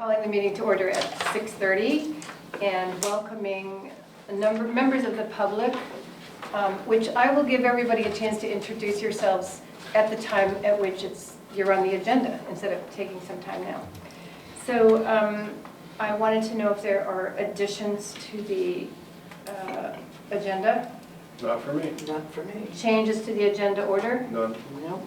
calling the meeting to order at 6:30 and welcoming a number of members of the public, which I will give everybody a chance to introduce yourselves at the time at which you're on the agenda, instead of taking some time now. So I wanted to know if there are additions to the agenda, Not for me. Not for me. changes to the agenda order. None. No.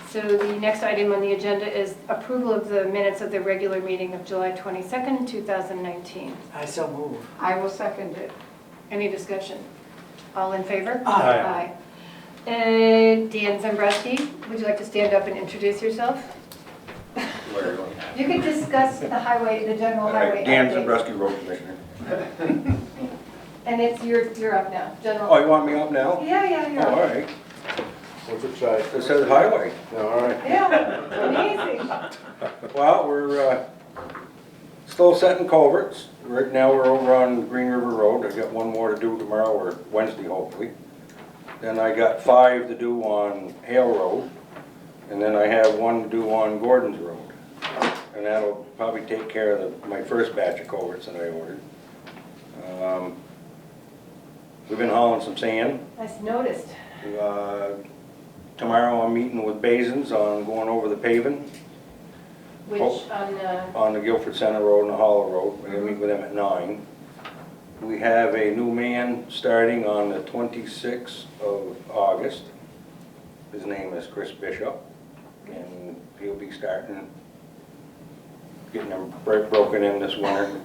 So the next item on the agenda is approval of the minutes of the regular meeting of July 22nd, 2019. I so move. I will second it. Any discussion? All in favor? Aye. Dan Zambreski, would you like to stand up and introduce yourself? Where are you going? You could discuss the highway, the general highway Dan update. Zambreski, Road Commissioner. And you're up now, general. Oh, you want me up now? Yeah, you're Oh, all up. right. What's it say? It says highway. All right. Yeah, amazing. Well, we're still setting culverts. Right now, we're over on Green River Road. I got one more to do tomorrow or Wednesday, hopefully. Then I got 5 to do on Hale Road. And then I have 1 to do on Gordon's Road. And that'll probably take care of my first batch of culverts that I ordered. We've been hauling some sand. I noticed. Tomorrow I'm meeting with Basins on going over the paving Which on the Guilford Center Road and the Hollow Road. We're gonna meet with them at 9. We have a new man starting on the 26th of August. His name is Chris Bishop, and he'll be starting getting them broken in this winter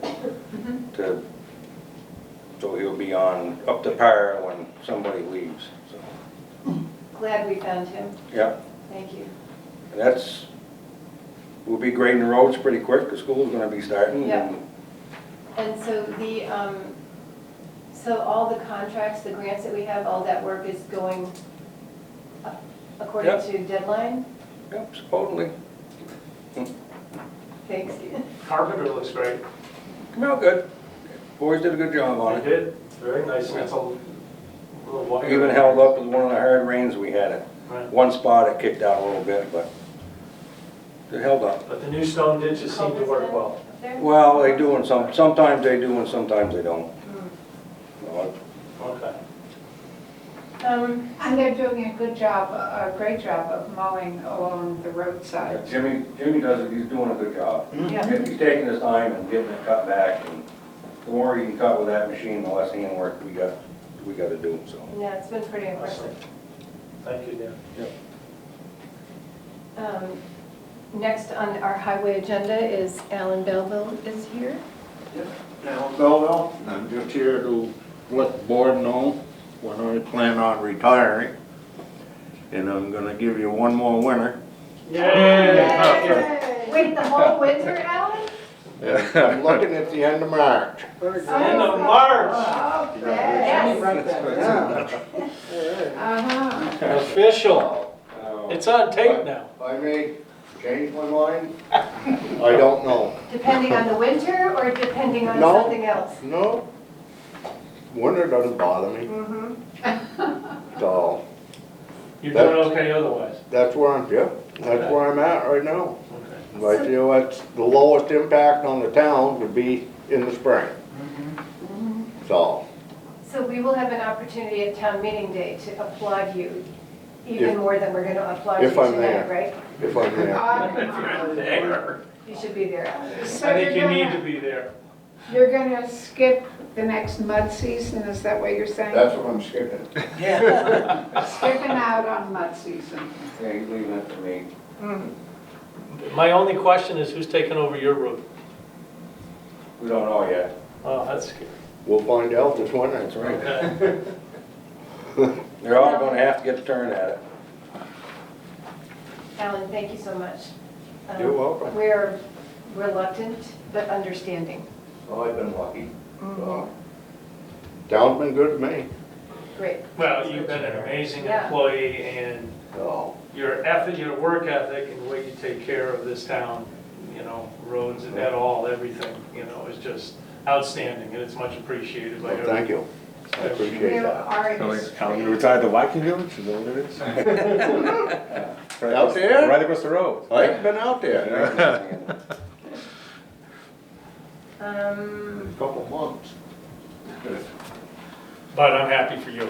so he'll be on up to par when somebody leaves. So, glad we found him. yeah. Thank you. And we'll be grading the roads pretty quick, because school's gonna be starting. Yeah. And so so all the contracts, the grants that we have, all that work is going according Yep. to deadline? Yep, supposedly. Thanks. Carpenter looks great. Come out good. Boys did a good job on They it. did, very nice, it's a little wire. Even held up with one of the hard rains we had. It Right. one spot it kicked out a little bit, but it held up. But the new stone ditches seem to work well. Up there? Well, they do, and sometimes they do, and sometimes they don't. So, Okay. And they're doing a good job, a great job of mowing along the roadside. Jimmy does it. He's doing a good job. Yeah. He's taking his time and getting it cut back, and the more he can cut with that machine, the less handwork we got to do. So. Yeah, it's been pretty impressive. Thank you, Dan. Yep. Next on our highway agenda is Alan Bellville is here. Now, Bellville, I'm just here to let the board know when I plan on retiring. And I'm gonna give you one more winter. Yay! Wait, the whole winter, Alan? I'm looking at the end of March. End of March. Okay. Yes. Write that down. Uh-huh. Official. It's on tape now. I may change my mind. I don't know. Depending on the winter or depending on No. something else? No. Winter doesn't bother me, Mm-hmm. so You're doing okay otherwise. that's where I'm at right now. Okay. I feel that's the lowest impact on the town would be in the spring. So, So we will have an opportunity at town meeting day to applaud you even If- more than we're going to applaud you if I'm tonight, there. right? if I'm there. There. You should be there, Alan. I think you need to be there. You're gonna skip the next mud season, is that what you're saying? That's what I'm skipping. Skipping out on mud season. Yeah, he's leaving it to me. My only question is who's taking over your route? We don't know yet. Oh, that's scary. We'll find out this winter. That's right. Okay. They're all going to have to get a turn at it. Alan, thank you so much. You're welcome. We're reluctant but understanding. Oh, I've been lucky. So, town's been good to me. Great. Well, you've been an amazing Yeah. employee, and So, your effort, your work ethic, and the way you take care of this town, you know, roads and that all, everything, you know, is just outstanding, and it's much appreciated by well, everyone. thank you. I We appreciate that. are How extreme. you retired the Viking Village, is that what it is? Out there? Right across the road. I haven't been out there. Couple months. But I'm happy for you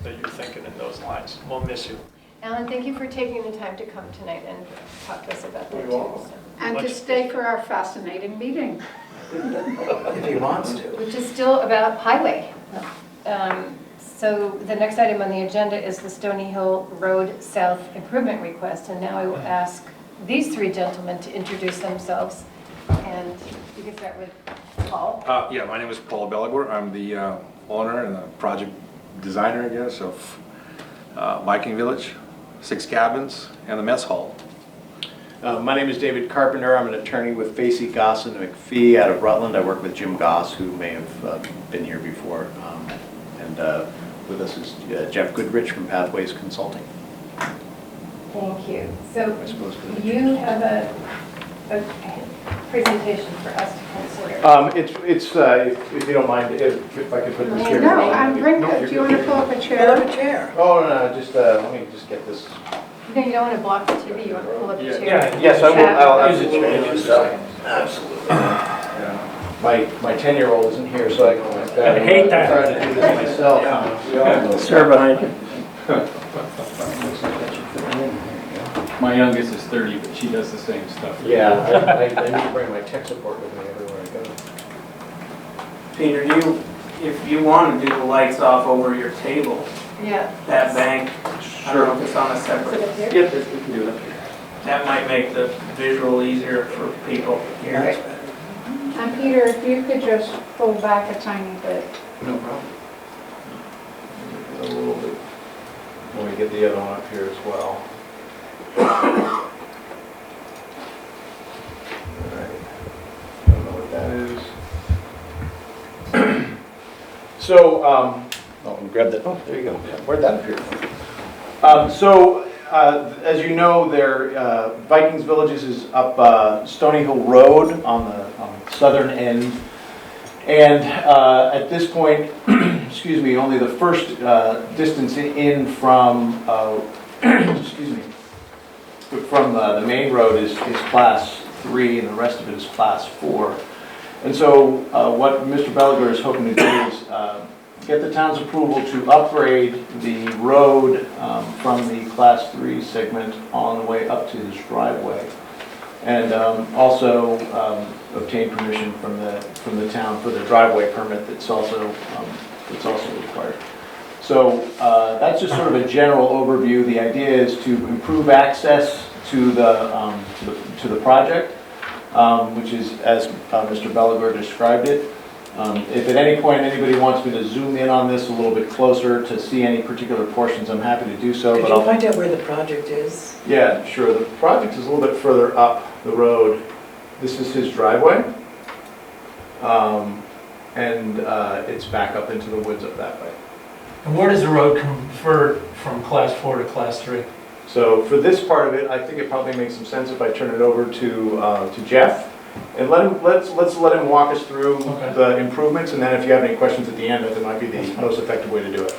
that you're thinking in those lines. We'll miss you. Alan, thank you for taking the time to come tonight and talk to us about that You're too. welcome. so. And to stay for our fascinating meeting. If he wants to. Which is still about highway. So the next item on the agenda is the Stony Hill Road South Improvement Request. And now I will ask these three gentlemen to introduce themselves. And you can start with Paul. Yeah, my name is Paul Bellville. I'm the owner and the project designer, I guess, of Viking Village, 6 cabins, and the mess hall. My name is David Carpenter. I'm an attorney with Facey, Goss and McPhee out of Rutland. I work with Jim Goss, who may have been here before. And with us is Jeff Goodrich from Pathways Consulting. Thank you. So I suppose good. you have a presentation for us to consider. If you don't mind, if I could put this here. No, do you want to pull up a chair? Oh, no, just, let me just get this. No, you don't want to block the TV, you want to pull up the chair. Yes, I will. I'll Use absolutely it. do so. Absolutely. My 10-year-old isn't here, so I hate that. I'm trying to do this myself. Sir behind you. My youngest is 30, but she does the same stuff. Yeah, I need to bring my tech support with me everywhere I go. Peter, if you want to do the lights off over your table, Yeah. that bank, I don't know if it's on a separate, Sit up here? Yep, we can do it. that might make the visual easier for people here. Right. And Peter, if you could just pull back a tiny bit. No problem. A little bit. Let me get the other one up here as well. All right. I don't know what that is. So, oh, grab that. Oh, there you go. Where'd that appear from? As you know, Vikings Villages is up Stony Hill Road on the southern end. And at this point, excuse me, only the first distance in from, excuse me, from the main road is class 3, and the rest of it is class 4. And so what Mr. Bellville is hoping to do is get the town's approval to upgrade the road from the class 3 segment on the way up to his driveway. And also obtain permission from the town for the driveway permit that's also required. So that's just sort of a general overview. The idea is to improve access to the project, which is as Mr. Bellville described it. If at any point anybody wants me to zoom in on this a little bit closer to see any particular portions, I'm happy to do so. Could But you I'll point out where the project is? Yeah, sure. The project is a little bit further up the road. This is his driveway. And it's back up into the woods up that way. And where does the road convert from class 4 to class 3? So for this part of it, I think it probably makes some sense if I turn it over to Jeff. And let's let him walk us through the improvements, and then if you have any questions at the end, that might be the most effective way to do it.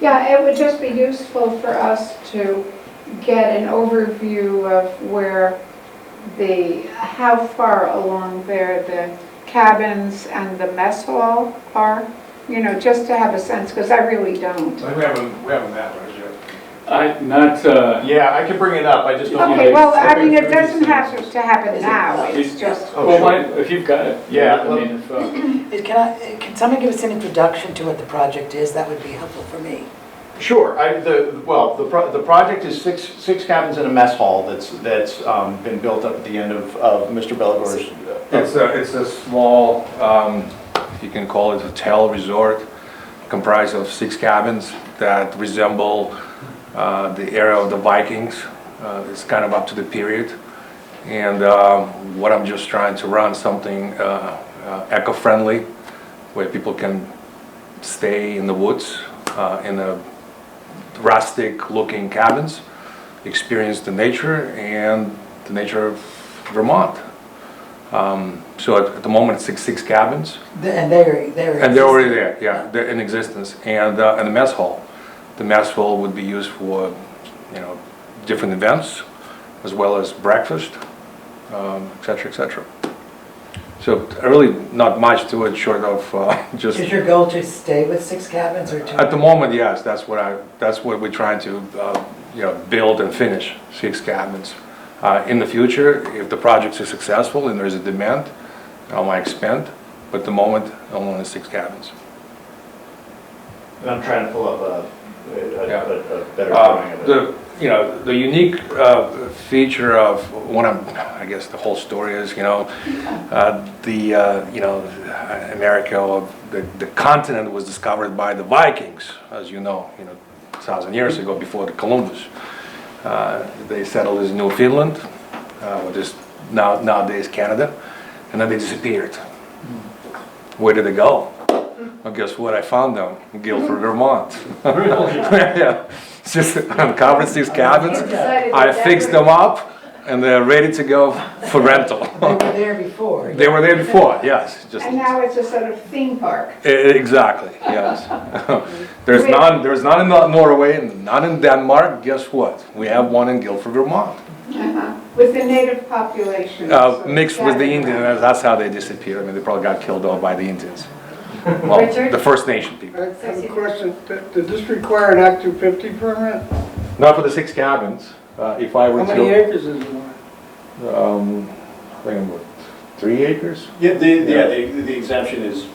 Yeah, it would just be useful for us to get an overview of how far along there the cabins and the mess hall are, just to have a sense, because I really don't. We have a map, right, Jeff? Yeah, I can bring it up, I just don't. Okay, well, I mean, it doesn't have to happen now, it's just, Oh, sure. If you've got it. Yeah, I mean, if, Can someone give us an introduction to what the project is? That would be helpful for me. Sure. The project is six cabins and a mess hall that's been built up at the end of Mr. Bellgore's. It's a small, you can call it a hotel resort, comprised of 6 cabins that resemble the era of the Vikings. It's kind of up to the period. And what I'm just trying to run something eco-friendly, where people can stay in the woods, in the rustic looking cabins, experience the nature and the nature of Vermont. So at the moment it's six cabins. And they're already there, yeah, they're in existence. And the mess hall. The mess hall would be used for, different events, as well as breakfast, et cetera, et cetera. So really not much to it short of just. Is your goal to stay with 6 cabins or to? At the moment, yes, that's what we're trying to, build and finish, 6 cabins. In the future, if the projects are successful and there's a demand, I might expand, but at the moment, only 6 cabins. And I'm trying to pull up a better drawing of it. The unique feature of I guess the whole story is, America, or the continent was discovered by the Vikings, as you know, 1,000 years ago, before the Columbus. They settled in Newfoundland, which is nowadays Canada, and then they disappeared. Where did they go? Well, guess what? I found them in Guilford, Vermont. Yeah, it's just uncovered 6 cabins. I fixed them up, and they're ready to go for rental. They were there before. They were there before, yes. And now it's a sort of theme park. Exactly, yes. There's none in Norway and none in Denmark. Guess what? We have one in Guilford, Vermont. With the native population. Mixed with the Indians, that's how they disappeared. I mean, they probably got killed off by the Indians. Well, Richard? the First Nation people. I have a question. Did this require an Act 250 permit? Not for the 6 cabins. If I were How to. many acres is it on? I think what, 3 acres? Yeah, the exemption is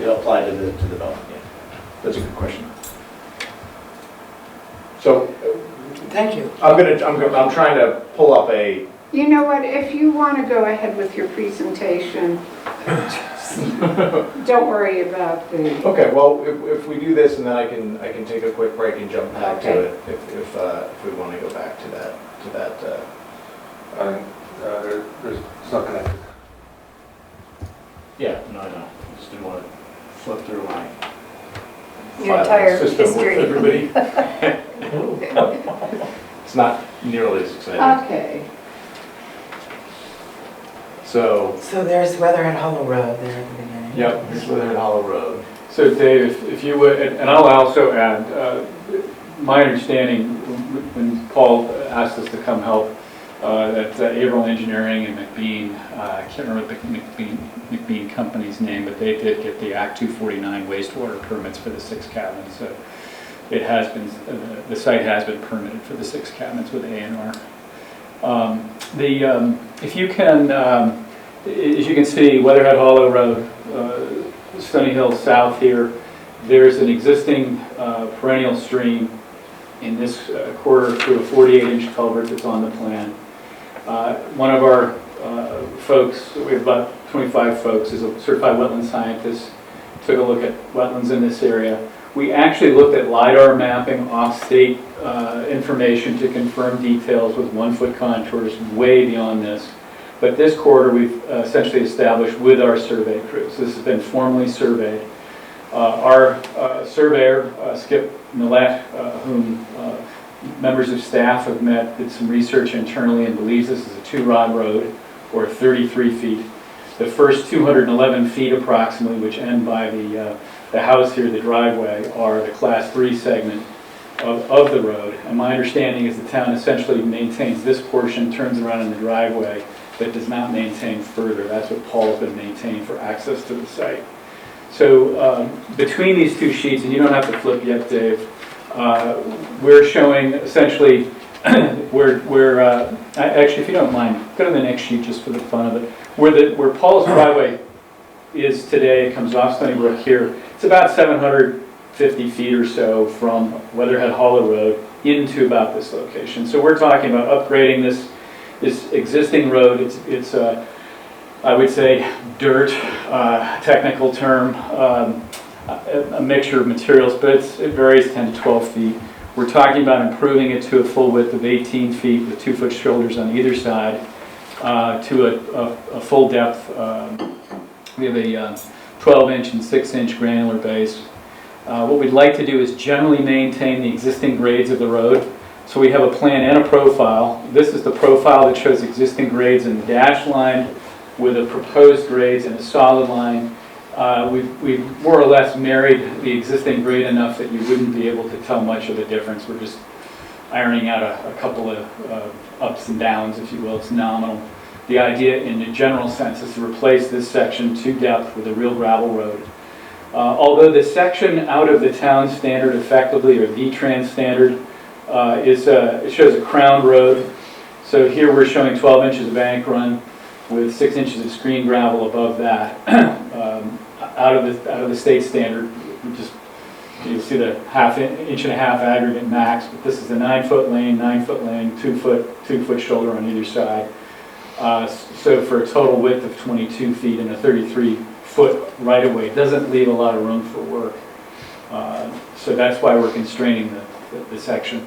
applied to the development. Yeah. That's a good question. So Thank you. I'm trying to pull up a. You know what, if you want to go ahead with your presentation, don't worry about the, Okay, well, if we do this, and then I can take a quick break and jump back to Okay. it if we want to go back to that. It's not connected. Yeah, no, I know. I just didn't want to flip through my Your entire system history. with everybody. It's not nearly as exciting. okay. So, So there's Weatherhead Hollow Road there at the beginning. yep, here's Weatherhead Hollow Road. So Dave, if you would, and I'll also add, my understanding, when Paul asked us to come help, that Averill Engineering and McBean, I can't remember the McBean company's name, but they did get the Act 249 wastewater permits for the 6 cabins. So it has been, the site has been permitted for the 6 cabins with A&R. If you can, as you can see, Weatherhead Hollow Road, Stony Hill South here, there's an existing perennial stream in this corridor through a 48-inch culvert that's on the plan. One of our folks, we have about 25 folks, is a certified wetland scientist, took a look at wetlands in this area. We actually looked at LiDAR mapping off-state information to confirm details with 1-foot contours way beyond this. But this corridor we've essentially established with our survey crews. This has been formally surveyed. Our surveyor, Skip Millett, whom members of staff have met, did some research internally and believes this is a 2-rod road, or 33 feet. The first 211 feet approximately, which end by the house here, the driveway, are the Class 3 segment of the road. And my understanding is the town essentially maintains this portion, turns around in the driveway, but does not maintain further. That's what Paul's been maintaining for access to the site. So between these 2 sheets, and you don't have to flip yet, Dave, we're showing essentially actually, if you don't mind, go to the next sheet just for the fun of it. Where Paul's driveway is today, it comes off Stony Brook here. It's about 750 feet or so from Weatherhead Hollow Road into about this location. So we're talking about upgrading this existing road. It's I would say dirt, technical term, a mixture of materials, but it varies 10 to 12 feet. We're talking about improving it to a full width of 18 feet with 2-foot shoulders on either side, to a full depth. We have a 12-inch and 6-inch granular base. What we'd like to do is generally maintain the existing grades of the road. So we have a plan and a profile. This is the profile that shows existing grades in the dashed line with the proposed grades in a solid line. We've more or less married the existing grade enough that you wouldn't be able to tell much of the difference. We're just ironing out a couple of ups and downs, if you will. It's nominal. The idea in the general sense is to replace this section to depth with a real gravel road. Although the section out of the town standard effectively, or V-Trans standard, it shows a crown road. So here we're showing 12 inches of bank run with 6 inches of screen gravel above that. Out of the state standard, you'll see the inch and a half aggregate max, but this is a 9-foot lane, 9-foot lane, 2-foot shoulder on either side. So for a total width of 22 feet and a 33-foot right-of-way, it doesn't leave a lot of room for work. So that's why we're constraining the section.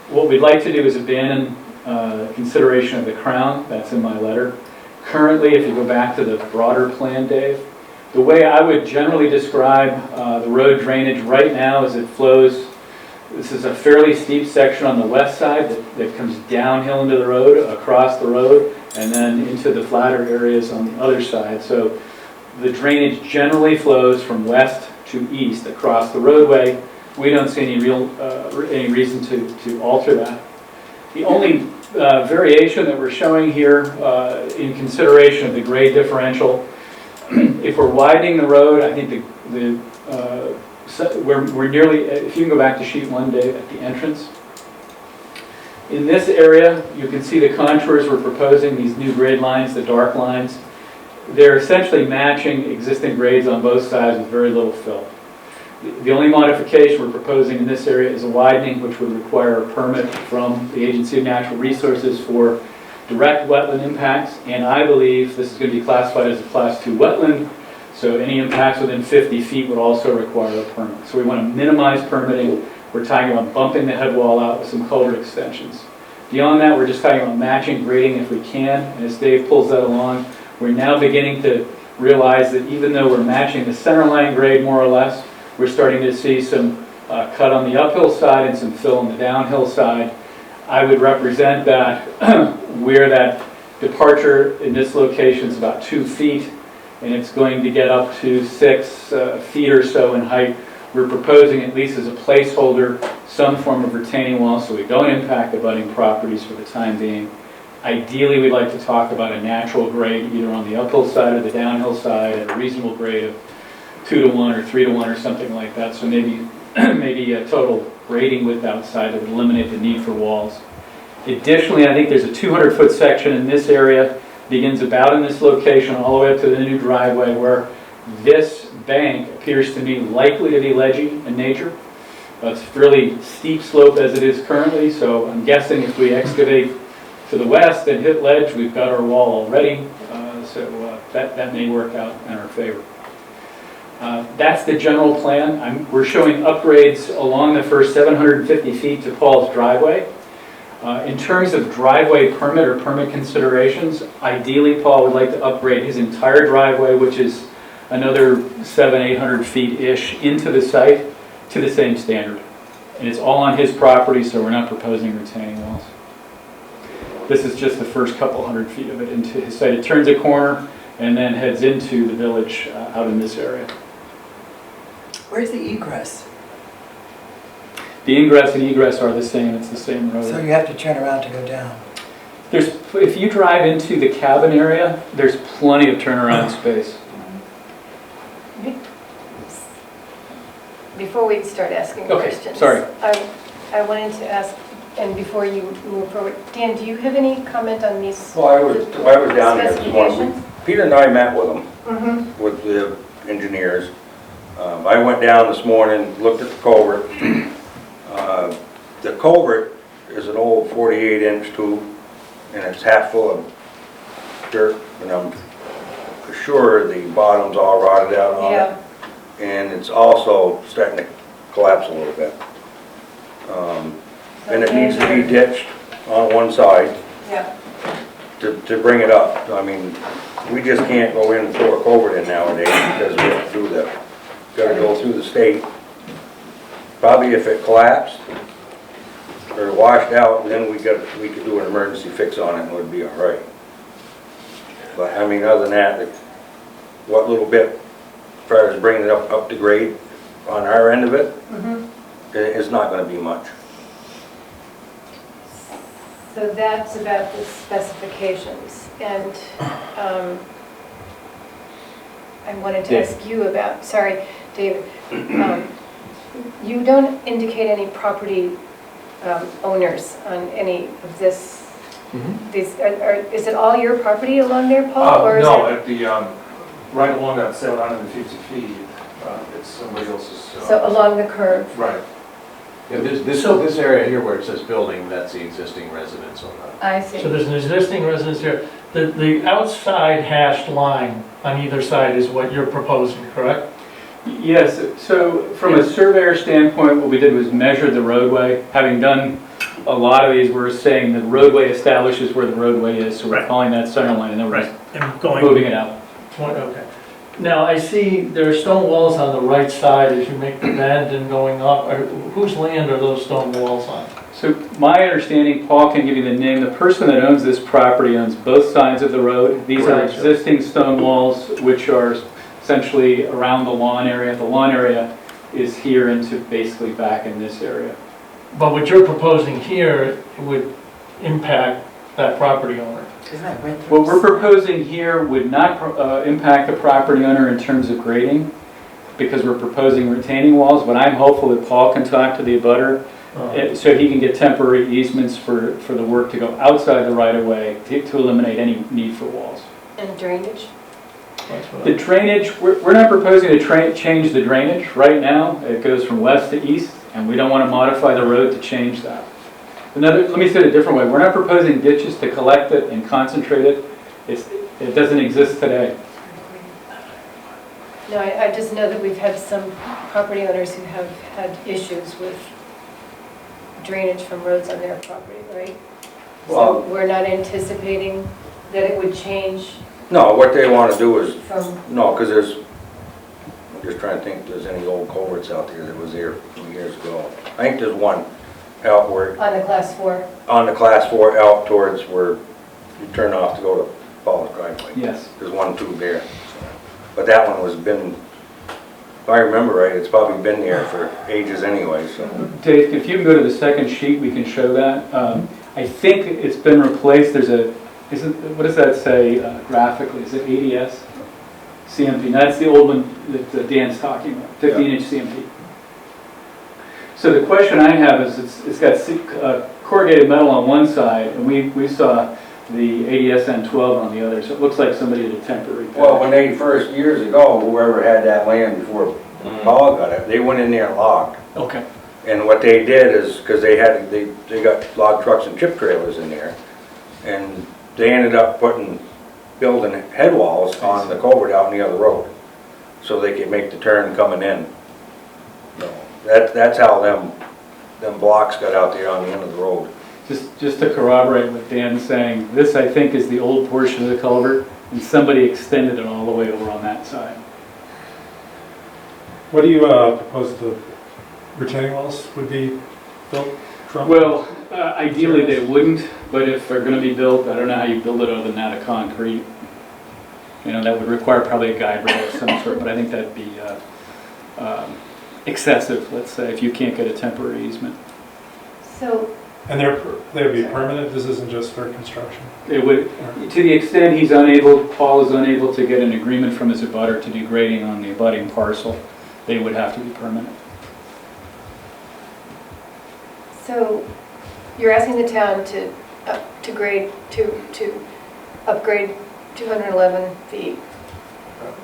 What we'd like to do is abandon consideration of the crown. That's in my letter. Currently, if you go back to the broader plan, Dave, the way I would generally describe the road drainage right now is it flows. This is a fairly steep section on the west side that comes downhill into the road, across the road, and then into the flatter areas on the other side. So the drainage generally flows from west to east across the roadway. We don't see any reason to alter that. The only variation that we're showing here in consideration of the grade differential, if we're widening the road, I think we're nearly, if you can go back to sheet 1, Dave, at the entrance. In this area, you can see the contours we're proposing, these new grade lines, the dark lines. They're essentially matching existing grades on both sides with very little fill. The only modification we're proposing in this area is a widening, which would require a permit from the Agency of Natural Resources for direct wetland impacts, and I believe this is going to be classified as a Class 2 wetland, so any impacts within 50 feet would also require a permit. So we want to minimize permitting. We're talking about bumping the head wall out with some culvert extensions. Beyond that, we're just talking about matching grading if we can, and as Dave pulls that along, we're now beginning to realize that even though we're matching the center line grade more or less, we're starting to see some cut on the uphill side and some fill on the downhill side. I would represent that where that departure in this location is about 2 feet, and it's going to get up to 6 feet or so in height. We're proposing, at least as a placeholder, some form of retaining wall so we don't impact abutting properties for the time being. Ideally, we'd like to talk about a natural grade either on the uphill side or the downhill side at a reasonable grade of 2-to-1 or 3-to-1 or something like that. So maybe a total grading width outside that would eliminate the need for walls. Additionally, I think there's a 200-foot section in this area, begins about in this location all the way up to the new driveway, where this bank appears to me likely to be ledgy in nature. It's a fairly steep slope as it is currently, so I'm guessing if we excavate to the west and hit ledge, we've got our wall already, so that may work out in our favor. That's the general plan. We're showing upgrades along the first 750 feet to Paul's driveway. In terms of driveway permit or permit considerations, ideally Paul would like to upgrade his entire driveway, which is another 700-800 feet-ish into the site to the same standard. And it's all on his property, so we're not proposing retaining walls. This is just the first couple hundred feet of it into his site. It turns a corner and then heads into the village out in this area. Where's the egress? The ingress and egress are the same. It's the same road. So you have to turn around to go down. If you drive into the cabin area, there's plenty of turnaround space. Before we start asking questions. Sorry. I wanted to ask, and before you move forward, Dan, do you have any comment on these? Well, I was down there this morning. specifications? Peter and I met with them, with the engineers. I went down this morning, looked at the culvert. The culvert is an old 48-inch tube, and it's half full of dirt, and I'm sure the bottom's all rotted out on it. And it's also starting to collapse a little bit. And it needs to be ditched on one side to bring it up. I mean, we just can't go in and throw a culvert in nowadays because we have to do that. Got to go through the state. Probably if it collapsed or washed out, then we could do an emergency fix on it and it would be all right. But I mean, other than that, what little bit, as far as bringing it up to grade on our end of it, it's not going to be much. So that's about the specifications. And I wanted to ask you about, sorry, David, you don't indicate any property owners on any of this. These, is it all your property along there, Paul? Or is No, it, at the, right along that 750 feet, it's somebody else's. so along the curve? Right. Yeah, this area here where it says building, that's the existing residence on that. I see. So there's an existing residence here. The outside hashed line on either side is what you're proposing, correct? Yes, so from a surveyor standpoint, what we did was measure the roadway. Having done a lot of these, we're saying the roadway establishes where the roadway is, so we're Right. calling that center line, and then we're And going. moving it out. Okay. Now, I see there are stone walls on the right side as you make the bend and going up. Whose land are those stone walls on? So my understanding, Paul can give you the name, the person that owns this property owns both sides of the road. These are Right. existing stone walls, which are essentially around the lawn area. The lawn area is here into basically back in this area. But what you're proposing here would impact that property owner. Isn't that right? What we're proposing here would not impact the property owner in terms of grading, because we're proposing retaining walls, but I'm hopeful that Paul can talk to the abutter, so he can get temporary easements for the work to go outside the right-of-way to eliminate any need for walls. And drainage? The drainage, we're not proposing to change the drainage right now. It goes from west to east, and we don't want to modify the road to change that. Let me say it a different way. We're not proposing ditches to collect it and concentrate it. It doesn't exist today. No, I just know that we've had some property owners who have had issues with drainage from roads on their property, right? So Well- we're not anticipating that it would change No, what they want to do is, from, no, because there's, I'm just trying to think if there's any old culverts out there that was there a few years ago. I think there's one out where, on the class 4. on the class 4 out towards where you turn off to go to Paul's driveway. Yes. There's one tube there. But that one was been, if I remember right, it's probably been there for ages anyway, so. Dave, if you can go to the second sheet, we can show that. I think it's been replaced. There's a, what does that say graphically? Is it ADS? CMP. That's the old one that Dan's talking about, 15-inch CMP. So the question I have is, it's got corrugated metal on one side, and we saw the ADS N12 on the other, so it looks like somebody did a temporary patch. Well, when they first, years ago, whoever had that land before Paul got it, they went in there and logged. Okay. And what they did is, because they got log trucks and chip trailers in there, and they ended up building head walls on the culvert out on the other road, so they could make the turn coming in. So that's how them blocks got out there on the end of the road. Just to corroborate what Dan's saying, this I think is the old portion of the culvert, and somebody extended it all the way over on that side. What do you propose the retaining walls would be built from? Well, ideally they wouldn't, but if they're going to be built, I don't know how you build it other than out of concrete. You know, that would require probably a guide rail of some sort, but I think that'd be excessive, let's say, if you can't get a temporary easement. So, And they would be permanent, this isn't just for construction? It would, to the extent he's unable, Paul is unable to get an agreement from his abutter to do grading on the abutting parcel, they would have to be permanent. so you're asking the town to grade, to upgrade 211 feet.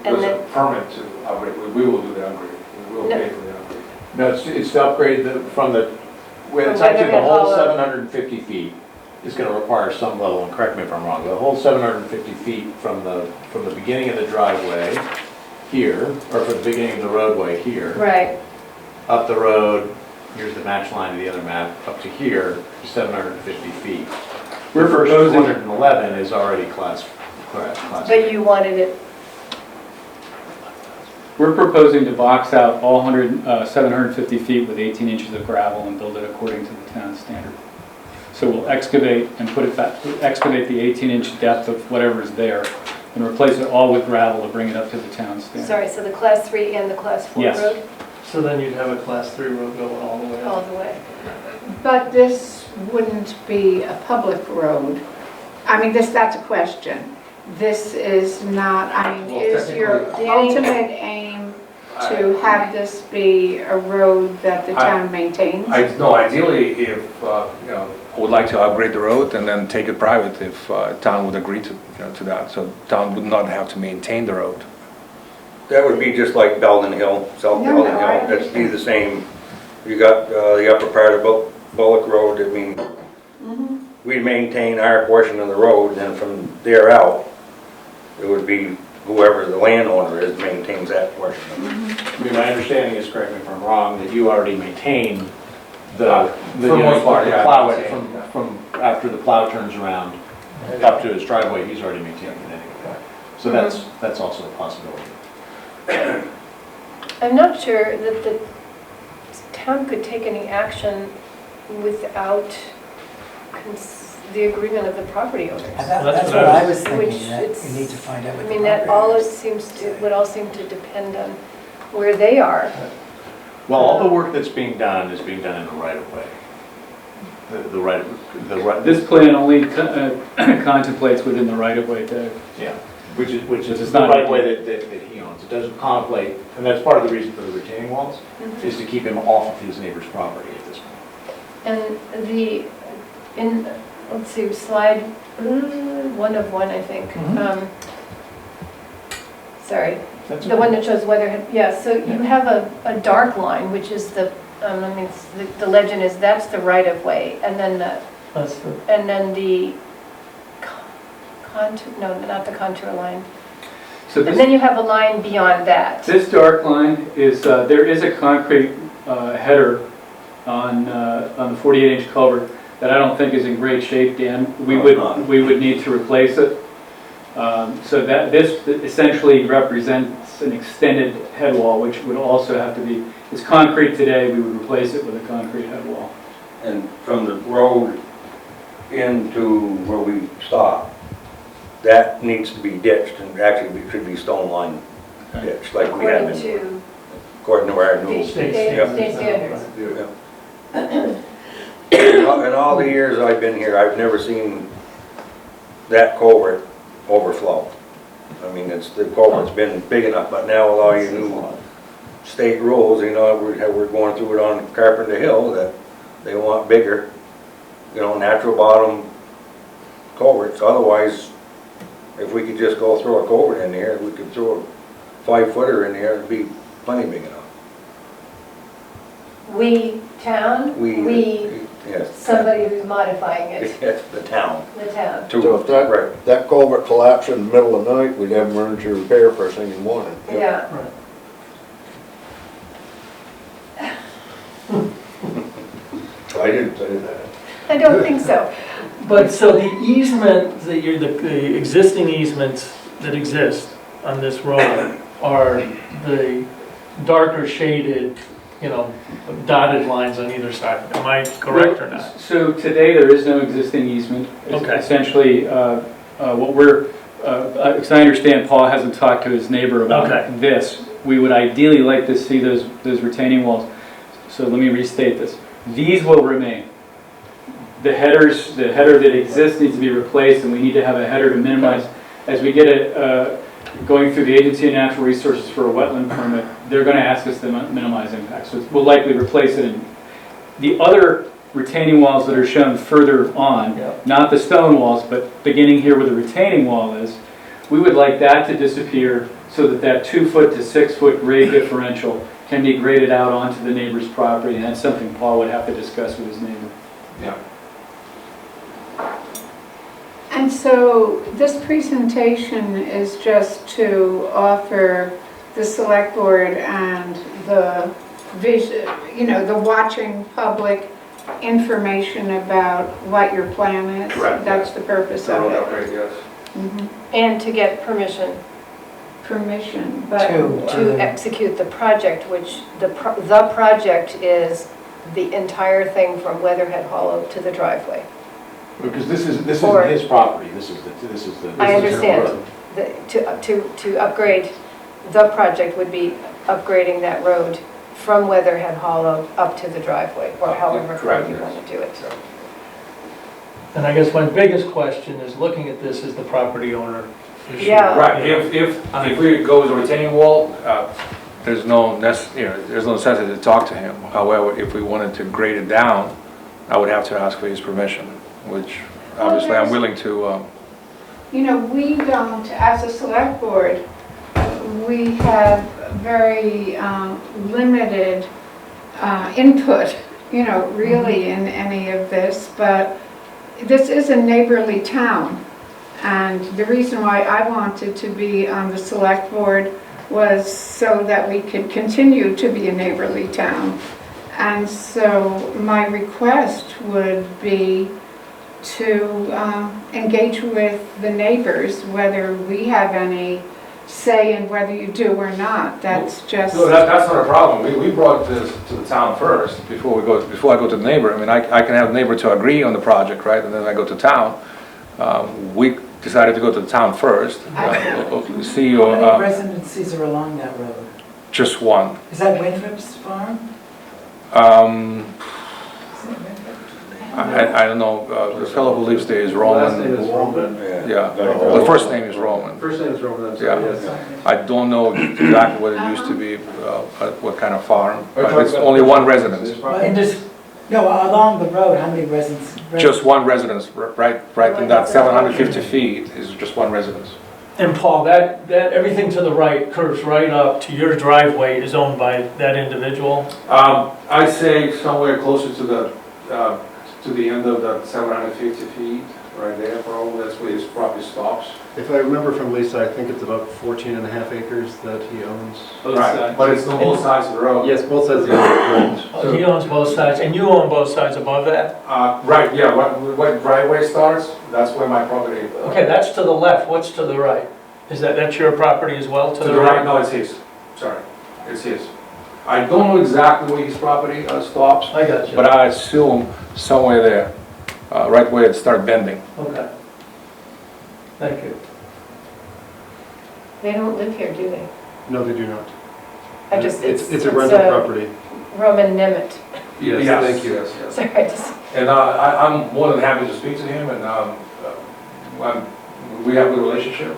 And There's then- a permit to upgrade, we will do the upgrade, we will No. pay for the upgrade. No, it's to upgrade from the, well, it's From actually the Weatherhead whole Hollow. 750 feet is going to require some level, and correct me if I'm wrong, the whole 750 feet from the beginning of the driveway here, or from the beginning of the roadway here, Right. up the road, here's the match line to the other map, up to here, 750 feet. We're First proposing, 211 is already class. But you wanted it, we're proposing to box out all 750 feet with 18 inches of gravel and build it according to the town standard. So we'll excavate and put it back, excavate the 18-inch depth of whatever is there and replace it all with gravel to bring it up to the town standard. sorry, so the class 3 and the class 4 Yes. road, So then you'd have a class 3 road going all the way all up. the way. But this wouldn't be a public road. I mean, that's a question. This is not, I mean, Well, is your technically- ultimate aim to have this be a road that the town maintains? No, ideally, if, I would like to upgrade the road and then take it private if town would agree to that. So town would not have to maintain the road. That would be just like Belden Hill, South No, Belden no, I Hill, that'd be the same. You got the upper part of Bullock Road, I mean, we maintain our portion of the road, and then from there out, it would be whoever the landowner is maintains that portion of it. I mean, my understanding is, correct me if I'm wrong, that you already maintain the For the most part, yeah, plow I it maintain, from after the plow turns around up to his driveway, he's already maintaining it anyway. So that's also a possibility. I'm not sure that the town could take any action without the agreement of the property owners. That's what I was Which thinking, that it's- you need to find out I what the mean, that property all it owners seems to, say. would all seem to depend on where they are. Well, all the work that's being done is being done in the right of way. The right, This plan only contemplates within the right-of-way, Dave. yeah, which is It's the not- right of way that he owns. It doesn't contemplate, and that's part of the reason for the retaining walls, is to keep him off of his neighbor's property at this point. And let's see, slide 1 of 1, I think. Sorry, That's the one that shows weatherhead, yeah, so you have a dark line, which is the, the legend is that's the right of way, and then the contour, no, not the contour line. So And then you have a line beyond that. this dark line is, there is a concrete header on the 48-inch culvert that I don't think is in great shape, Dan. We would need to replace it. So that this essentially represents an extended head wall, which would also have to be, it's concrete today, we would replace it with a concrete head wall. And from the road into where we stop, that needs to be ditched, and actually it should be stone line ditched, like we have According been, according to our to new. state standards. In all the years I've been here, I've never seen that culvert overflow. I mean, the culvert's been big enough, but now with all your new state rules, you know, we're going through it on Carpenter Hill, that they want bigger, you know, natural bottom culverts. Otherwise, if we could just go throw a culvert in there, we could throw a 5-footer in there, it'd be plenty big enough. We, town? Yes. Somebody who's modifying it, Yes, the town. the town. So if that culvert collapsed in the middle of the night, we'd have emergency repair first thing in the morning. Yeah. I didn't say that. I don't think so. But so the easement, the existing easements that exist on this road are the darker shaded, dotted lines on either side. Am I correct or not? So today, there is no existing easement. Okay. Essentially, what we're, because I understand Paul hasn't talked to his neighbor about Okay. this. We would ideally like to see those retaining walls. So let me restate this. These will remain. The header that exists needs to be replaced, and we need to have a header to minimize. As we get it, going through the Agency of Natural Resources for a wetland permit, they're going to ask us to minimize impact. So we'll likely replace it. The other retaining walls that are shown further on, not the stone walls, but beginning here where the retaining wall is, we would like that to disappear so that that 2-foot to 6-foot grade differential can be graded out onto the neighbor's property, and that's something Paul would have to discuss with his neighbor. Yeah. And so this presentation is just to offer the select board and the the watching public information about what your plan is? Correct. That's the purpose of it? Upgrade, yes. Mhm. And to get permission Permission, but to execute the project, which the project is the entire thing from Weatherhead Hollow to the driveway. Because this isn't his property, this is the. I understand. To upgrade, the project would be upgrading that road from Weatherhead Hollow up to the driveway, or however far you want to do it. And I guess my biggest question is, looking at this, is the property owner issue. Yeah. Right, if we go with a retaining wall, there's no there's no necessity to talk to him. However, if we wanted to grade it down, I would have to ask for his permission, which obviously I'm willing to. You know, we don't, as a select board, we have very limited input, you know, really in any of this, but this is a neighborly town. And the reason why I wanted to be on the select board was so that we could continue to be a neighborly town. And so my request would be to engage with the neighbors, whether we have any say in whether you do or not. That's just... No, that's not a problem. We brought this to the town first before I go to the neighbor. I mean, I can have the neighbor to agree on the project, right? And then I go to town. We decided to go to the town first. See your... How many residencies are along that road? Just one. Is that Winthrop's farm? I don't know, the fellow who lives there is Roman. Last name is Roman. Yeah, the first name is Roman. First name is Roman, I'm sorry, yes. Yeah, I don't know exactly what it used to be, what kind of farm, but it's only one residence. And just, no, along the road, how many residents? Just one residence, right in that 750 feet is just one residence. And Paul, that everything to the right curves right up to your driveway is owned by that individual? I'd say somewhere closer to the end of that 750 feet, right there, probably, that's where his property stops. If I remember from Lisa, I think it's about 14 and a half acres that he owns. Right, but it's on both sides of the road. Yes, both sides of the road. Oh, he owns both sides, and you own both sides above that? Right, yeah, what driveway starts, that's where my property. Okay, that's to the left, what's to the right? That's your property as well, To the right, no, it's his, sorry, it's his. I don't know exactly where his property stops, I got you. but I assume somewhere there, right where it starts bending. Okay. Thank you. They don't live here, do they? No, they do not. It's a rental property. Roman Nemeth. Yes, thank you. yes. Sorry, I just... And I'm more than happy to speak to him, and we have a good relationship,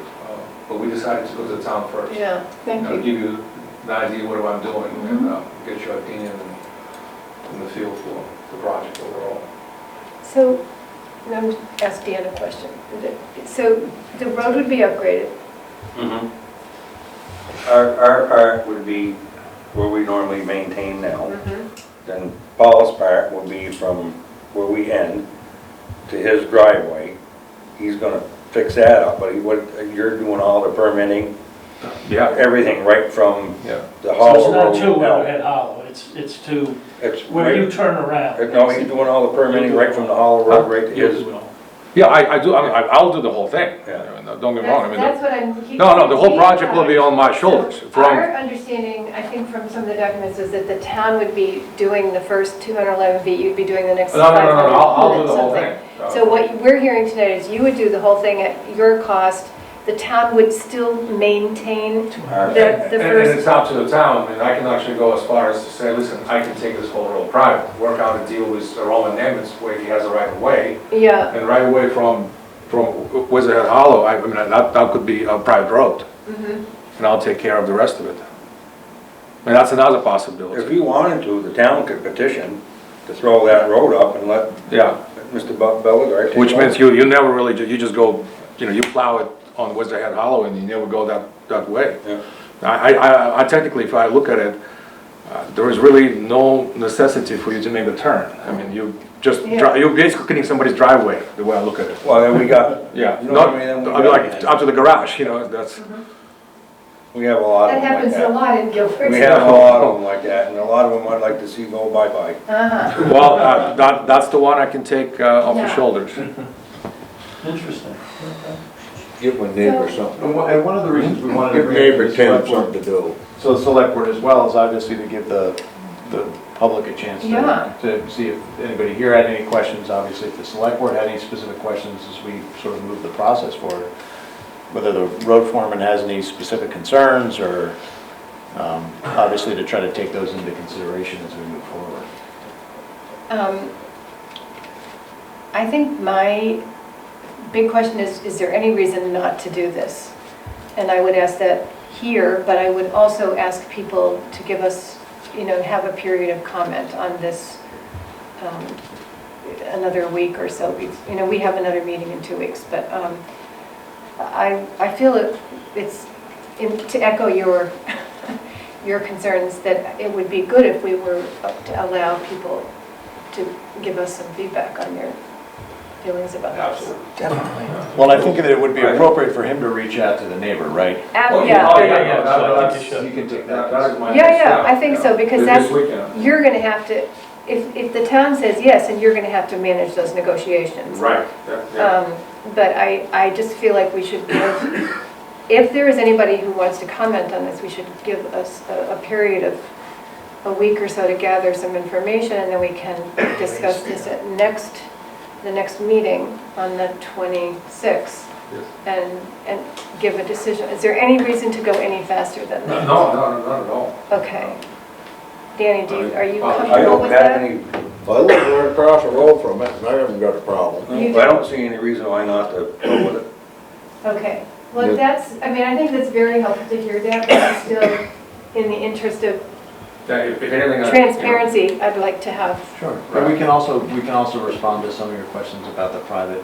but we decided to go to the town first. Yeah, thank I'll you. give you an idea what I'm doing and get your opinion and the feel for the project overall. So, I'm going to ask Dan a question. So, the road would be upgraded. Mm-hmm. Our part would be where we normally maintain now. Then Paul's part will be from where we end to his driveway. He's gonna fix that up, but you're doing all the permitting, everything right from the hollow So road. it's not to Weatherhead Hollow, it's to where you turn around. No, he's doing all the permitting right from the hollow road right to his. Yeah, I do. I'll do the whole thing. Yeah. Don't get me wrong. I mean, That's what I'm... no, the whole project will be on my shoulders. Our understanding, I think from some of the documents, is that the town would be doing the first 211 feet, you'd be doing the next 500. No, I'll do the whole something. thing. So what we're hearing tonight is you would do the whole thing at your cost. The town would still maintain the And first... it's up to the town. I mean, I can actually go as far as to say, listen, I can take this whole road private, work out a deal with Roman Nemeth where he has a right of way. Yeah. And right away from Wizard Hollow, I mean, that could be a private road. And I'll take care of the rest of it. I mean, that's another possibility. If he wanted to, the town could petition to throw that road up and let Mr. Bellville take Which over. means you never really, you just go, you plow it on Wizard Hollow and you never go that way. Yeah. I technically, if I look at it, there is really no necessity for you to make a turn. I mean, you're basically cleaning somebody's driveway, the way I look at it. Well, then we got, Yeah, you know not, what I mean, then we I mean, got- like, up to the garage, that's, we have a lot That of them like happens a that. lot in Guilford. We have a lot of them like that, and a lot of them I'd like to see go bye-bye. well, that's the one I can take off your Yeah. shoulders. Interesting. Give my neighbor something. And one of the reasons we wanted to Give bring it to neighbor the Tim select board, something to do. so the select board as well, is obviously to give the public a chance Yeah. to see if anybody here had any questions. Obviously, if the select board had any specific questions as we sort of move the process forward, whether the road foreman has any specific concerns or obviously to try to take those into consideration as we move forward. I think my big question is there any reason not to do this? And I would ask that here, but I would also ask people to give us, have a period of comment on this another week or so. We have another meeting in 2 weeks, but I feel it's, to echo your your concerns, that it would be good if we were to allow people to give us some feedback on their feelings about this. Absolutely. Definitely. Well, I think that it would be appropriate for him to reach out to the neighbor, right? Yeah. Oh, yeah, I think you should. You can take that. That is my Yeah, next yeah, step, I think so, because This that's, weekend. you're gonna have to, if the town says yes, and you're gonna have to manage those negotiations. Right. Yeah. But I just feel like we should give, if there is anybody who wants to comment on this, we should give us a period of a week or so to gather some information, and then we can discuss this at the next meeting on the 26th, and give a decision. Is there any reason to go any faster than that? No, not at all. Okay. Danny, are you I comfortable don't with have that? any, I live right across the road from it, and I haven't got a problem. I don't see any reason why not to go with it. Okay. Well, I think that's very helpful to hear that, but I'm still, in the interest of Yeah, if anything, transparency, I'd like to have. Sure. And we can also respond to some of your questions about the private,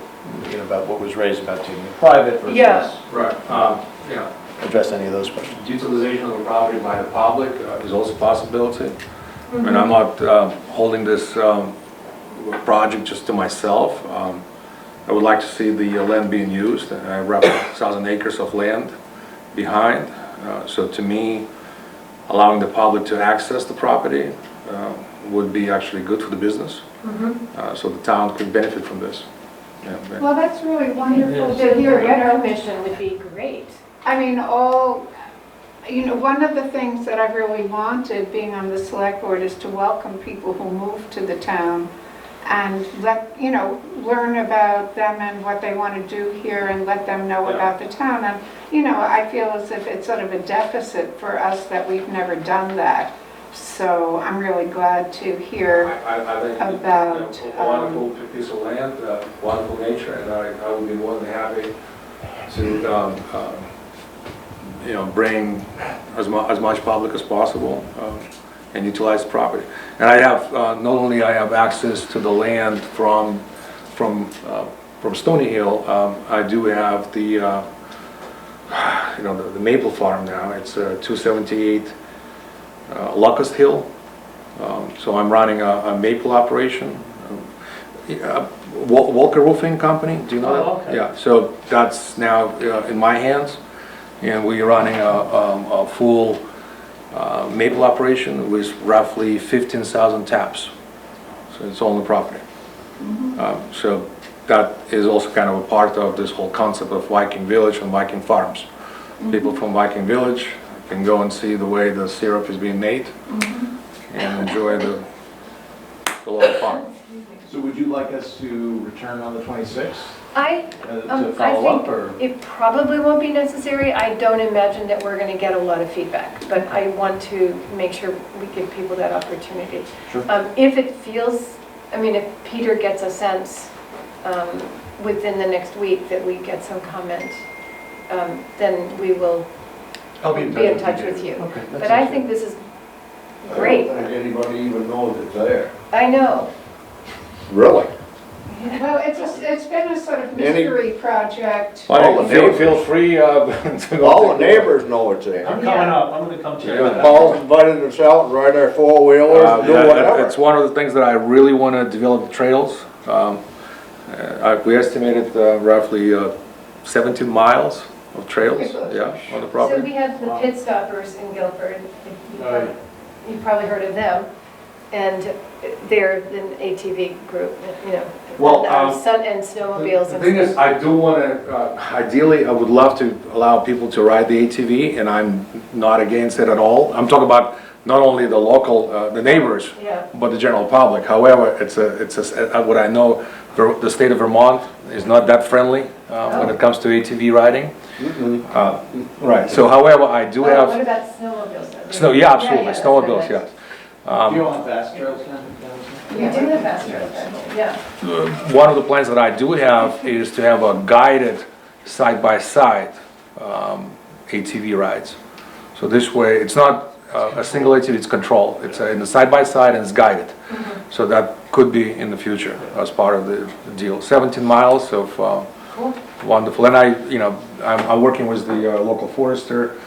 about what was raised about taking it private versus. Yeah. Right. Yeah. Address any of those questions. Utilization of the property by the public is also a possibility. Mm-hmm. And I'm not holding this project just to myself. I would like to see the land being used. I have roughly 1,000 acres of land behind. So to me, allowing the public to access the property would be actually good for the business. So the town could benefit from this. Yeah, Well, that's really wonderful The to hear, rec commission would be great. I mean, one of the things that I've really wanted being on the select board is to welcome people who move to the town and learn about them and what they want to do here and let them know about the town. And, I feel as if it's sort of a deficit for us that we've never done that. So I'm really glad to hear I think about, a wonderful piece of land, wonderful nature, and I would be more than happy to bring as much public as possible and utilize the property. And I have not only I have access to the land from Stony Hill, I do have the the maple farm now. It's 278 Locust Hill. So I'm running a maple operation. Walker Roofing Company, do you know that? Oh, okay. Yeah, so that's now in my hands, and we're running a full maple operation with roughly 15,000 taps. So it's all on the property. So that is also kind of a part of this whole concept of Viking Village and Viking Farms. People from Viking Village can go and see the way the syrup is being made and enjoy the local farm. So would you like us to return on the 26th I to follow up, or? think it probably won't be necessary. I don't imagine that we're going to get a lot of feedback, but I want to make sure we give people that opportunity. Sure. If it feels, if Peter gets a sense within the next week that we get some comment, then we will I'll be in touch with you. Okay, But I think this is great. I don't think anybody even knows it's there. I know. Really? well, it's been a sort of mystery project. Feel free to go. All the neighbors know it's there. I'm coming up, I'm gonna come check it out. Paul's invited us out and ride our four-wheelers and do whatever. It's one of the things that I really want to develop trails. We estimated roughly 17 miles of trails, on the So property. we have the Pit Stoppers in Guilford. You've probably heard of them. And they're an ATV group, Well, and snowmobiles. The and thing is, stuff. I do want to, ideally, I would love to allow people to ride the ATV, and I'm not against it at all. I'm talking about not only the local, the neighbors, Yeah. but the general public. However, what I know, the state of Vermont is not that friendly when it comes to ATV riding. Right, so however, I do What have, about snowmobiles? absolutely, Yeah, snowmobiles, yes. Do you want fast trails down? We do have fast track, yeah. One of the plans that I do have is to have a guided side-by-side ATV rides. So this way, it's not a single ATV, it's controlled. It's in the side-by-side and it's guided. So that could be in the future as part of the deal. 17 miles of wonderful. And I'm working with the local forester,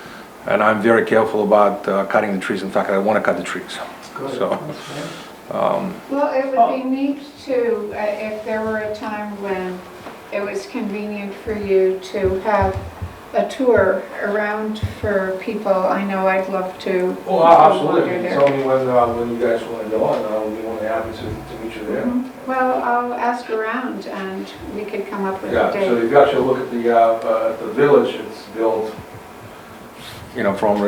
and I'm very careful about cutting the trees. In fact, I want to cut the trees. So. Well, it would be neat too, if there were a time when it was convenient for you to have a tour around for people. I know I'd love to. Oh, absolutely. wander there. Tell me when you guys want to go, and I'll be more than happy to meet you there. Well, I'll ask around and we could come up with Yeah, a date. so if you actually look at the village, it's built, from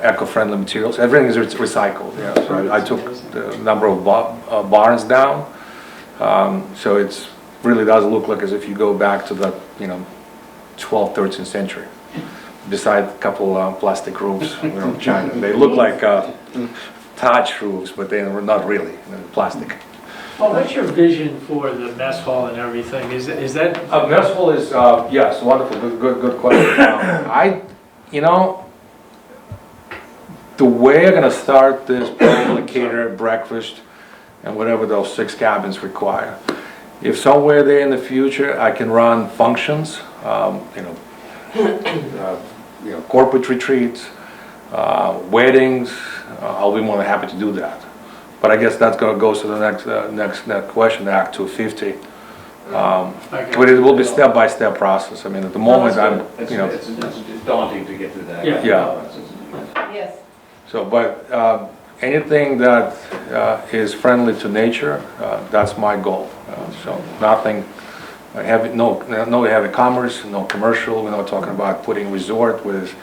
eco-friendly materials. Everything is recycled. Yeah. So I took the number of barns down, so it's really does look like as if you go back to the 12th, 13th century. Beside a couple plastic roofs from China, they look like thatch roofs, but they were not really plastic. Well, what's your vision for the mess hall and everything? Is that? Mess hall is, yes, wonderful, good question. The way I'm gonna start this, probably cater breakfast and whatever those 6 cabins require. If somewhere there in the future I can run functions, corporate retreats, weddings, I'll be more than happy to do that. But I guess that's going to go to the next question, Act 250. But it will be step-by-step process. I mean, at the moment, It's daunting to get to that. Yeah. Yes. So, but anything that is friendly to nature, that's my goal. So nothing heavy, no heavy commerce, no commercial. We're not talking about putting resort with,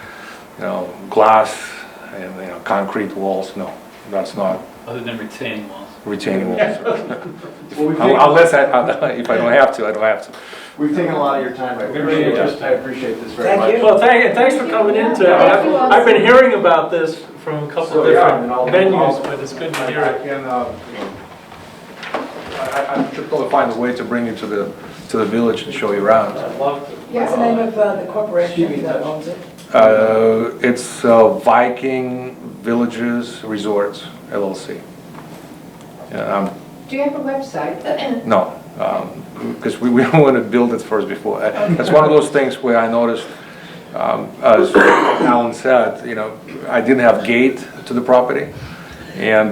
glass and concrete walls. No, that's not. Other than retaining walls. Retaining walls. Unless if I don't have to, I don't have to. We've taken a lot of your time. I appreciate this very much. Well, thanks for coming in today. I've been hearing about this from a couple of different venues, but it's good to hear it. I'm sure going to find a way to bring you to the village and show you around. I'd love to. What's the name of the corporation that owns it? It's Viking Villages Resorts, LLC. Do you have a website? No, because we want to build it first before. It's one of those things where I noticed, as Alan said, I didn't have gate to the property, and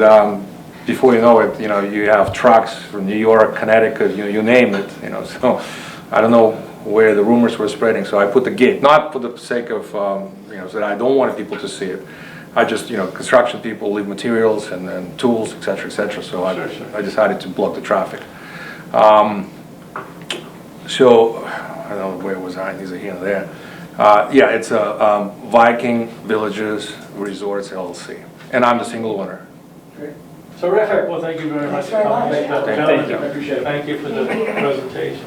before you know it, you have trucks from New York, Connecticut, you name it, So I don't know where the rumors were spreading, so I put the gate, not for the sake of, so that I don't want people to see it. I just, construction people leave materials and tools, et cetera, so I decided to block the traffic. So, I don't know where was I, these are here and there. Yeah, it's a Viking Villages Resorts LLC, and I'm the single owner. Terrific. Well, thank you very much for coming. Thank you. I appreciate it. Thank you for the presentation.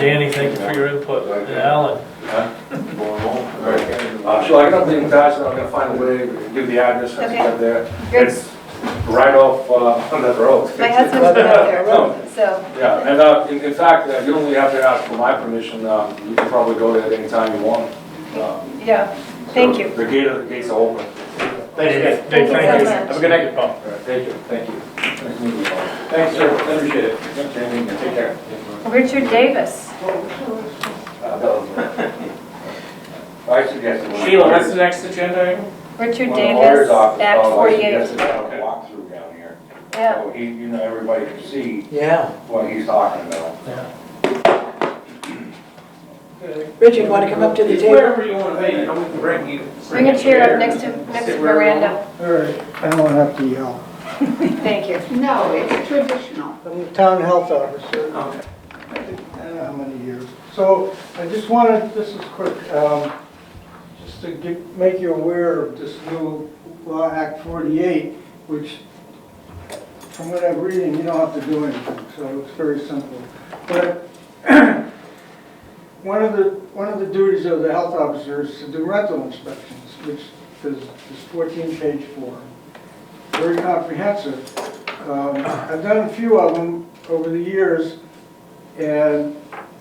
Danny, thank you for your input. And Alan. So I got the invitation, I'm gonna find a way to give the address and Okay. get there. Great. It's right off on that road. My husband's been up there, so. Yeah, and in fact, you don't really have to ask for my permission. You can probably go there at any time you want. Yeah, thank you. The gates are open. Thank you. Thank you so much. Have a good night, Paul. All right, thank you. Nice to meet you, Paul. Thanks, sir. I appreciate it. Take care. Richard Davis. I suggested. Sheila, what's the next agenda item? Richard When the lawyer's Davis, office Act called, I 48. suggested have a walkthrough down here. Yeah. So everybody can see Yeah. what he's talking about. Richard, you want to come up to the table? Wherever you want to be, you don't bring you. Bring a chair up next to Miranda. All right, I don't have to yell. Thank you. No, it's traditional. I'm the town health officer. Okay. I don't know how many years. So I just wanted, this is quick, just to make you aware of this new law, Act 48, which from what I'm reading, you don't have to do anything, so it's very simple. But one of the duties of the health officer is to do rental inspections, which is this 14-page form. very comprehensive. I've done a few of them over the years, and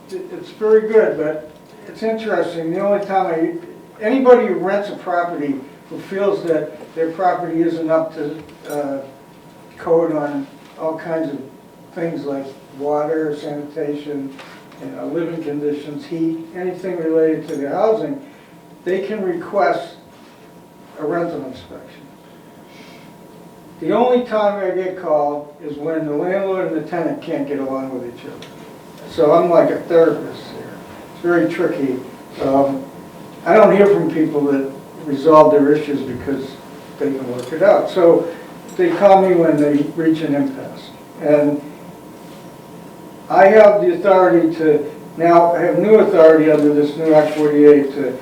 it's very good, but it's interesting. The only time anybody who rents a property who feels that their property isn't up to code on all kinds of things like water, sanitation, living conditions, heat, anything related to their housing, they can request a rental inspection. The only time I get called is when the landlord and the tenant can't get along with each other. So I'm like a therapist here. It's very tricky. I don't hear from people that resolve their issues because they can work it out. So they call me when they reach an impasse. And I have the authority to, now I have new authority under this new Act 48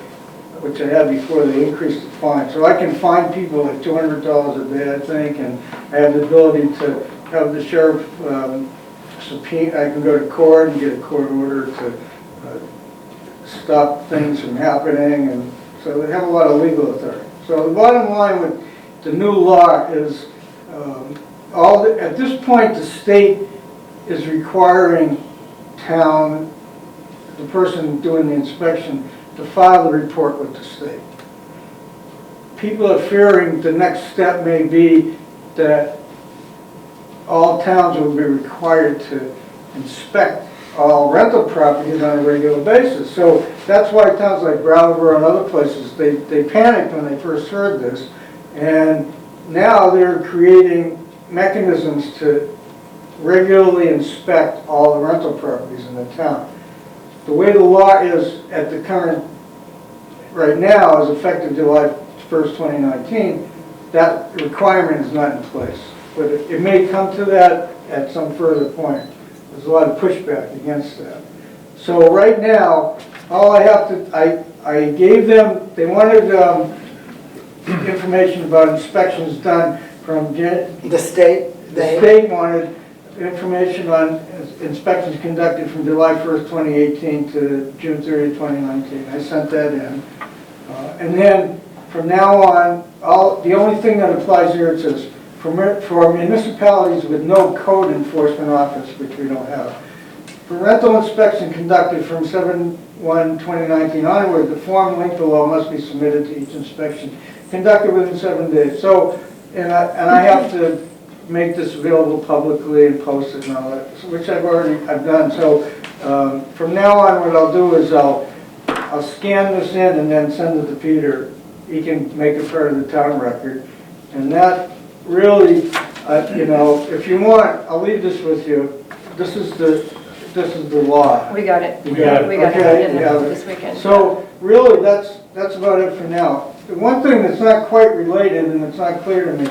which I had before they increased the fine. So I can fine people at $200 a day, I think, and I have the ability to have the sheriff subpoena. I can go to court and get a court order to stop things from happening, and so they have a lot of legal authority. So the bottom line with the new law is, at this point, the state is requiring town, the person doing the inspection, to file the report with the state. People are fearing the next step may be that all towns will be required to inspect all rental properties on a regular basis. So that's why towns like Brattleboro and other places, they panicked when they first heard this, and now they're creating mechanisms to regularly inspect all the rental properties in the town. The way the law is at the current, right now, is effective July 1st, 2019, that requirement is not in place. But it may come to that at some further point. There's a lot of pushback against that. So right now, all I have to, I gave them, they wanted information about inspections done from The state? the state wanted information on inspections conducted from July 1st, 2018 to June 30th, 2019. I sent that in. And then from now on, the only thing that applies here, it says, for municipalities with no code enforcement office, which we don't have, for rental inspection conducted from 7/1/2019 onward, the form linked below must be submitted to each inspection conducted within 7 days. So, and I have to make this available publicly and post it and all that, which I've done. So from now on, what I'll do is I'll scan this in and then send it to Peter. He can make it part of the town record, and that really, if you want, I'll leave this with you. This is the law. We got it. You got it. We got Okay, it you have it. this weekend. So really, that's about it for now. The one thing that's not quite related and it's not clear to me,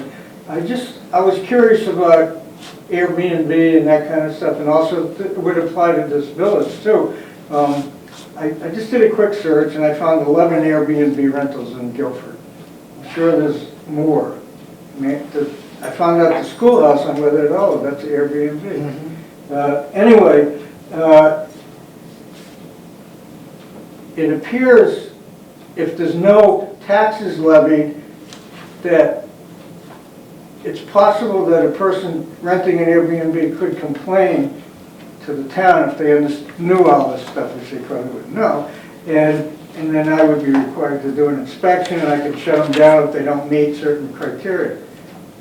I was curious about Airbnb and that kind of stuff, and also it would apply to this village too. I just did a quick search and I found 11 Airbnb rentals in Guilford. I'm sure there's more. I found out the schoolhouse on whether that's Airbnb. Anyway, it appears if there's no taxes levied, that it's possible that a person renting an Airbnb could complain to the town if they knew all this stuff, which they probably wouldn't know, and then I would be required to do an inspection, and I could shut them down if they don't meet certain criteria.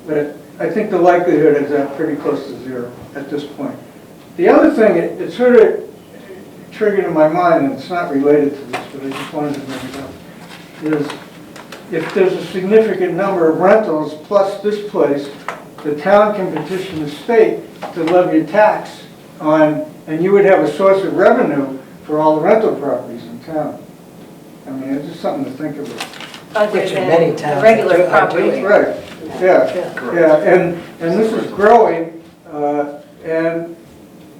But I think the likelihood is that pretty close to zero at this point. The other thing, it sort of triggered in my mind, and it's not related to this, but I just wanted to bring it up, is if there's a significant number of rentals plus this place, the town can petition the state to levy a tax on, and you would have a source of revenue for all the rental properties in town. I mean, it's just something to think about. Other Which than many the towns regular are property. doing. Right, yeah, and this is growing, and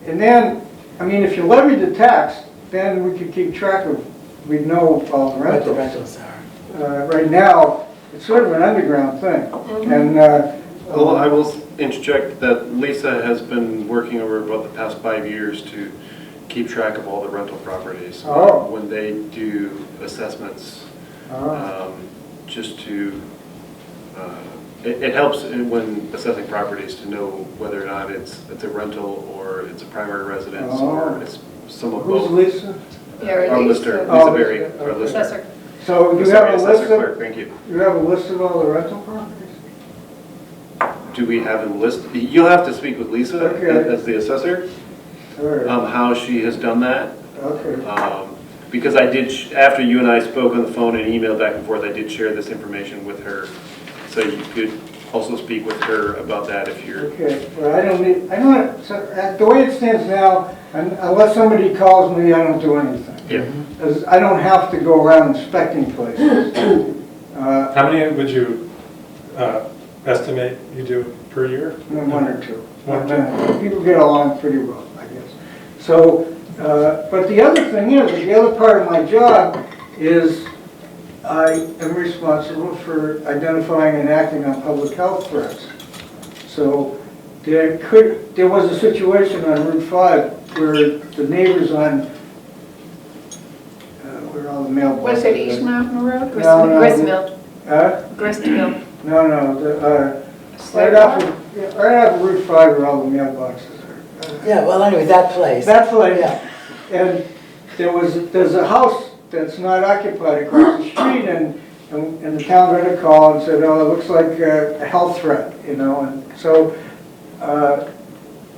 then, I mean, if you levied the tax, then we could keep track of, we'd know all the What the rentals. rentals are. Right now, it's sort of an underground thing, and, Well, I will interject that Lisa has been working over about the past 5 years to keep track of all the rental properties. Oh. When they do assessments, just to it helps when assessing properties to know whether or not it's a rental or it's a primary residence or it's some of Who's both. Lisa? Our lister, Oh, Lisa Berry, Lisa, our okay. lister. Assessor. So you Sorry, have a assessor list clerk, of, thank you. you have a list of all the rental properties? Do we have a list? You'll have to speak with Lisa Okay. as the assessor, All right, how she has done that. okay. Because I did, after you and I spoke on the phone and emailed back and forth, I did share this information with her. So you could also speak with her about that if you're, Okay, well, I don't, so, the way it stands now, unless somebody calls me, I don't do anything. yeah. 'Cause I don't have to go around inspecting places. How many would you estimate you do per year? One or two. One or two. People get along pretty well, I guess. So, but the other thing is, the other part of my job is I am responsible for identifying and acting on public health threats. So there was a situation on Route 5 where the neighbors on, where all the mailboxes. Was it East Mountain Road? No. Gristmill. Gristmill. Gristmill. No, right off of Route 5 where all the mailboxes are. Yeah, well, anyway, that place. That place. Yeah. And there's a house that's not occupied across the street, and the town got a call and said, oh, it looks like a health threat, you know, and so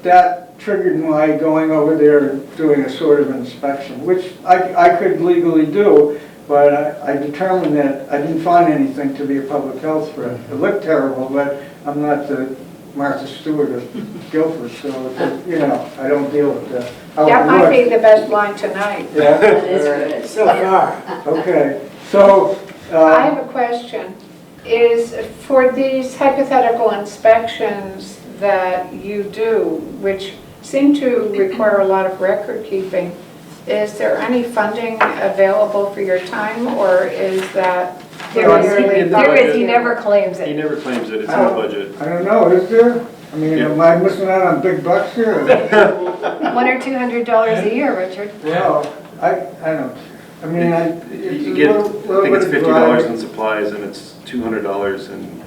that triggered my going over there and doing a sort of inspection, which I could legally do, but I determined that I didn't find anything to be a public health threat. It looked terrible, but I'm not the Martha Stewart of Guilford, so, you know, I don't deal with that. That might be the best line tonight. Yeah? That is good, so far. Okay, so, I have a question. Is for these hypothetical inspections that you do, which seem to require a lot of record keeping, is there any funding available for your time, or is that purely? There is, he never claims He it. never claims it, it's in the budget. I don't know, is there? I mean, Yeah. am I missing out on big bucks here? $100 or $200 a year, Richard. Well, I don't, I mean, it's You a get, little I think it's bit of $50 in drive. supplies and it's $200 in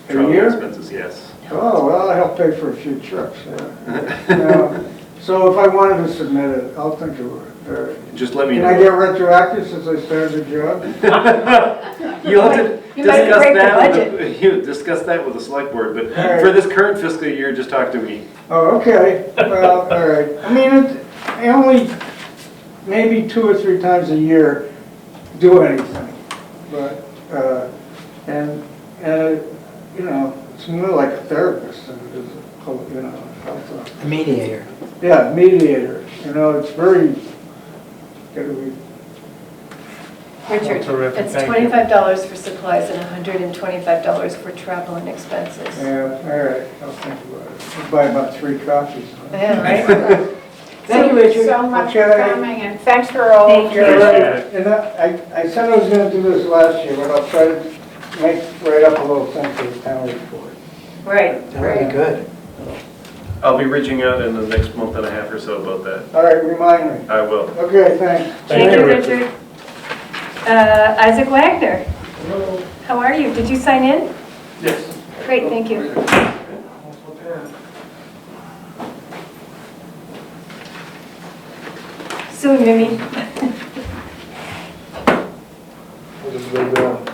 A travel year? expenses, yes. Oh, well, I help pay for a few trips, yeah. Yeah. So if I wanted to submit it, I'll think of it. All right. Just let me Can know. I get retroactive since I started the job? You'll have to You might discuss break the that, budget. you discuss that with the select board, but Alright. for this current fiscal year, just talk to me. Oh, okay, well, all right. I mean, I only, maybe 2 or 3 times a year do anything, but, you know, it's more like a therapist than it is a, you know, health. A mediator. Yeah, mediator, you know, it's very, gotta be, Richard, Terrific, it's thank you. $25 for supplies and $125 for travel and expenses. yeah, all right, I'll think about it. I'll buy about 3 copies. Huh? Yeah, right? Thank you, Richard. So much for Okay. coming, and thanks for all Thank of you. your. And I said I was gonna do this last year, but I'll try to write up a little thing for the town report. Right. That would be good. I'll be reaching out in the next month and a half or so about that. All right, remind me. I will. Okay, thanks. Thank you, Richard. Isaac Wagner, how are you? Did you sign in? Yes. Great, thank you. Soon, Mimi. Good.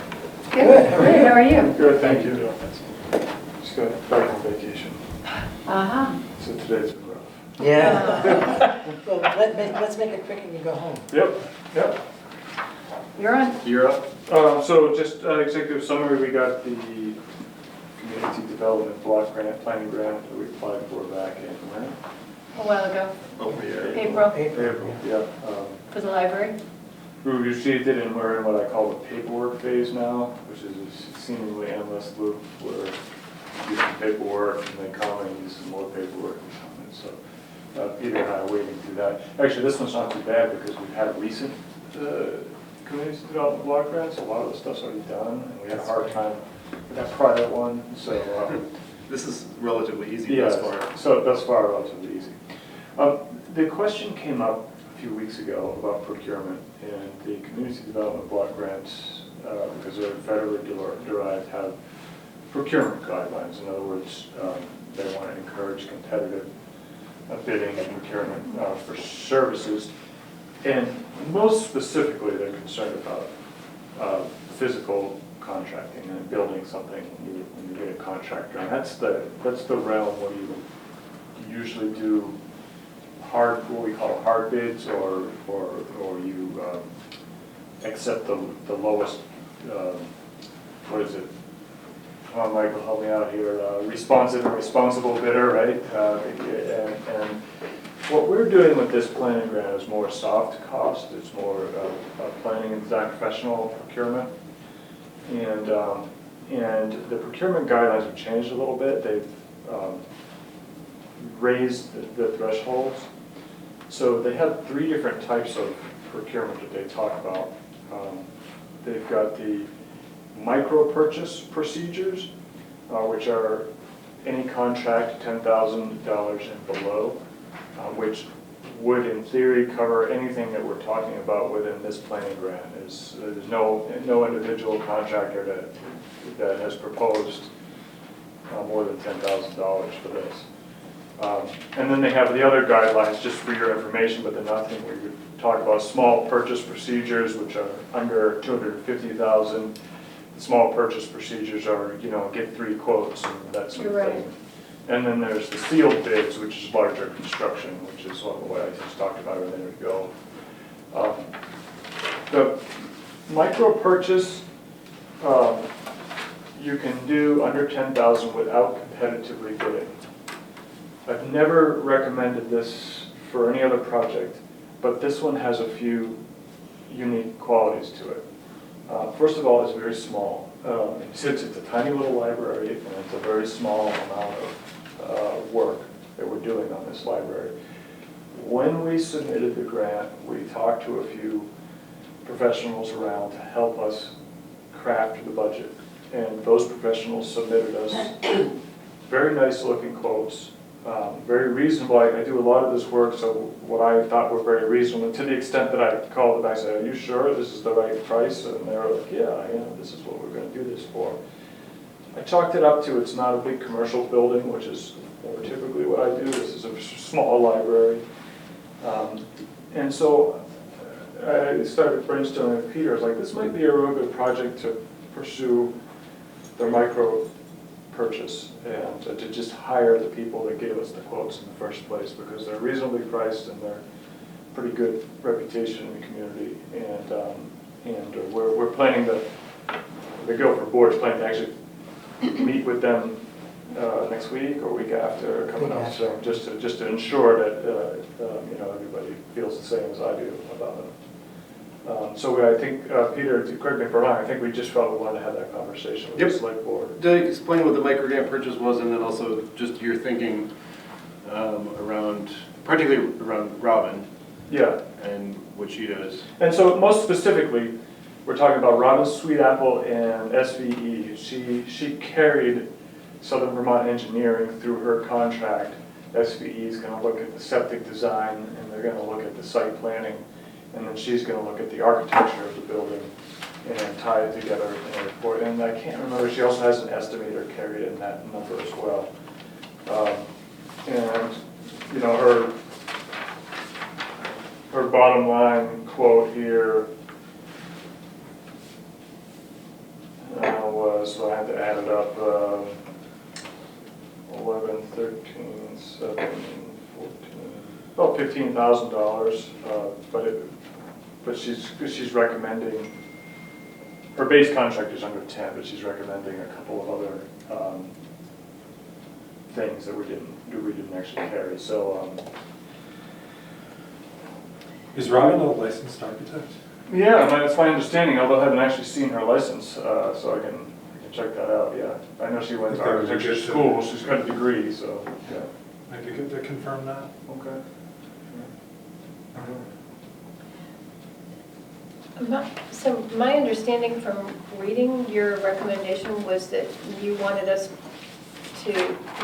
Good. How are you? Good, thank you. Just got back from vacation, Uh-huh. so today's been rough. Yeah. Well, let's make it quick and you go home. Yep. You're on. You're up. So just executive summary, we got the community development block grant, planning grant that we applied for back in when? A while ago, Oh, yeah. April, April, yeah. for the library. We received it and we're in what I call the paperwork phase now, which is a seemingly endless loop where you do some paperwork and they come and you do some more paperwork and come in. So Peter and I are wading through that. Actually, this one's not too bad because we've had recent community development block grants. A lot of the stuff's already done and we had a hard time with that private one. So This is relatively easy yeah, thus far. so thus far relatively easy. The question came up a few weeks ago about procurement and the community development block grants, because they're federally derived, have procurement guidelines. In other words, they want to encourage competitive bidding and procurement for services. And most specifically, they're concerned about physical contracting and building something when you get a contractor. And that's the realm where you usually do what we call hard bids, or you accept the lowest, what is it? Come on, Michael, help me out here. Responsive and responsible bidder, right? And what we're doing with this planning grant is more soft cost. It's more planning and design professional procurement. And the procurement guidelines have changed a little bit. They've raised the thresholds. So they have 3 different types of procurement that they talk about. They've got the micro purchase procedures, which are any contract $10,000 and below, which would in theory cover anything that we're talking about within this planning grant. There's no individual contractor that has proposed more than $10,000 for this. And then they have the other guidelines, just for your information, but they're nothing where you talk about small purchase procedures, which are under $250,000. The small purchase procedures are, get 3 quotes and that sort of thing. And then there's the sealed bids, which is larger construction, which is what I just talked about a minute ago. The micro purchase, you can do under $10,000 without competitively bidding. I've never recommended this for any other project, but this one has a few unique qualities to it. First of all, it's very small. Since it's a tiny little library and it's a very small amount of work that we're doing on this library. When we submitted the grant, we talked to a few professionals around to help us craft the budget. And those professionals submitted us very nice looking quotes. Very reasonable. I do a lot of this work, so what I thought were very reasonable. To the extent that I called them, I said, "Are you sure this is the right price?" And they were like, "Yeah, this is what we're going to do this for." I chalked it up to it's not a big commercial building, which is more typically what I do. This is a small library, and so I started brainstorming with Peter. I was like, "This might be a real good project to pursue the micro purchase and to just hire the people that gave us the quotes in the first place, because they're reasonably priced and they're pretty good reputation in the community." And we're planning the Guilford board is planning to actually meet with them next week or week after coming up, so just to ensure that everybody feels the same as I do about it. So I think, Peter, correct me if I'm wrong, I think we just felt we wanted to have that conversation with the select board. To explain what the micro grant purchase was, and then also just your thinking particularly around Robin. Yeah. And what she does. And so most specifically, we're talking about Robin's Sweet Apple and SVE. She carried Southern Vermont Engineering through her contract. SVE is going to look at the septic design, and they're going to look at the site planning. And then she's going to look at the architecture of the building and tie it together in a report. And I can't remember, she also has an estimator carried in that number as well. Her bottom line quote here was, so I had to add it up, 11, 13, 7, 14, $15,000, but she's recommending, her base contract is under 10, but she's recommending a couple of other things that we didn't actually carry. So is Robin a licensed architect? yeah, that's my understanding. Although I haven't actually seen her license, so I can check that out. Yeah, I know she went to architecture school. She's got a degree, so yeah. Might be good to confirm that. Okay. So my understanding from reading your recommendation was that you wanted us to,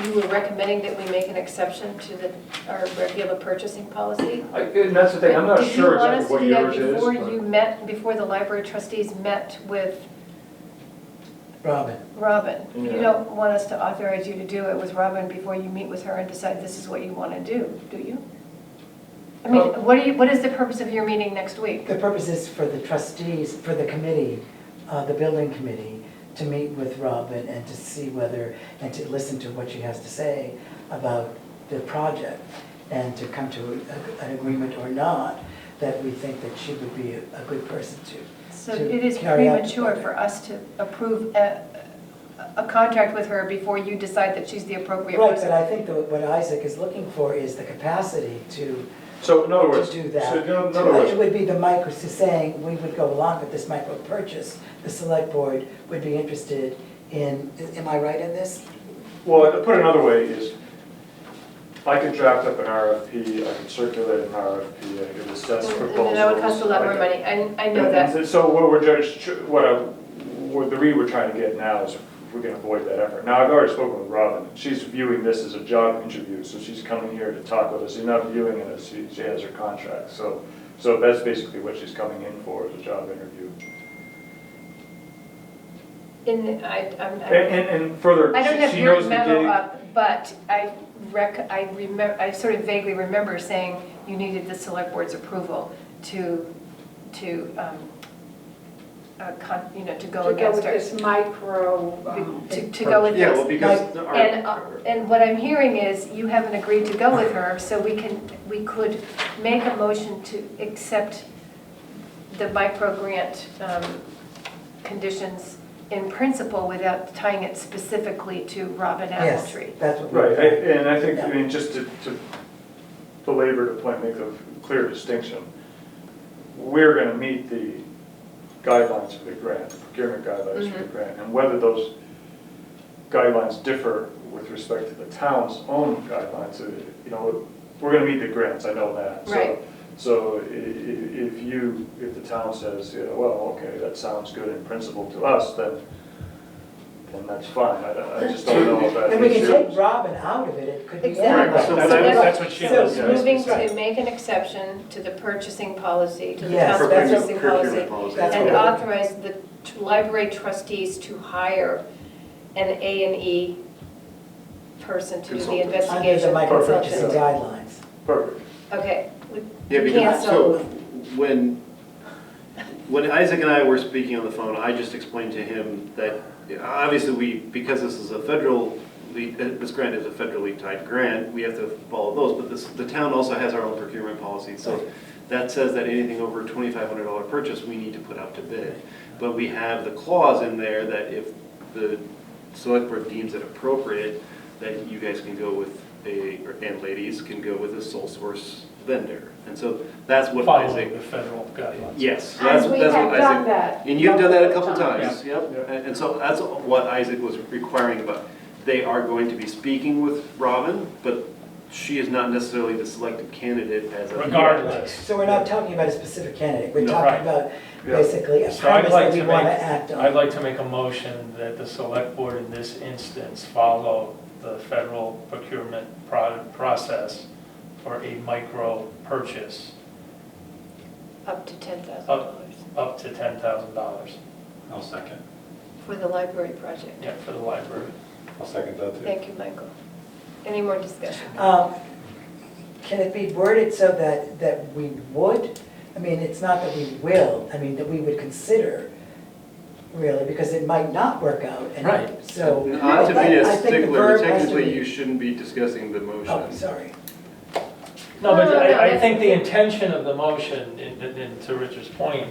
you were recommending that we make an exception to our regular purchasing policy? And that's the thing, I'm not sure exactly what yours is. Before the library trustees met with Robin. Robin. You Yeah. don't want us to authorize you to do it with Robin before you meet with her and decide this is what you want to do you? I mean, what is the purpose of your meeting next week? The purpose is for the trustees, for the committee, the building committee, to meet with Robin and to see whether, and to listen to what she has to say about the project, and to come to an agreement or not, that we think that she would be a good person to. So to it is carry out the premature project. for us to approve a contract with her before you decide that she's the appropriate Right, person. but I think that what Isaac is looking for is the capacity to So in other words, do that. so in other words, It would be the micro, to saying we would go along with this micro purchase. The select board would be interested in, am I right in this? well, to put it another way is, I could draft up an RFP, I could circulate an RFP, I could assess proposals. And that would cost a lot more I money, I know could- that. and so what we're just, what the read we're trying to get now is if we can avoid that effort. Now, I've already spoken with Robin, she's viewing this as a job interview, so she's coming here to talk with us, she's not viewing it as she has her contract, so that's basically what she's coming in for, is a job interview. And further, I don't have she your knows the memo gig. up, but I sort of vaguely remember saying you needed the select board's approval to go against her. this micro. To go with Yeah, this. well, because. And what I'm hearing is you haven't agreed to go with her, so we could make a motion to accept the micro grant conditions in principle without tying it specifically to Robin Yes, Appletree. that's what Right, we're. and I think, I mean, just to belabor the point, make a clear distinction, we're gonna meet the guidelines for the grant, the procurement guidelines for the grant, and whether those guidelines differ with respect to the town's own guidelines, you know, we're gonna meet the grants, I know that. Right. So if the town says, yeah, well, okay, that sounds good in principle to us, then that's fine. I just don't know if that And we can makes take sense. Robin out of it, it could be Exactly. anyone. So That's what she does. So moving to make an exception to the purchasing policy, to the Yes, town's that's what- purchasing policy, policy. That's and what- authorize the library trustees to hire an A&E person to do the Consultant. Under investigation. the micro purchasing consultant. guidelines. Perfect. Okay. Yeah, We can't because, so so, when Isaac and I were speaking on the phone, I just explained to him that, obviously because this is a this grant is a federally tied grant, we have to follow those, but the town also has our own procurement policy, so that says that anything over a $2,500 purchase, we need to put out to bid. But we have the clause in there that if the select board deems it appropriate, that you guys can go with and ladies can go with a sole source vendor. And so that's what Following Isaac, the federal guidelines. yes, that's And we that's have what done Isaac. that. And you've done that a couple times, Yeah. yep. And so that's what Isaac was requiring about. They are going to be speaking with Robin, but she is not necessarily the selected candidate as of yet. Regardless. So we're not talking about a specific candidate, we're No. talking Right. about Yeah. basically a So I'd premise like that we to want make, to act on. I'd like to make a motion that the select board in this instance follow the federal procurement process for a micro purchase up to $10,000 up to $10,000. I'll second. for the library project. Yeah, for the library. I'll second that too. Thank you, Michael. Any more discussion? Can it be worded so that we would? I mean, it's not that we will, I mean, that we would consider, really, because it might not work out. And Right. So. Not to be I a think the stickler, verb but has to technically be- you shouldn't be discussing the motion. Oh, sorry. No, but No, I think the intention of the motion, and to Richard's point,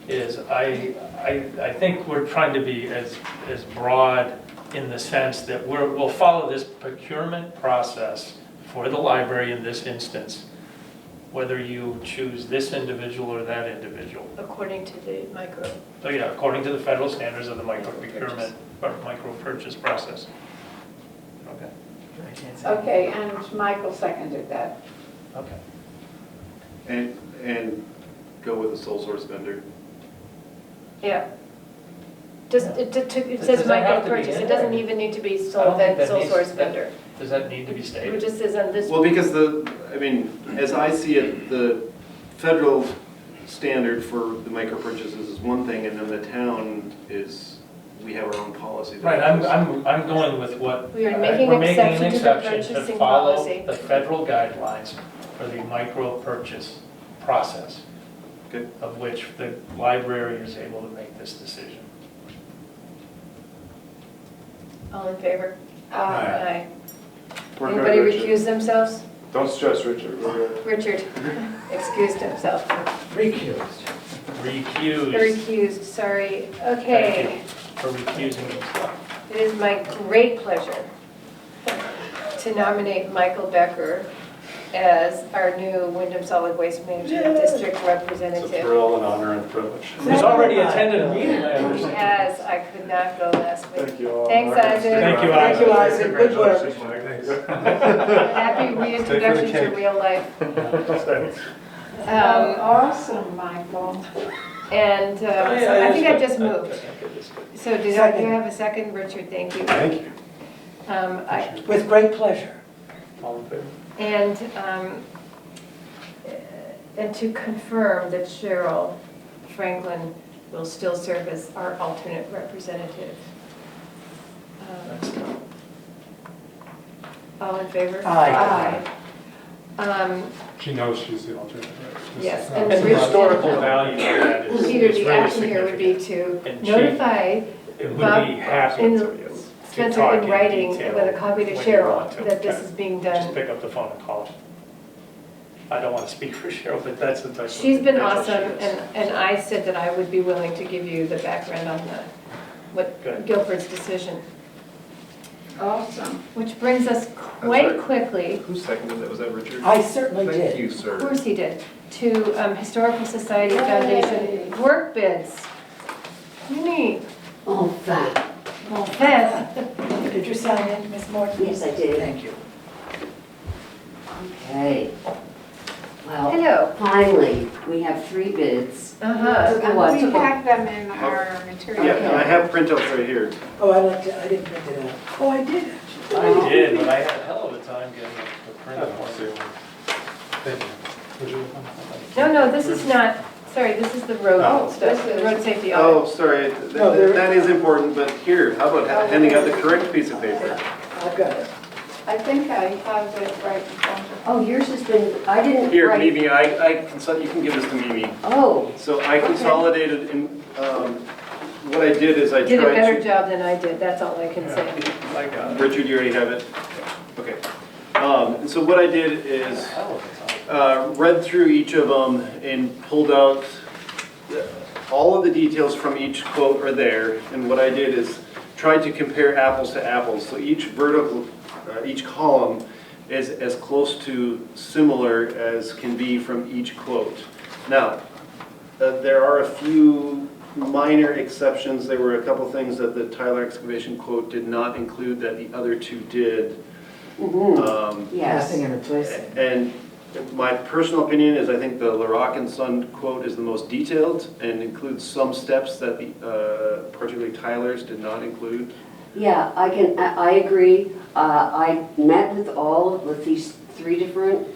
is I think we're trying to be as broad in the sense that we'll follow this procurement process for the library in this instance, whether you choose this individual or that individual. According to the micro. So yeah, according to the federal standards of the micro procurement, or micro purchase process. Okay. I can't say. Okay, and Michael seconded that. Okay. And go with a sole source vendor. Yeah. Just, it Does says that have micro to be purchase, in it doesn't there? even need to be I sole don't think that sole needs- source that- vendor. Does that need to be It stated? just says on this, Well, because as I see it, the federal standard for the micro purchases is one thing, and then the town is we have our own policy. Right, I'm going with what. We are making we're making exception an to the exception to purchasing follow policy. the federal guidelines for the micro purchase process. Good. Of which the library is able to make this decision. All in favor? Aye. Anybody Richard. recuse themselves? Don't stress, Richard, we're good. Richard excused himself. Recused. Recused. Recused, sorry. Okay. For recusing himself. It is my great pleasure to nominate Michael Becker as our new Wyndham Solid Waste Management District It's a representative. thrill, an honor, and a privilege. He's already attended a meeting, I He understand. has, I could not go last week. Thank you all. Thanks, Isaac. Thank you, Thank you, Isaac. Good work. Congratulations, Happy reintroduction to real life. Thanks. Awesome, Michael. And so I think I just moved. So do I have a second? Richard, thank you. Thank you. With great pleasure. All in favor? And to confirm that Cheryl Franklin will still serve as our alternate representative. All in favor? Aye. Aye. She knows she's the alternate, right? Yes, And the historical value of that is Peter, is the really action here would be significant. to And she- notify It would Bob be happy in to Spencer talk in writing detail with a copy to when you Cheryl want to. that this is being Just done. pick up the phone and call her. I don't want to speak for Cheryl, but that's the type of. She's been individual awesome, she is. and I said that I would be willing to give you the background on what Good. Guilford's decision. Awesome. Which brings us quite quickly, Who seconded that? Was that Richard? I certainly Thank did. you, of sir. course he did, to Historical Society Foundation work bids. Neat. Oh, fine. Well, Beth, Did you sign in, Ms. Morton? Yes, I did. Thank you. Okay. Well, hello. finally, we have 3 bids. Uh-huh. Took a while. We Took a- have them in our material. Yeah, I have printouts right here. Oh, I didn't print it out. Oh, I did actually. I did, but I had a hell of a time getting the print for you. Thank you. Would you? No, this is not, sorry, this is the road Oh. stuff, the road safety Oh, audit. sorry, No, there- that is important, but here, how about handing out the correct piece of paper? I've got it. I think I have it right in front of me. Oh, yours has been, I didn't Here, write. Mimi, you can give this to Mimi. Oh, So I consolidated in, what I did is I Did a tried better to. job than I did, that's all I can say. I got it. Richard, you already have it? Okay. And so what I did is Hell of a time. read through each of them and pulled out all of the details from each quote are there. And what I did is tried to compare apples to apples. So each vertical, each column is as close to similar as can be from each quote. Now, there are a few minor exceptions. There were a couple things that the Tyler excavation quote did not include that the other 2 did. yes. Passing and replacing. And my personal opinion is I think the LaRock and Son quote is the most detailed and includes some steps that the, particularly Tyler's did not include. Yeah, I agree. I met with these 3 different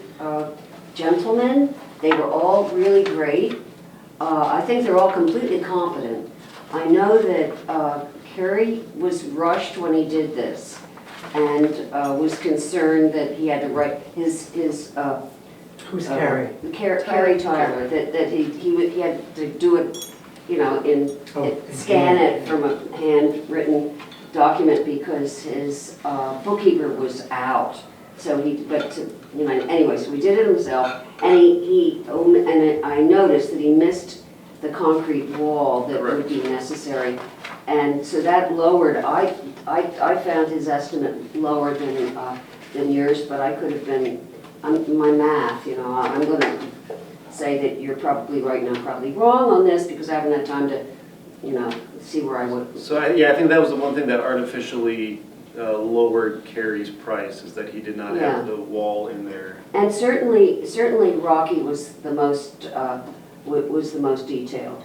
gentlemen. They were all really great. I think they're all completely competent. I know that Kerry was rushed when he did this and was concerned that he had to write his Who's Carrie? Kerry Tyler, that he had to do it, you know, scan it from a handwritten document because his bookkeeper was out. So anyway, so we did it himself, and and I noticed that he missed the concrete wall that would be necessary, and so that lowered. I found his estimate lower than yours, but I could have been. My math, you know, I'm going to say that you're probably right and I'm probably wrong on this because I haven't had time to, you know, see where I would. So I think that was the one thing that artificially lowered Kerry's price is that he did not have the wall in there. And certainly Rocky was the most detailed.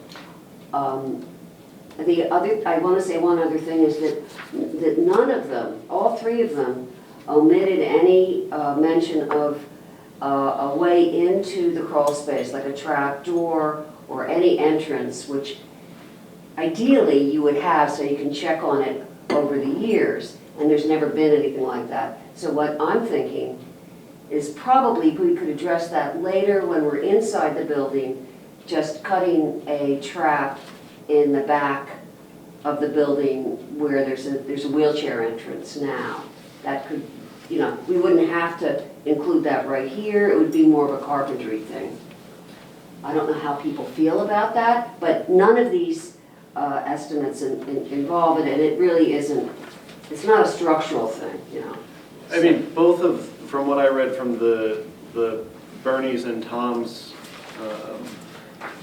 I want to say one other thing is that none of them, all 3 of them, omitted any mention of a way into the crawl space, like a trap door or any entrance, which ideally you would have so you can check on it over the years, and there's never been anything like that. So what I'm thinking is probably we could address that later when we're inside the building, just cutting a trap in the back of the building where there's a wheelchair entrance now. That could, you know, we wouldn't have to include that right here. It would be more of a carpentry thing. I don't know how people feel about that, but none of these estimates involve it, and it really isn't, it's not a structural thing, you know. I mean, both of, from what I read from the Bernie's and Tom's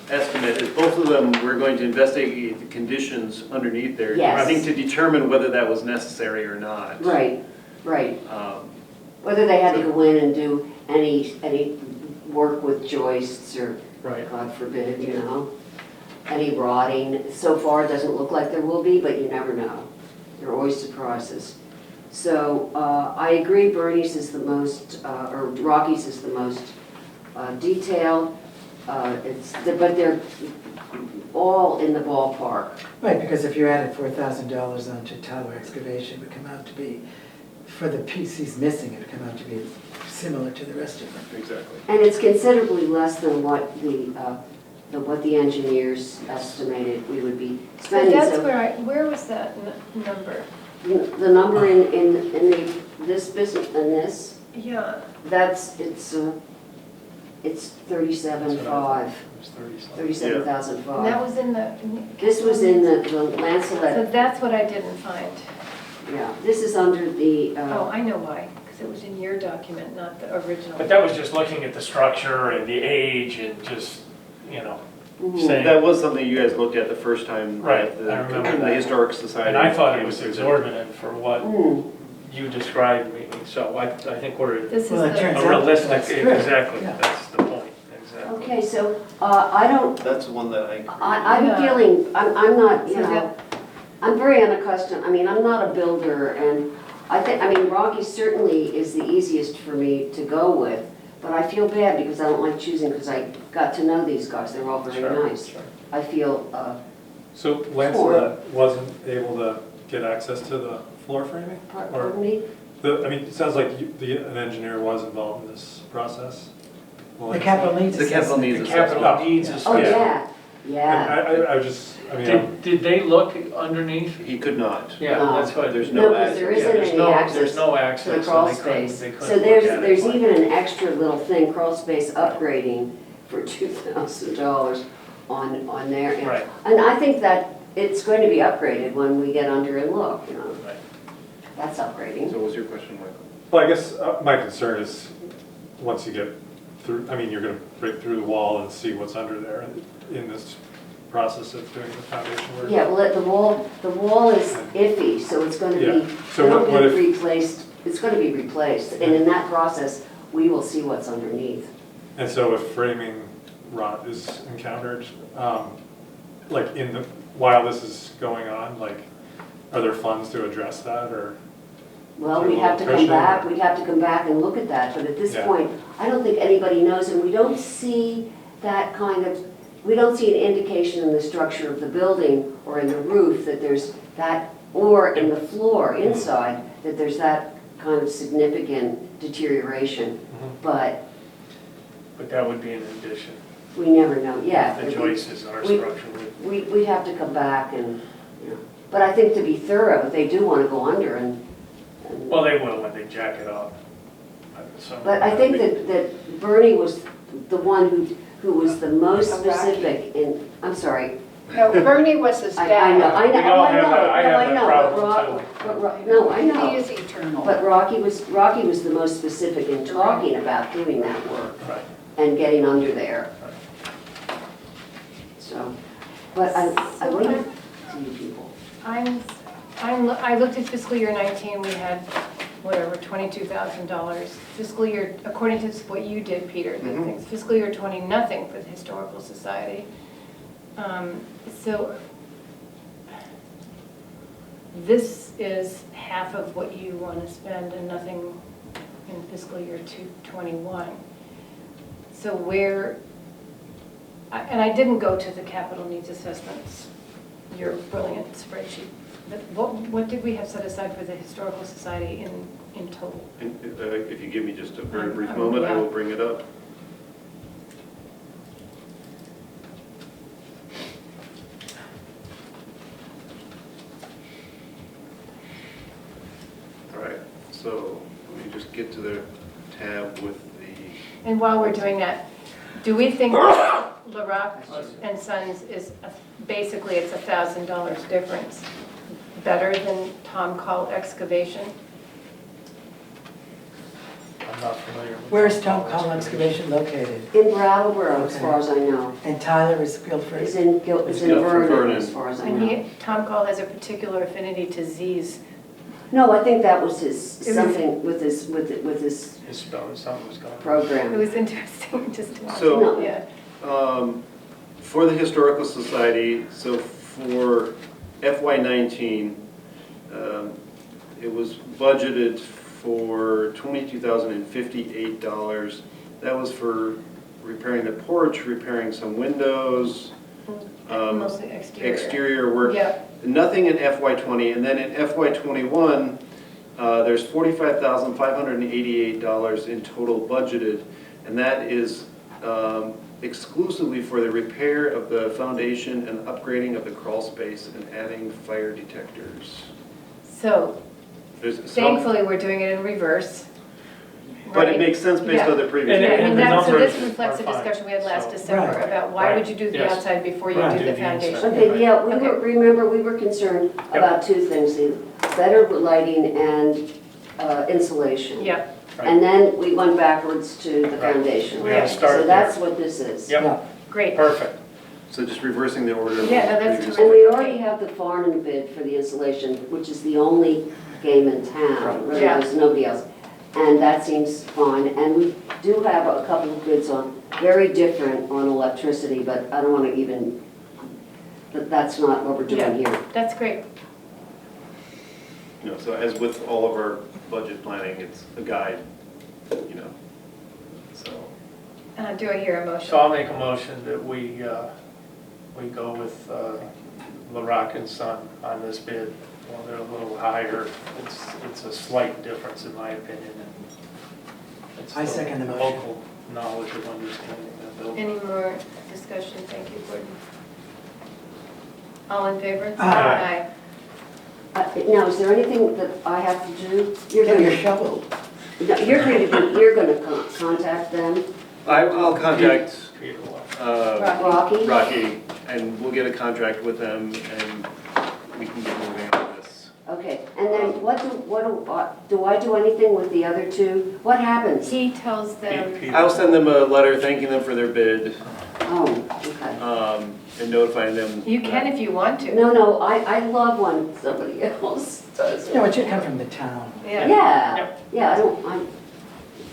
estimate, is both of them were going to investigate the conditions underneath there. Yes. I think to determine whether that was necessary or not. Right, right. Whether they had to go in and do any work with joists or, Right. God forbid, you know, any rotting. So far, it doesn't look like there will be, but you never know. There are always surprises. So I agree Bernie's is the most, or Rocky's is the most detailed. But they're all in the ballpark. Right, because if you added $4,000 onto tower excavation, it would come out to be, for the piece he's missing, it would come out to be similar to the rest of them. Exactly. And it's considerably less than what the engineers estimated we would be So spending. that's where was that number? The number in this business, in this, Yeah, it's 37,500. It's 37. 37,500. and that was in the. This was in the land So select, that's what I didn't find. yeah, this is under the, Oh, I know why, because it was in your document, not the original. But that was just looking at the structure and the age and just, you know, Mhm. saying. That was something you guys looked at the first time. Right, that I remember the that. Historic Society. And I thought it came was to visit. exorbitant for what Mm. you described me, so I think we're This is Well, it turns the, a realistic, that's true. exactly, Yeah. that's the point, exactly. Okay, so I don't, That's one that I'm Yeah. feeling, I'm not, you So know, that- I'm very unaccustomed, I mean, I'm not a builder, and I mean, Rocky certainly is the easiest for me to go with, but I feel bad because I don't like choosing, because I got to know these guys, they're all very Sure, nice. sure. I feel, So Lancelot wasn't able to get access to the floor framing? pardon me? I mean, it sounds like an engineer was involved in this process. The capital needs The capital assessment. needs The assessment. capital needs is. Oh, yeah, yeah. I was just, I mean, Did they look underneath? He could not. Yeah, No. that's what. There's No, no because there access. isn't There's any no, access there's no to access, the so crawl they couldn't, space. they couldn't So look there's at it. even an extra little thing, crawl space upgrading for $2,000 on there. And- Right. And I think that it's going to be upgraded when we get under and look, you know. Right. That's upgrading. So what was your question, Michael? well, I guess my concern is, once you get through, I mean, you're gonna break through the wall and see what's under there in this process of doing the foundation work. Yeah, well, the wall is iffy, so it's going to Yeah. be, So it'll what be if- replaced, it's going to be replaced. And in that process, we will see what's underneath. And so if framing rot is encountered, like while this is going on, like, are there funds to address that, or? Well, Is there we'd a have to little come cushion, back, or- we'd have to come back and look at that, but at this Yeah. point, I don't think anybody knows, and we don't see that kind of, we don't see an indication in the structure of the building or in the roof that there's that, or in the floor inside, that there's that kind of significant deteration. But But that would be an addition. we never know, yeah. The joists are we- structurally. We'd have to come back and, you know, but I think to be thorough, they do want to go under and. Well, they will when they jack it up. So- But I think that Bernie was the one who was the most specific in, I'm sorry. No, Bernie was his I dad. know, I know, We all oh, I have know, that- I no, have I that know, problem too. no, I He know. is eternal. But Rocky was the most specific in talking about doing that work Right. and getting under there. So, but I leave it to you people. I looked at fiscal year 19, we had, whatever, $22,000. Fiscal year, according to what you did, Peter, the things, fiscal year 20, nothing for the Historical Society. So this is half of what you want to spend and nothing in fiscal year 21. So where, and I didn't go to the capital needs assessments your brilliant spreadsheet. But what did we have set aside for the Historical Society in total? And, if you give me just a very brief Oh, moment, I yeah. will bring it up. All right, so let me just get to the tab with the, And while we're doing that, do we think LaRock and Sons is, basically it's $1,000 difference, better than Tom Call Excavation? I'm not familiar with. Where is Tom Call Excavation located? In Brattleboro, as Okay. far as I know. And Tyler is Guilford? It's in Vernon, as far as I And know. Tom Call has a particular affinity to Z's. No, I think that was his, It was- something with his His spelling, something was going on. It program. was interesting just to watch. So- Yeah. for the Historical Society, so for FY19, it was budgeted for $22,058. That was for repairing the porch, repairing some windows, Mostly exterior. exterior work. Yeah, Nothing in FY20, and then in FY21, there's $45,588 in total budgeted, and that is exclusively for the repair of the foundation and upgrading of the crawl space and adding fire detectors. so There's some, thankfully, we're doing it in reverse. but it right? makes sense based Yeah. on the previous. And- Yeah, and and the that, so this numbers reflects the are fine, discussion we had last so- December Right. about why Right. would you do the Yes. outside before you Right. do Do the the inside. foundation? Okay, yeah, we Okay. were, remember, we were concerned about two things, the better lighting and insulation. Yeah, And then we went backwards to the Right. foundation. We had to start So that's what this is. Yep, great. perfect. So just reversing the order. of Yeah, no, the that's previous. And we already have the Farnham bid for the insulation, which is the only game in town, really, Yeah. there's nobody else. And that seems fine, and we do have a couple of bids on, very different on electricity, but I don't want to even, but that's not what we're doing here. That's great. You know, so as with all of our budget planning, it's a guide, you know, so. Do I hear a So motion? I'll make a motion that we go with LaRock and Son on this bid. Well, they're a little higher. It's a slight difference in my opinion. And it's I second the motion. Local knowledge of understanding the building. Any more discussion? Thank you, Gordon. All in favor? Aye. Now, is there anything that I have to do? You're Get your going shovel. to, you're going to contact them, I'll contact Peter will. Rocky? Rocky, and we'll get a contract with them, and we can get moving on this. Okay, and then do I do anything with the other two? What happens? He tells them, Peter. I'll send them a letter thanking them for their bid, Oh, okay. and notifying them. you can if you want to. No, I love when somebody else does it. No, it should come from the town. Yeah. Yeah,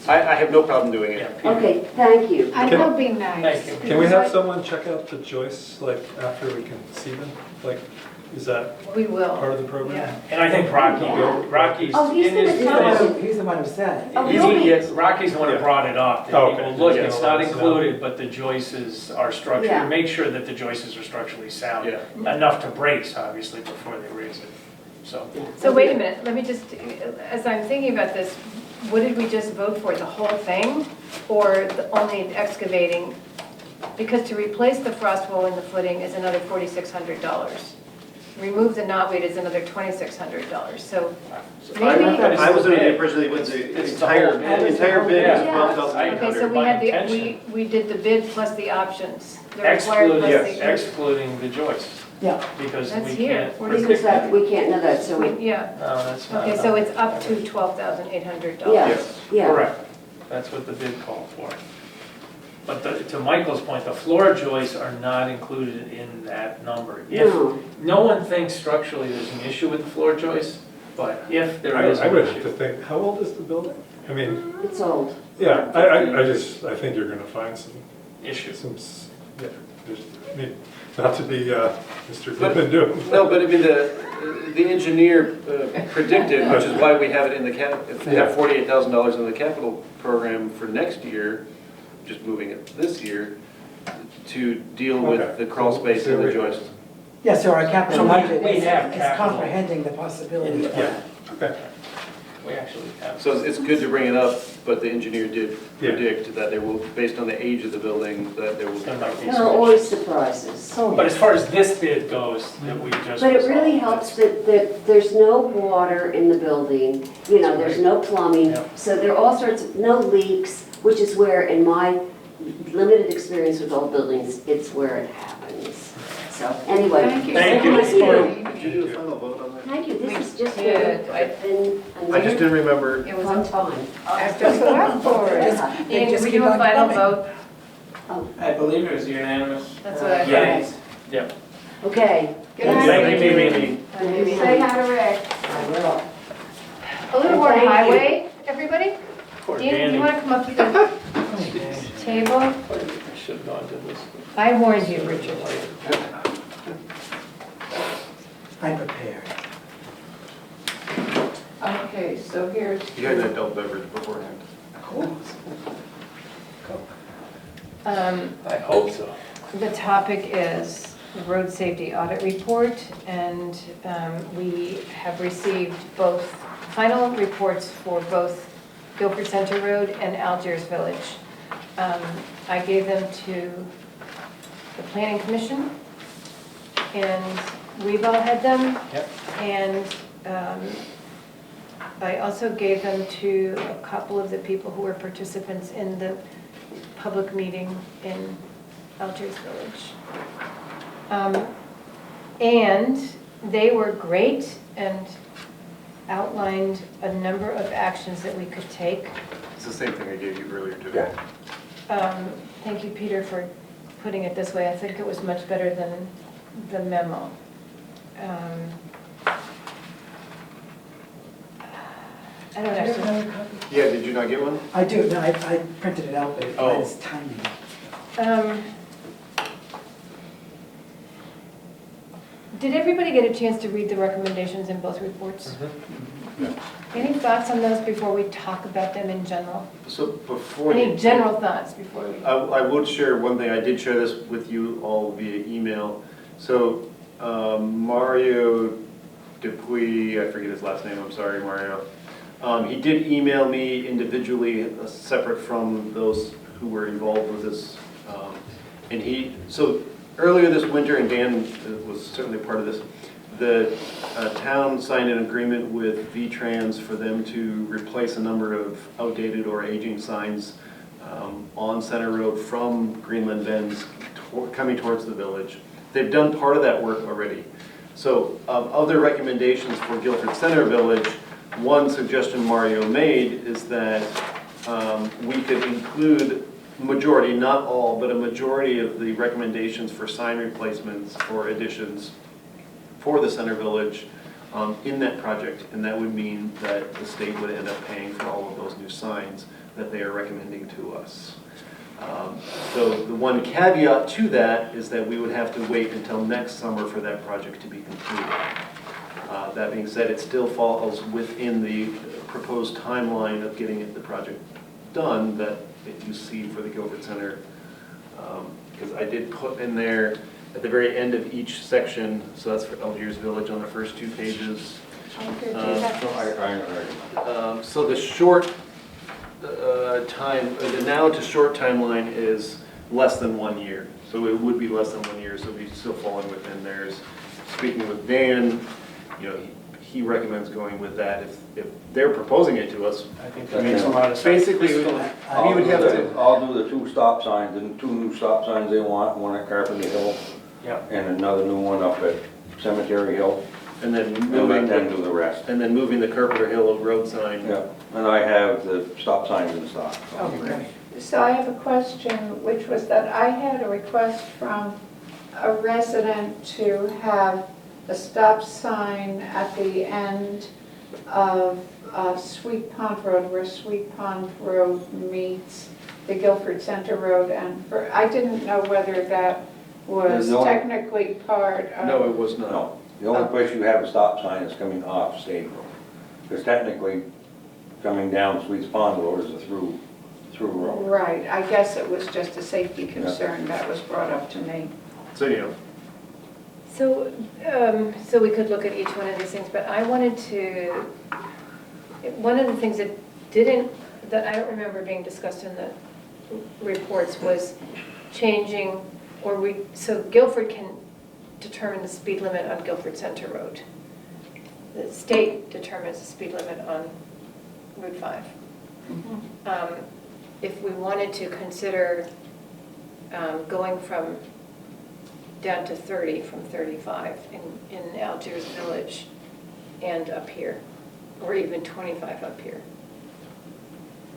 I have no problem doing Yeah, it. Peter. okay, thank you. I will be nice. Thank you. Can we have someone check out the joists, like, after we can see them? Like, is that We will. part of the program? Yeah. And I think Rocky's. Oh, he's in gonna his- tell He's the one who said. Oh, He's- he'll be- yes, Rocky's the one who Yeah. brought it up. that Oh, he okay. will Look, Yeah. it's not So- included, but the joists are structured, Yeah. make sure that the joists are structurally sound. Yeah. Enough to brace, obviously, before they raise it, so. So wait a minute, let me just, as I'm thinking about this, what did we just vote for, the whole thing? Or only excavating? Because to replace the frost wall in the footing is another $4,600. Remove the knotweed is another $2,600, so maybe. I was under the impression that it was the It's the entire, whole bid. the entire bid is Yeah. $12,800. Okay, so we by had the, intention. we did the bid plus the options, the required plus the. Excluding the joists, Yeah. because That's we here, can't. 46. Because that, we can't know that, so, Yeah, No, that's not. okay, so it's up to $12,800. yeah, Yes. yeah. Correct, that's what the bid called for. But to Michael's point, the floor joists are not included in that number. If, No, no one thinks structurally there's an issue with the floor joists, but if there is I an would have to issue. think, how old is the building? I mean, it's old. yeah, I think you're gonna find some, Issues. yeah, there's, I mean, not to be, Mr. Goodman doing. No, but I mean, the engineer predicted, which is why we have it in the have $48,000 in the capital program for next year, just moving it this year, to deal with Okay. the crawl space and the joist. Yeah, so our capital So we- budget we have is capital. comprehending the possibility of Yeah, okay. We actually have. So it's good to bring it up, but the engineer did Yeah. predict that there will, based on the age of the building, that there will be. There might be There are always surprises. But as far as this bid goes, that we just. But it really helps that there's no water in the building, you know, there's no plumbing, Yeah. so there are all sorts of, no leaks, which is where, in my limited experience with old buildings, it's where it happens. So, anyway. Thank you. Thank you. Thank you. Did you do a final vote on that? Thank you, this has just did. been I just didn't remember. It was fun on time. After select board. Yeah. They And just we keep do a on final coming. vote. I believe it was unanimous. That's what I Yeah. thought. Yeah. Okay. Good night. Thank you, Amy. Say hi to Rick. I will. A little more Thank you. highway, everybody? Poor Dan, Danny. you want to come up to the table? I should have gone to this. I warned you, Richard. I'm prepared. Okay, so here's. You had an adult beverage beforehand. I hope so. The topic is the road safety audit report, and we have received both final reports for both Guilford Center Road and Algiers Village. I gave them to the Planning Commission, and we've all had them. Yep. And I also gave them to a couple of the people who were participants in the public meeting in Algiers Village. And they were great and outlined a number of actions that we could take. It's the same thing I gave you earlier today. Thank you, Peter, for putting it this way. I think it was much better than the memo. I don't actually. Yeah, did you not get one? I do, no, I printed it out, but it's tiny. Did everybody get a chance to read the recommendations in both reports? Any thoughts on those before we talk about them in general? So before. Any general thoughts before we? I would share one thing. I did share this with you all via email. So Mario Dupuy, I forget his last name, I'm sorry, Mario. He did email me individually, separate from those who were involved with this. So earlier this winter, and Dan was certainly part of this, the town signed an agreement with V-Trans for them to replace a number of outdated or aging signs on Center Road from Greenland Bends coming towards the village. They've done part of that work already. So of their recommendations for Guilford Center Village, one suggestion Mario made is that we could include majority, not all, but a majority of the recommendations for sign replacements or additions for the Center Village in that project. And that would mean that the state would end up paying for all of those new signs that they are recommending to us. So the one caveat to that is that we would have to wait until next summer for that project to be completed. That being said, it still falls within the proposed timeline of getting the project done that you see for the Guilford Center. Because I did put in there at the very end of each section, so that's for Algiers Village on the first 2 pages. So the short the now to short timeline is less than 1 year. So it would be less than 1 year, so we'd still falling within theirs. Speaking with Dan, he recommends going with that. If they're proposing it to us, I think that makes a lot of sense. basically, we would have to. I'll do the 2 stop signs, and 2 new stop signs they want, one at Carpenter Hill. Yeah. And another new one up at Cemetery Hill. And then And moving, let them do the rest. and then moving the Carpenter Hill road sign. Yeah, and I have the stop signs in stock. Okay. So I have a question, which was that I had a request from a resident to have a stop sign at the end of Sweet Pond Road, where Sweet Pond Road meets the Guilford Center Road. And I didn't know whether that was technically part of. No, it was not. No, the only place you have a stop sign is coming off State Road. Because technically, coming down Sweets Pond Road is a through road. Right, I guess it was just a safety concern that was brought up to me. So, So, so we could look at each one of these things, but I wanted to, one of the things that I don't remember being discussed in the reports was changing, so Guilford can determine the speed limit on Guilford Center Road. The state determines the speed limit on Route 5. If we wanted to consider going from down to 30 from 35 in Algiers Village and up here, or even 25 up here.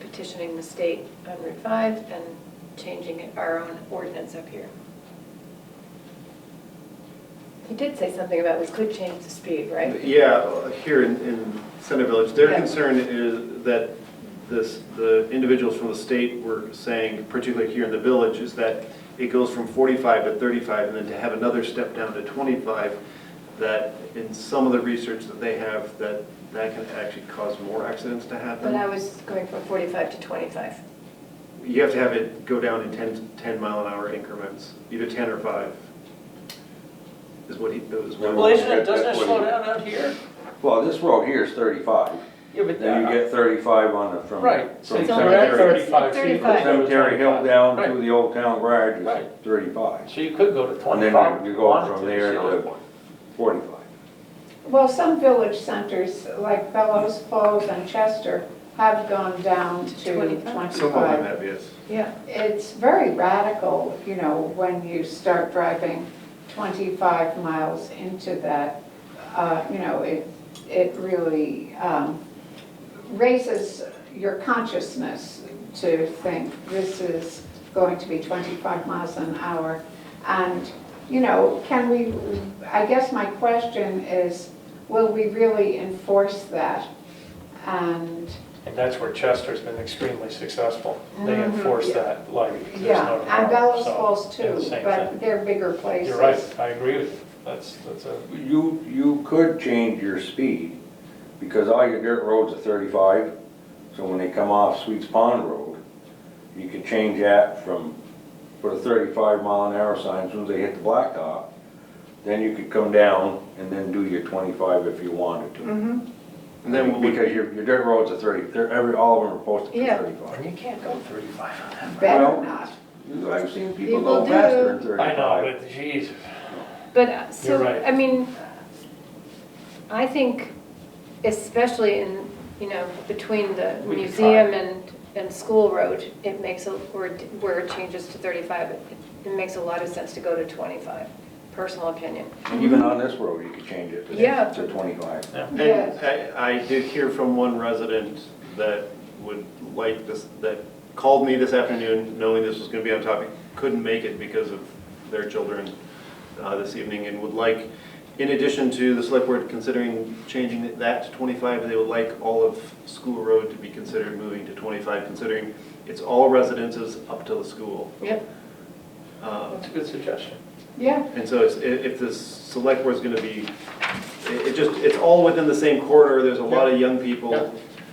Petitioning the state on Route 5 and changing our own ordinance up here. He did say something about we could change the speed, right? Yeah, here in Center Village, their Yeah. concern is that the individuals from the state were saying, particularly here in the village, is that it goes from 45 to 35 and then to have another step down to 25, that in some of the research that they have, that can actually cause more accidents to happen. But I was going from 45 to 25. You have to have it go down in 10 mile an hour increments, either 10 or 5. Is what he, was what. Well, doesn't it slow down out here? Well, this road here is 35. Yeah, but. Then you get 35 on the, from. Right, so From you're at 35. so you could go to Cemetery Hill 25. down Right. to the old town garage is Right. 35. So you could go to 25. And then you go wanted from there see to 45. Well, some village centers, like Bellows Falls and Chester, have gone down to 25. Some of them 25. have, yes. Yeah. It's very radical, you know, when you start driving 25 miles into that. You know, it really raises your consciousness to think this is going to be 25 miles an hour. And, you know, I guess my question is, will we really enforce that? And that's where Chester's been extremely successful. They Mhm, enforce yeah. that like there's yeah, no and tomorrow. Bellows So, Falls and the too, same but thing. they're bigger places. You're right, I agree with you. That's a, You could change your speed because all your dirt roads are 35. So when they come off Sweets Pond Road, you could change that from, put a 35 mile an hour sign as soon as they hit the blacktop. Then you could come down and then do your 25 if you wanted to. Mm-hmm. And then Because your dirt roads are 30, all of them are posted Yeah. for 35. you can't go 35 on that. Better Well, not. I've seen people People go do. faster than 35. I know, but geez. But, so, You're right. I mean, I think especially in, you know, between the We could museum and School Road, it makes, where it changes to 35, it makes a lot of sense to go to 25, personal opinion. Even on this road, you could change it Yeah. to 25. And Yes. I did hear from one resident that would like this, that called me this afternoon, knowing this was gonna be on topic, couldn't make it because of their children this evening, and would like, in addition to the select board considering changing that to 25, they would like all of School Road to be considered moving to 25, considering it's all residences up to the school. Yep. That's a good suggestion. Yeah, And so if the select board's gonna be, it's all within the same corridor, there's a lot of young people, Yeah.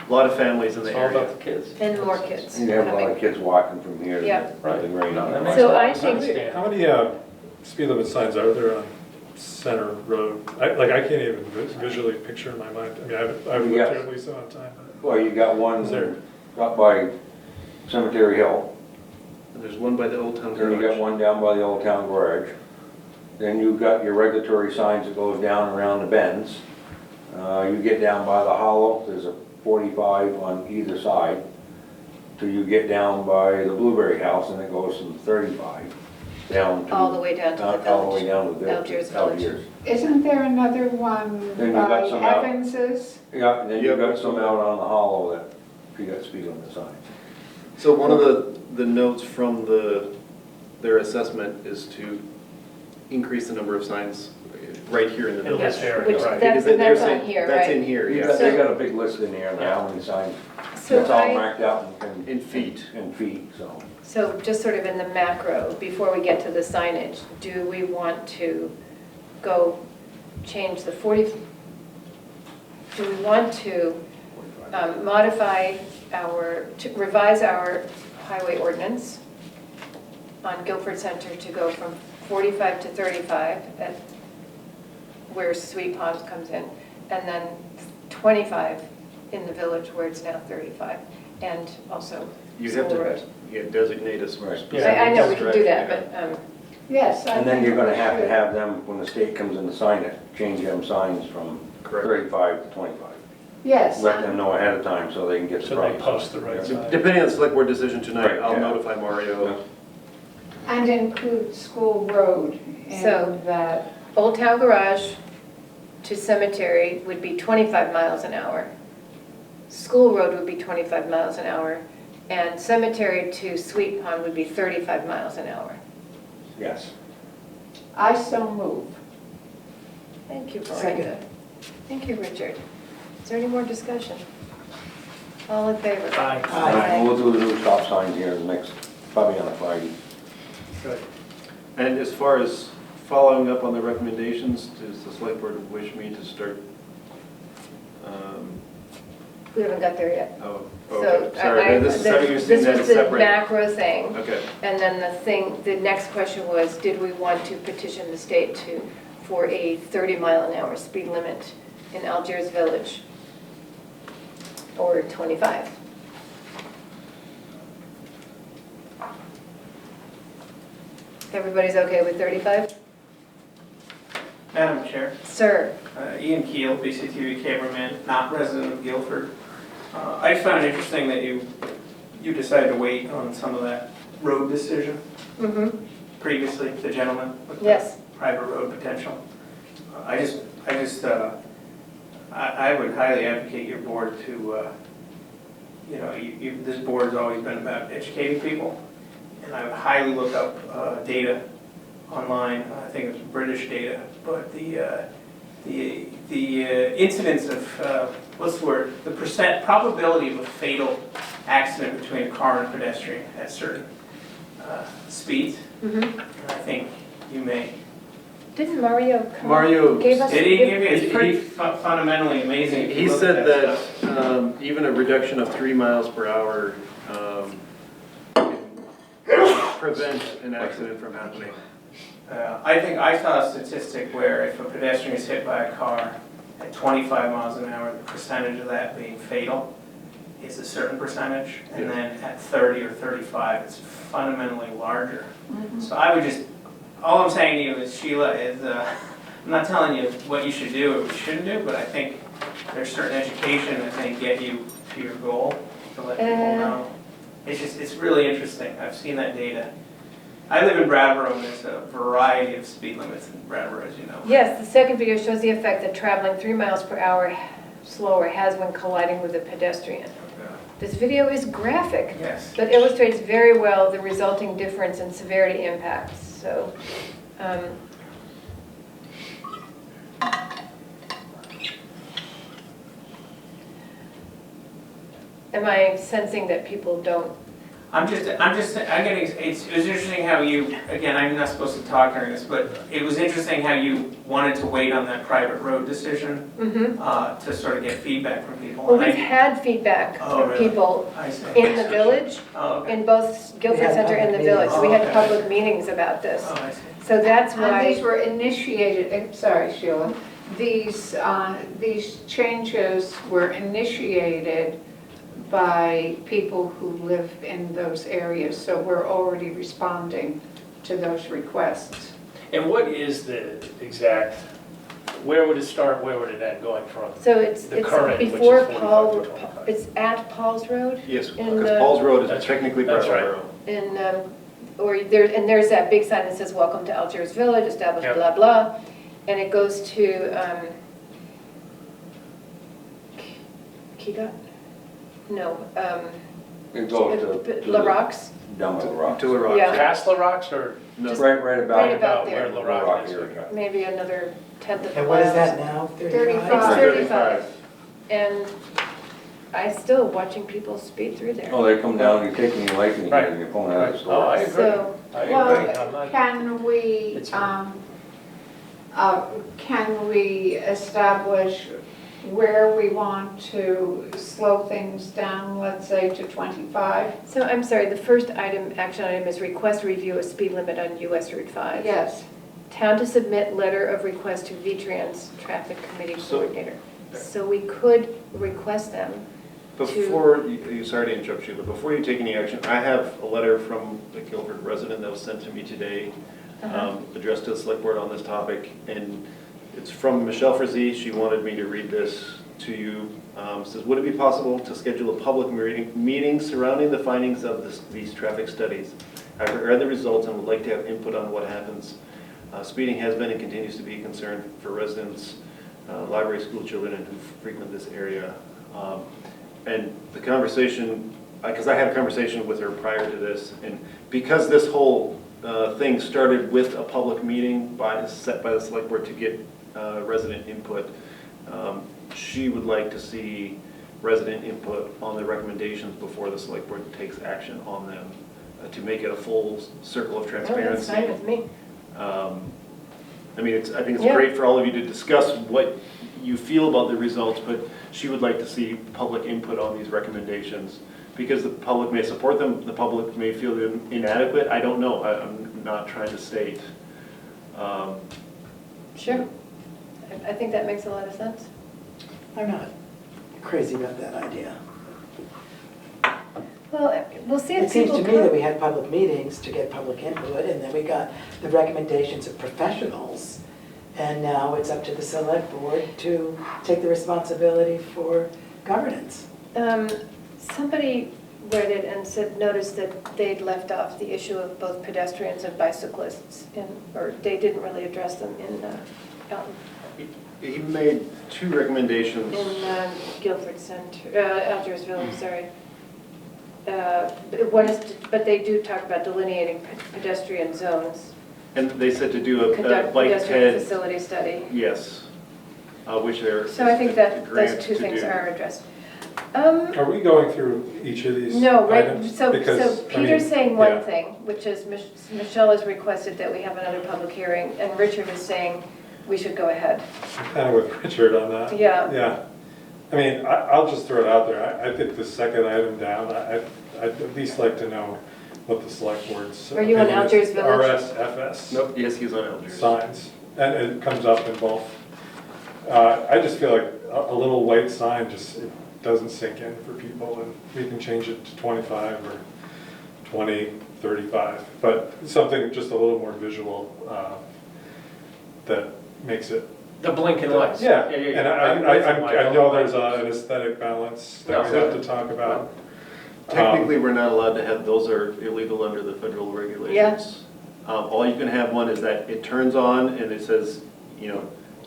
a lot of families in the It's all area. about the kids. And more kids You have a lot coming. of kids walking from here Yeah. to the green. No, that makes So a lot I of sense, think- Dan. How many speed limit signs are there on Center Road? I can't even visually picture in my mind. I mean, I've lived Yes. here at least a long time. Well, you got one Is there- up by Cemetery Hill, And there's one by the Old Town then you got Garage. one down by the old town garage. Then you've got your regulatory signs that goes down around the bends. You get down by the hollow, there's a 45 on either side. Till you get down by the Blueberry House and it goes from 35 down to. All the way down to the All the way village. down to the village. Algiers Village. isn't there another one Then you got by some out. Evans's? Yeah, and then you Yep. got some out on the hollow that you got speed limit signs. So one of the notes from their assessment is to increase the number of signs right here in the In village. this area, Which, right. that's, Because they're that's on saying- here, That's right? in here, You yeah. got, they got a big list in there now, how many signs, So that's all I, marked out In feet. in feet, so. so just sort of in the macro, before we get to the signage, do we want to go change the 40, do we want to modify to revise our highway ordinance on Guilford Center to go from 45 to 35 at where Sweet Palms comes in, and then 25 in the village where it's now 35, and also You have School Road. to designate a specific. I know we can do that, stretch, but, Yes. I And then think you're gonna we have to should. have them, when the state comes in to sign it, change them signs from Correct. 35 to 25. Yes. Let them know ahead of time so they can get the So they proper post the right sign. sign. Depending on the select board decision tonight, Right, I'll yeah. notify Mario. And include School Road So- in that. Old Town Garage to Cemetery would be 25 miles an hour. School Road would be 25 miles an hour, and Cemetery to Sweet Pond would be 35 miles an hour. Yes. I so move. Thank you, Second. Veronica. Thank you, Richard. Is there any more discussion? All in favor? Aye. And we'll do the new stop signs here next, probably on a Friday. Good. And as far as following up on the recommendations, does the select board wish me to start? We haven't got there yet. Oh, So okay, sorry, this is something you're seeing this that was is the separate. macro thing. Okay, And then the next question was, did we want to petition the state for a 30-mile-an-hour speed limit in Algiers Village? Or 25? Everybody's okay with 35? Madam Chair, Sir? Ian Keel, BCTV cameraman, not resident of Guilford. I just found it interesting that you decided to wait on some of that road decision Mm-hmm. previously, the gentleman with the Yes. private road potential. I would highly advocate your board to, this board's always been about educating people, and I would highly look up data online. I think it's British data, but the incidence of what's the word? The probability of a fatal accident between a car and a pedestrian at certain speeds. Mm-hmm. And I think you may. Didn't Mario come? Mario, Gave us. Did he give you? It's pretty fundamentally amazing. if you he look said at that stuff. even a reduction of 3 miles per hour can prevent an accident from happening. I think I saw a statistic where if a pedestrian is hit by a car at 25 miles an hour, the percentage of that being fatal is a certain percentage, and Yeah. then at 30 or 35, it's fundamentally larger. So I would just, all I'm saying to you is, Sheila, is I'm not telling you what you should do or what you shouldn't do, but I think there's certain education that may get you to your goal to let people know. It's really interesting. I've seen that data. I live in Brattleboro, and there's a variety of speed limits in Brattleboro, as you know. Yes, the second video shows the effect that traveling 3 miles per hour slower has when colliding with a pedestrian. This video is graphic, Yes. but illustrates very well the resulting difference in severity impacts. So, am I sensing that people don't? It was interesting how you, again, I'm not supposed to talk during this, but it was interesting how you wanted to wait on that private road decision to sort of get feedback from people. Well, And we've had feedback Oh, from really? people I see. in the village, Oh, okay. in both Guilford had Center and the public village. So we meetings. had Oh, okay. public meetings about this. Oh, I see. So that's And these why, were initiated, sorry Sheila, these changes were initiated by people who live in those areas, so we're already responding to those requests. And what is the exact, where would it start, where would it end, going from? so it's The current, which is before 45 Paul, to 25. it's at Paul's Road? Yes, In because the- Paul's Road is That's- technically that's right. Brattleboro. And there's that big sign that says, "Welcome to Algiers Village, established Yep. blah, blah." And it goes to, Keydot? No, It goes to. La Rox? Down to the rock. To the rock. Yeah. Past La Rocks or No. Just Right right about. about where there. La Rock is? area. Maybe another tenth of a And mile. what is that now? 35? It's 35. 35. And I still watching people speed through there. Oh, they come down, you take any license, Right. and you're pulling out of the Oh, I store. agree. So, I agree. Well, I'm not- can we establish where we want to slow things down, let's say to 25? so I'm sorry, the first action item is request review a speed limit on US Route 5. Yes. town to submit letter of request to V-Trans Traffic Committee So- Coordinator. So we could request them. Before, sorry to interrupt you, but before you take any action, I have a letter from a Guilford resident that was sent to me today, addressed to the select board on this topic, and it's from Michelle Frazee. She wanted me to read this to you. Says, would it be possible to schedule a public meeting surrounding the findings of these traffic studies? I've read the results and would like to have input on what happens. Speeding has been and continues to be a concern for residents, library school children, and who frequent this area. And the conversation, because I had a conversation with her prior to this, and because this whole thing started with a public meeting set by the select board to get resident input, she would like to see resident input on the recommendations before the select board takes action on them, to make it a full circle of Oh, that's transparency. fine with me. I mean, I think it's great for all of you to discuss what you feel about the results, but she would like to see public input on these recommendations, because the public may support them, the public may feel them inadequate. I don't know. I'm not trying to state. Sure. I think that makes a lot of sense. I'm not crazy about that idea. Well, we'll see if It seems people to me that come. we had public meetings to get public input, and then we got the recommendations of professionals, and now it's up to the select board to take the responsibility for governance. Somebody read it and noticed that they'd left off the issue of both pedestrians and bicyclists, or they didn't really address them in Elton. He made two recommendations. In Guilford Center, Algersville, sorry. One is, but they do talk about delineating pedestrian zones. And they said to do a Conduct bike pedestrian TED. facility study. Yes, which they're. So I think that grant those two to things do. are addressed. Are we going through each of these No, right, items? so Because, I Peter's mean, saying one yeah. thing, which is Michelle has requested that we have another public hearing, and Richard is saying we should go ahead. I'm kind of with Richard on that. Yeah. Yeah. I mean, I'll just throw it out there. I think the second item down, I'd at least like to know what the select board's. Are you on opinion is. Algiers Village? RSFS. Nope, yes, he's on Algiers. Signs, and it comes up in both. I just feel like a little white sign just, it doesn't sink in for people, and we can change it to 25 or 20, 35, but something just a little more visual that makes it. The blinking lights. Yeah, and I know there's an aesthetic balance that we No. have to talk about. Technically, we're not allowed to have, those are illegal under the federal regulations. All you can have one is that it turns on and it says,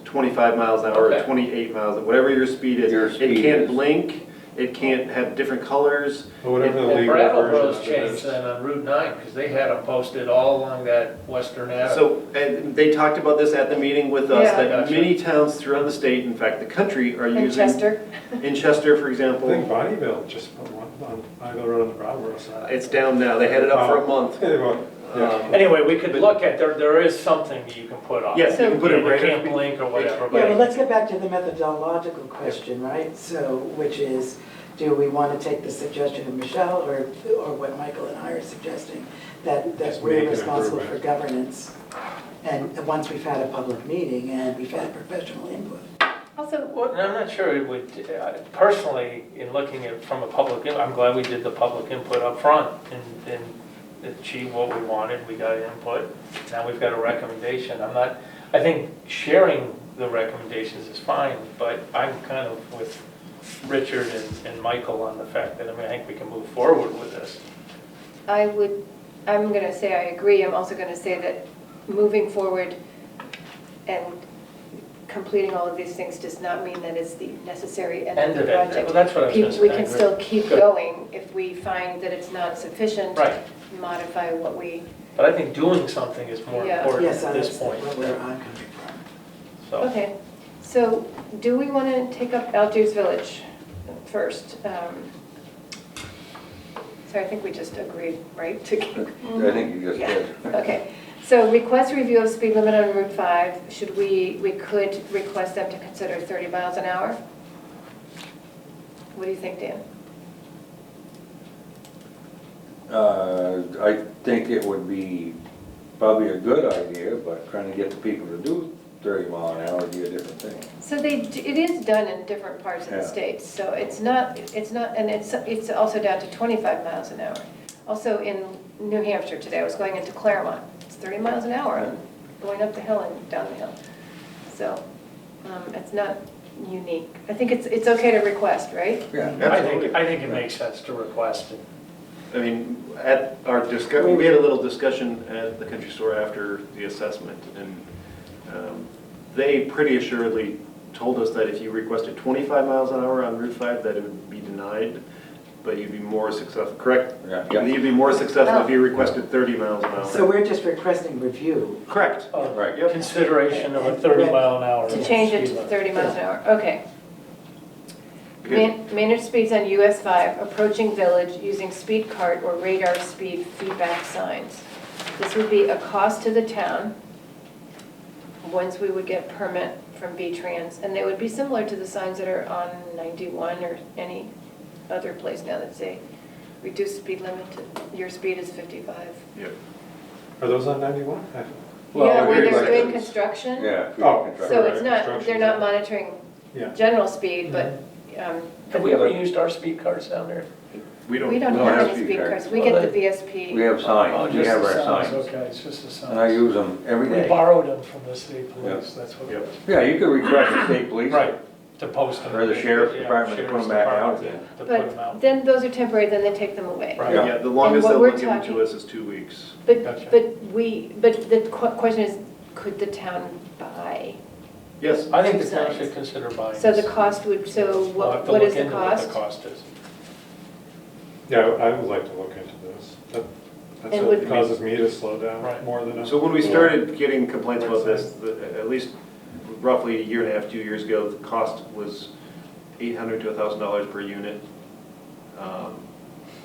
25 miles an hour or Okay. 28 miles, whatever your speed is. Your It speed can't is. blink, it can't have different colors. Or whatever the Well, legal Brattleboro's version of it changed is. then on Route 9, because they had them posted all along that western avenue. So, and they talked about this at the meeting with us, Yeah. that Gotcha. many towns throughout the state, in fact, the country, are In using. Chester? In Chester, for I example. think Bonnieville just put one on Bonnieville Road on the Brattleboro side. It's down now, they had it up for a month. Yeah, well, yeah. Anyway, we could look at, there is something that you can put on. Yes, you can put it You right. can't blink or whatever, Yeah, but but let's get back to the methodological question, right? So, which is, do we want to take the suggestion of Michelle, or what Michael and I are suggesting, that Just we're make an responsible for improvement. governance? And once we've had a public meeting and we've had professional input. Also, Well, I'm not sure it would, personally, in looking at from a public, I'm glad we did the public input up front and achieved what we wanted, we got input, now we've got a recommendation. I think sharing the recommendations is fine, but I'm kind of with Richard and Michael on the fact that, I think we can move forward with this. I'm going to say I agree. I'm also going to say that moving forward and completing all of these things does not mean that it's the necessary end of the End of it. project. Well, that's what I was gonna say. We I can agree. still keep Good. going if we find that it's not sufficient. Right. Modify what we, But I think doing something is more Yeah. important Yes, at this that's point. where I'm coming from. So, okay. So do we want to take up Algiers Village first? Sorry, I think we just agreed, right? to keep- I think you just Yeah. did. Okay, so request review of speed limit on Route 5, we could request them to consider 30 miles an hour? What do you think, Dan? I think it would be probably a good idea, but trying to get the people to do 30 mile an hour would be a different thing. So it is done in different parts of the Yeah. state, so it's not, and it's also down to 25 miles an hour. Also in New Hampshire today, I was going into Claremont, it's 30 miles an hour, I'm going up the hill and down the hill. So, it's not unique. I think it's okay to request, right? Yeah. I think it makes sense to request it. I mean, at our discussion, we had a little discussion at the country store after the assessment, and they pretty assuredly told us that if you requested 25 miles an hour on Route 5, that it would be denied, but you'd be more successful, correct? Yeah. You'd be more successful if you requested 30 miles an hour. So we're just requesting review. Correct. Right. Yep. Consideration of a 30 mile an hour. To change it to 30 miles an hour, okay. Manage speeds on US 5, approaching village using speed cart or radar speed feedback signs. This would be a cost to the town, once we would get permit from V-Trans, and they would be similar to the signs that are on 91 or any other place now that say, reduced speed limit to, your speed is 55. Yep. Are those on 91? Yeah, where like they're doing this. construction. Yeah. Oh, So it's not, Construction. they're not monitoring Yeah. general speed, but Have we ever used our speed cards down there? We don't. we don't don't have have any speed speed cards. cards. We Well, get the VSP. We have Oh, signs, we just have the our signs, signs, okay, it's just the and I signs. use them every We day. borrowed them from the state police, that's what it was. Yeah, you could request the state police. Right, to post them. Or the sheriff's Yeah, department to put sheriff's them back out department again. To put them But out. then those are temporary, then they take them away. Right. Yeah. Yeah, the longest what they'll we're give them talking- to us is 2 weeks. Gotcha. But the question is, could the town buy? Yes. I think the Two town signs. should consider buying. So the this. cost would, so We'll have what to what look is the into what cost? the cost is. Yeah, I would like to look into this. That's And what would- causes me to slow down Right. more than. So when we started getting complaints about this, at least roughly a year and a half, 2 years ago, the cost was $800 to $1,000 per unit.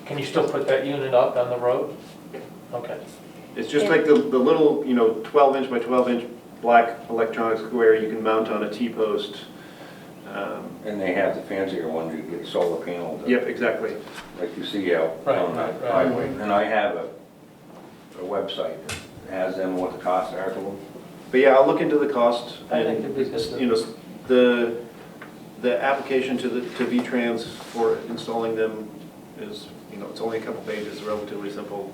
Can you still put that unit up on the road? Okay. It's just like the little, 12-inch by 12-inch black electronic square you can mount on a T-post. And they have the fancier ones, you get solar panels. Yep, exactly. Like you see out Right, on the right, right. highway. And I have a website that has them, what the costs are to them. But yeah, I'll look into the cost. I think And, it'd be just, the application to V-Trans for installing them is, it's only a couple pages, relatively simple.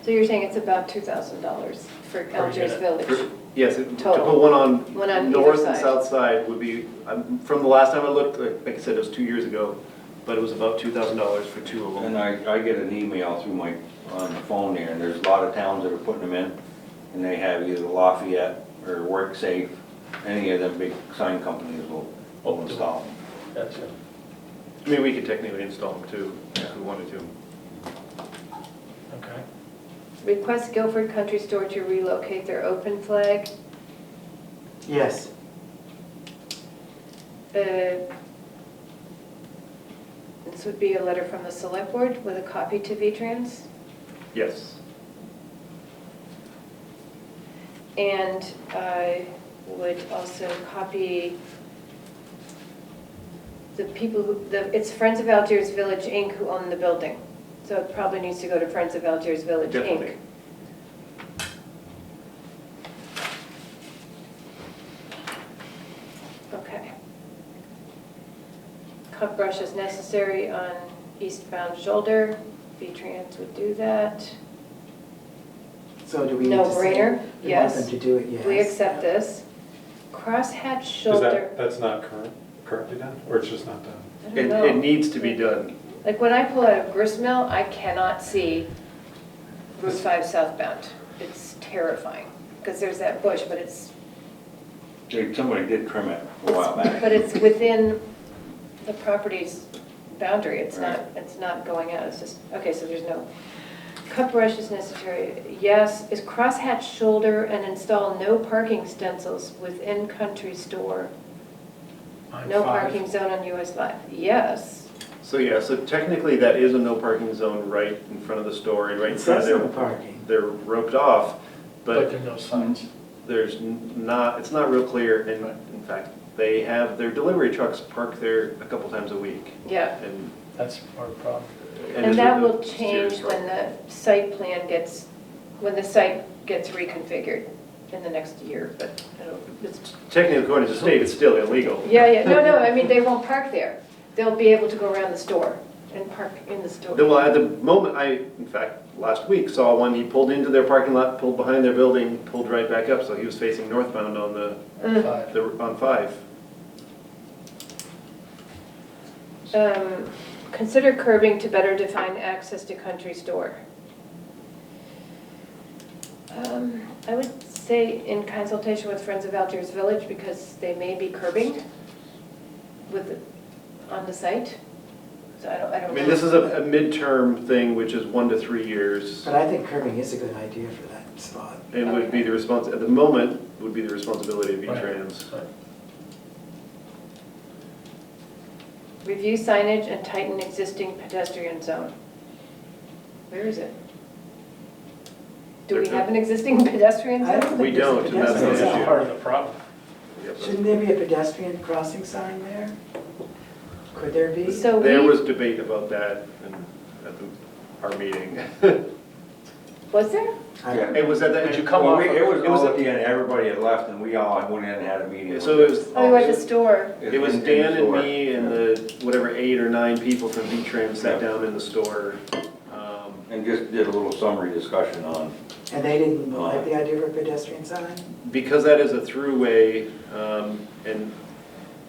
So you're saying it's about $2,000 for Algiers unit. Village? Yes, to Total. put One on either north and side. south side would be, from the last time I looked, like I said, it was 2 years ago, but it was about $2,000 for two of them. And I get an email through on the phone there, and there's a lot of towns that are putting them in, and they have either Lafayette or WorkSafe, any of them big sign companies will install them. that's it. I mean, we could technically install them too, if we wanted to. Okay. Request Guilford Country Store to relocate their open flag. Yes. This would be a letter from the select board with a copy to V-Trans. Yes. And I would also copy the people who, it's Friends of Algiers Village Inc. who own the building. So it probably needs to go to Friends of Algiers Village Definitely. Inc. Okay. Cut brush is necessary on eastbound shoulder. V-Trans would do that. So do we need No to say? brainer, We want yes. them to do it, yes. We accept this. Crosshatch Is shoulder, that's not currently done, or it's just not done? I don't It know. needs to be done. Like when I pull out of Gristmill, I cannot see Route 5 southbound. It's terrifying, because there's that bush, but it's Somebody did trim it a while back. But it's within the property's boundary, it's not going out, it's just, okay, so there's no, cut brush is necessary, yes. Is crosshatch shoulder and install no parking stencils within country store, On no 5. parking zone on US 5, yes. So yeah, so technically that is a no parking zone right in front of the store, right in It front of says their, no parking. they're roped off, But but there are no signs. there's not, it's not real clear, and in fact, they have their delivery trucks parked there a couple times a week. Yeah, That's our problem. and it's that a will serious change when problem. the site plan gets when the site gets reconfigured in the next year, but it's, Technically, according to the state, it's still illegal. yeah, no, I mean, they won't park there. They'll be able to go around the store and park in the store. Well, at the moment, in fact, last week, saw one, he pulled into their parking lot, pulled behind their building, pulled right back up, so he was facing northbound on on 5. Consider curbing to better define access to country store. I would say in consultation with Friends of Algiers Village, because they may be curbing on the site. So I don't I mean, know. this is a midterm thing, which is 1 to 3 years, But I think curbing is a good idea for that spot. and would be at the moment, would be the responsibility of V-Trans. Review signage and tighten existing pedestrian zone. Where is it? Do we have an existing pedestrian I don't zone? think We there's a don't, and that's pedestrian the zone. issue. Part of the problem. Shouldn't there be a pedestrian crossing sign there? Could there be? So There we, was debate about that at our meeting. was there? Yeah. It was at the, Did you come Well, off? it was it was all at- at the end, everybody had left and we all went in and had a meeting. so it was. Oh, we were at the store. It was in the Dan and store. me and the, whatever, 8 or 9 people from V-Trans sat down in the store. And just did a little summary discussion on, And they didn't like the idea of a pedestrian sign? Because that is a throughway, and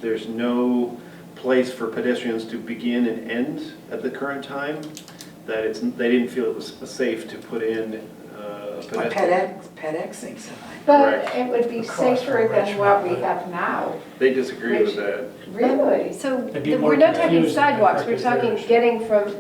there's no place for pedestrians to begin and end at the current time, that they didn't feel it was safe to put in a A pedestrian. ped-exing sign. But Correct. it would be Across safer from than what we Richmond. have now. They disagree with that. Really? So They'd be more we're not talking confused, I sidewalks, think, we're is their talking issue. getting from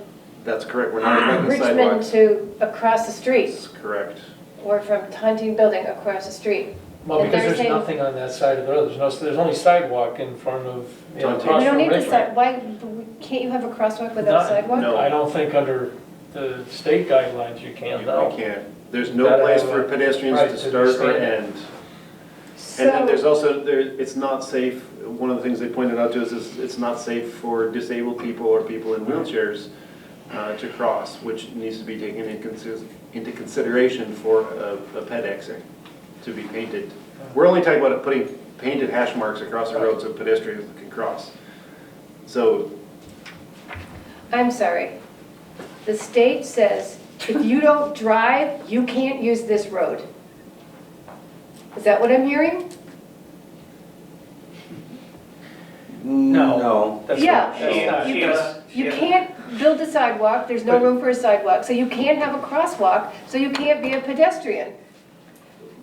That's correct, we're not talking Richmond sidewalks. to across the street, That's correct. or from Hunting Building across the street. Well, And because they're there's saying- nothing on that side of the road, there's only sidewalk in front of, you know, Don't take- across We don't from need the Richmond. side, why, can't you have a crosswalk without Not- sidewalk? No. I don't think under the state guidelines you can, We no. can't. There's no Gotta place have for a pedestrians right to to start or stand. end. And then there's So, also, it's not safe, one of the things they pointed out to us is it's not safe for disabled people or people in wheelchairs to cross, which needs to be taken into consideration for a ped-exing to be painted. We're only talking about putting painted hash marks across the road so pedestrians can cross. So, I'm sorry. The state says, if you don't drive, you can't use this road. Is that what I'm hearing? no. That's Yeah. not- that's not- You can't build a sidewalk, there's no room for a sidewalk, so you can't have a crosswalk, so you can't be a pedestrian.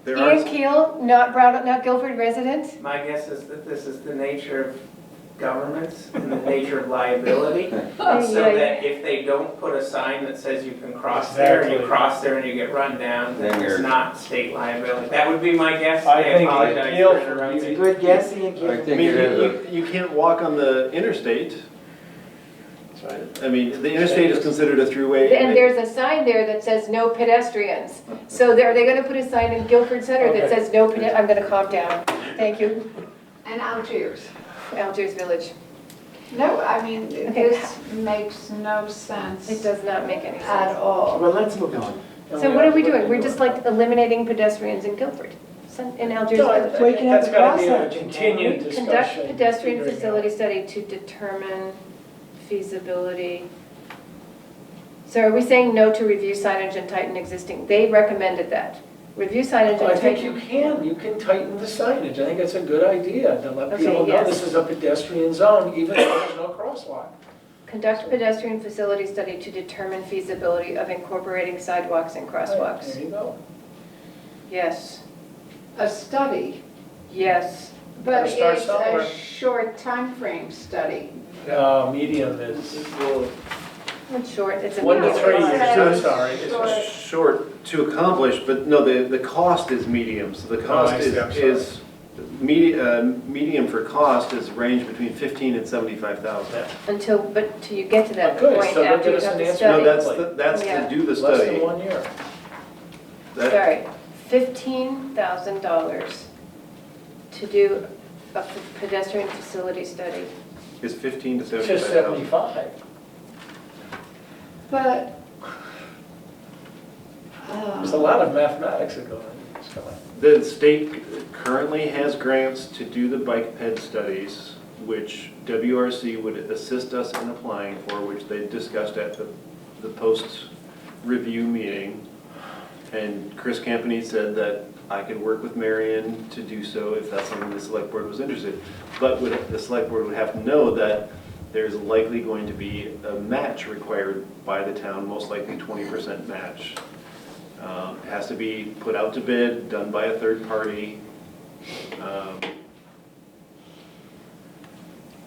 there are, Ian Keel, not Guilford resident? My guess is that this is the nature of governments and the nature of liability. So that if they don't put a sign that says you can cross there, and you Exactly. cross there and you get run down, then Then it's you're- not state liability. That would be my guess. I think apologize Ian Keel for for interrupting. Good guess, Ian I Keel. I think mean, it is you can't walk on the interstate. I mean, the interstate is considered a throughway. And there's a sign there that says no pedestrians. So are they gonna put a sign in Guilford Center that Okay. says no I'm gonna calm down. Thank you, And Algiers. Algiers Village. No, I mean, Okay. this makes no sense It does not make any at sense. all. Well, let's move on. So what are we doing? We're just like eliminating pedestrians in Guilford, in Algiers No, I Village. We can have That's a gotta be a cross-hatching. continued discussion. Conduct pedestrian figuring facility out. study to determine feasibility. So are we saying no to review signage and tighten existing? They recommended that. Review signage I and think tighten. you can tighten the signage, I think it's a good idea, to let Okay, people know yes. this is a pedestrian zone, even though there's no crosswalk. Conduct pedestrian facility study to determine feasibility of incorporating sidewalks and crosswalks. There you go. Yes, A study, yes. but Gotta start it's somewhere. a short time frame study. Medium is, It's short, it's a. 1 to 3 years, I'm Short. sorry. It's short to accomplish, but no, the cost is medium, so the cost I see, I'm sorry. is, medium for cost is range between 15 and 75,000. Until you get to that Good, point so they'll after get you us have an the answer. study. No, that's Yeah. to do the Less than study. 1 year. That- Sorry, $15,000 to do a pedestrian facility study. Is 15 to It's just 75,000. 75. But There's a lot of mathematics that go into this. The state currently has grants to do the bike ped studies, which WRC would assist us in applying for, which they discussed at the post-review meeting. And Chris Campany said that I could work with Marion to do so if that's something the select board was interested. But the select board would have to know that there's likely going to be a match required by the town, most likely 20% match. It has to be put out to bid, done by a third party.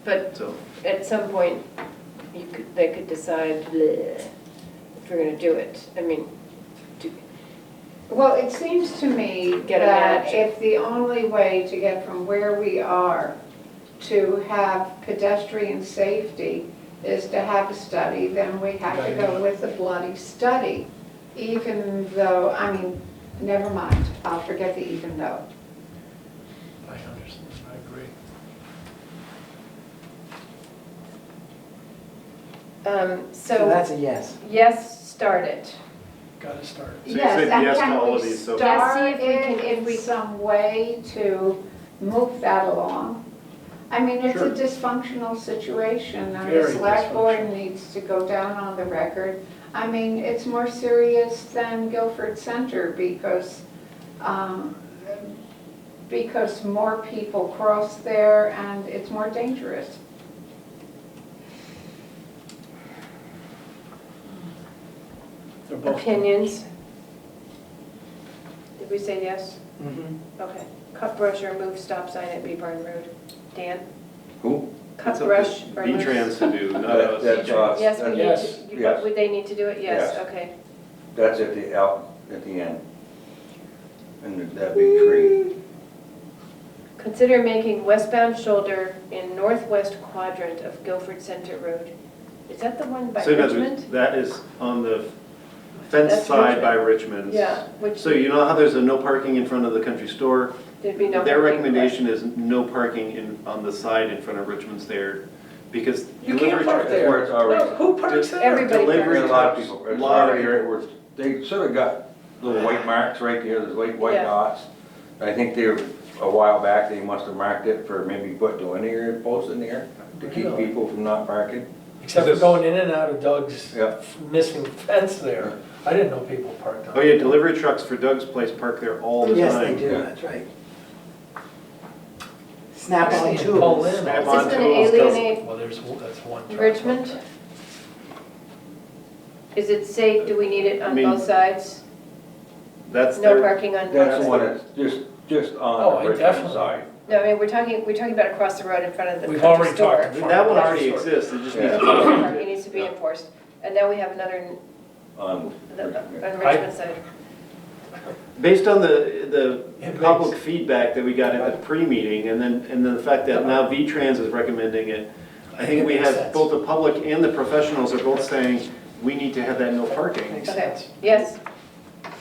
But So at some point, they could decide bleh, if we're gonna do it. I mean, Well, it seems to me Get a that match. if the only way to get from where we are to have pedestrian safety is to have a study, then we have to go with the bloody study. Even though, I mean, never mind, I'll forget the even though. I understand, I agree. So that's a yes. Yes, start it. Gotta start. So you Yes, said and yes to can all we of these so far. start Yes, see if we it in some way to move that along? I mean, it's a dysfunctional situation, and the Very select board dysfunctional. needs to go down on the record. I mean, it's more serious than Guilford Center because more people cross there and it's more dangerous. They're both- Opinions? Did we say yes? Mm-hmm. Okay. Cut brush or move stop sign at Beeburn Road. Dan? Who? Cut It's up brush to or move? V-Trans to do, not That- us. That's us. Yes, we need Yes. to, Yes. but would they need to do it? Yes, Yes. okay. That's at the, out at the end. And that big tree. Consider making westbound shoulder in northwest quadrant of Guilford Center Road. Is that the one by So no, Richmond? that is on the fence That's side by Richmond's. Yeah, which, So you know how there's a no parking in front of the country store? there'd be no. Their parking. recommendation is no parking on the side in front of Richmond's there, because You can't delivery park trucks- That's where it's already. No, who parks there? Everybody Delivery A parks. lot of trucks, people, a it's lot of already, people. where they sort of got little white marks right there, there's white Yeah. dots. I think they were, a while back, they must have marked it for maybe put linear posts in there to keep Really? people from not parking. Except for going in and out of Doug's Yeah. missing fence there. I didn't know people parked on. Oh yeah, delivery trucks for Doug's place park there all the Yes, they time. do, Yeah. that's right. Snap-on Just pull tools. in. Snap Is on this gonna tools does- alienate Well, that's one. truck. Richmond? Is it safe? Do we need it I on mean, both sides? That's No their, parking on both That's the sides? one that's just Oh, on the Richmond definitely. side. No, I mean, we're talking about across the road in front of the We've country already store. talked about that one already exists, it just needs Yeah. to be. Parking needs to be enforced. And now we have another On on Richmond. the Richmond side. Based on the It public makes- feedback that we got at the pre-meeting, and then the fact that now V-Trans is recommending it, I think we It makes have, sense. both the public and the professionals are both saying, we need to have that no parking. Makes Okay, sense. yes,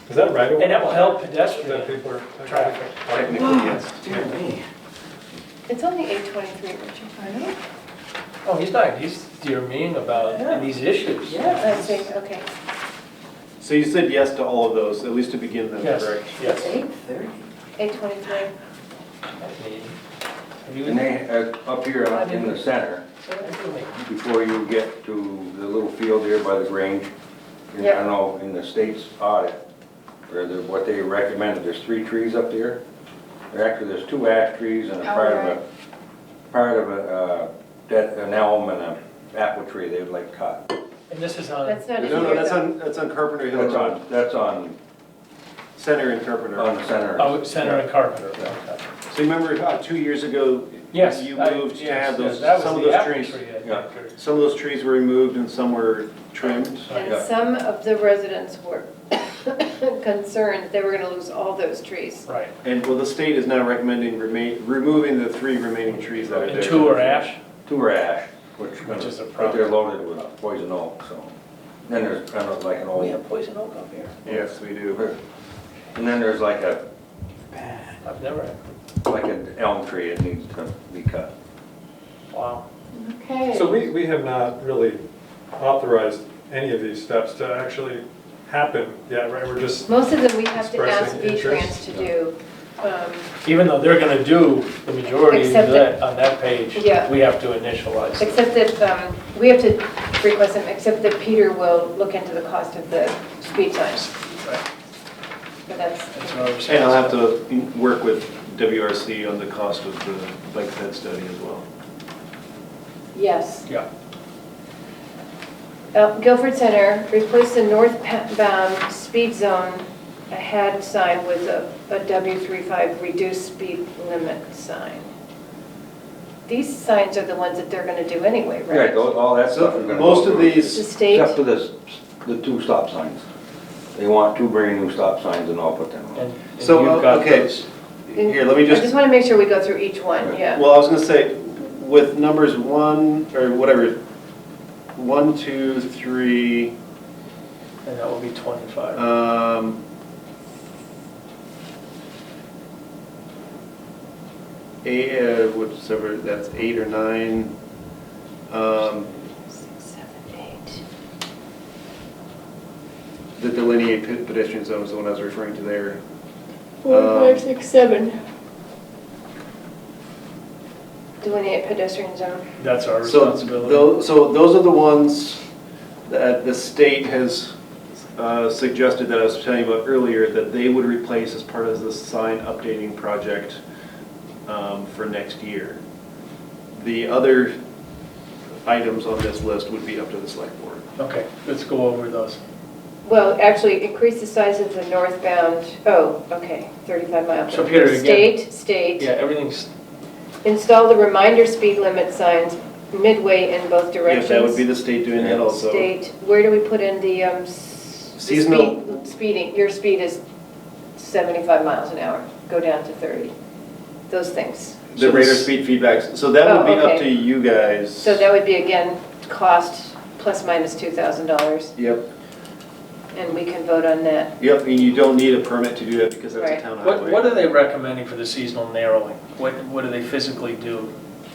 Is that right away? And that will help That pedestrian people are. traffic. Technically, yes. Dear me. it's only 8:23, Richard. I know. Oh, he's dear mean about Yeah. these issues. I see, okay. So you said yes to all of those, at least to begin them, Yes, correct? yes. 8:30. 8:23. That's neat. Have you- And they, up here in the center, before you get to the little field there by the Grange, I Yeah. don't know, in the state's audit, or what they recommended, there's 3 trees up there. Actually, there's 2 ash trees and a part of an elm and an apple tree they would like cut. And this is on, That's not in No, here, that's though. that's on Carpenter Hill Road, That's on Center and Carpenter. the center. oh, Center and Carpenter. Okay. So you remember 2 years ago, Yes. you I- moved to yes, have yes, those, that was some of the those apple trees. tree, I think, Yeah. or- Some of those trees were removed and some were trimmed. And Yeah. some of the residents were concerned they were gonna lose all those trees. Right. And well, the state is now recommending removing the 3 remaining trees that are there. And 2 are ash? 2 are ash, which is a but they're loaded with poison oak, so. Then there's kind of like an We old, have poison oak up here. Yes, we do. and then there's like I've never had. an elm tree that needs to be cut. Wow. Okay. So we have not really authorized any of these steps to actually happen yet, right? We're just, Most of them we have to ask Expressing V-Trans interest. to do. Even though they're gonna do the majority of Except that on that page, Yeah. we have to initialize it. Except that, we have to request them, except that Peter will look into the cost of the speed signs. Right. But that's, That's our And I'll have responsibility. to work with WRC on the cost of the bike ped study as well. yes. Yeah. Guilford Center, replace the northbound speed zone ahead sign with a W35 reduced speed limit sign. These signs are the ones that they're gonna do anyway, Right, right? all that stuff is So gonna most go of through. The these, state, Except for the 2 stop signs. They want 2 brand new stop signs and I'll put them on. And So, you've got okay. those. here, let me I just wanna make sure we go through each one, yeah. well, I was gonna say, with numbers 1, or whatever, 1, 2, 3, And that will be 25. Whichever, that's 8 or 9. 6, 7, 8. The delineate pedestrian zone is the one I was referring to there. 4, 5, 6, 7. Delineate pedestrian zone. That's our So responsibility. those are the ones that the state has suggested that I was telling you about earlier, that they would replace as part of the sign updating project for next year. The other items on this list would be up to the select board. Okay, let's go over those. Well, actually, increase the size of the northbound, oh, okay, 35 mile. So, Peter, again- State. Yeah, everything's, Install the reminder speed limit signs midway in both If directions. that would be the state doing that also. State, where do we put in the Seasonal. speeding? Your speed is 75 miles an hour, go down to 30. Those things. The radar speed feedbacks, so that would Oh, be up okay. to you guys. So that would be, again, cost plus minus $2,000, Yep, and we can vote on that. yep, and you don't need a permit to do that because that's a Right. town what highway. are they recommending for the seasonal narrowing? What do they physically do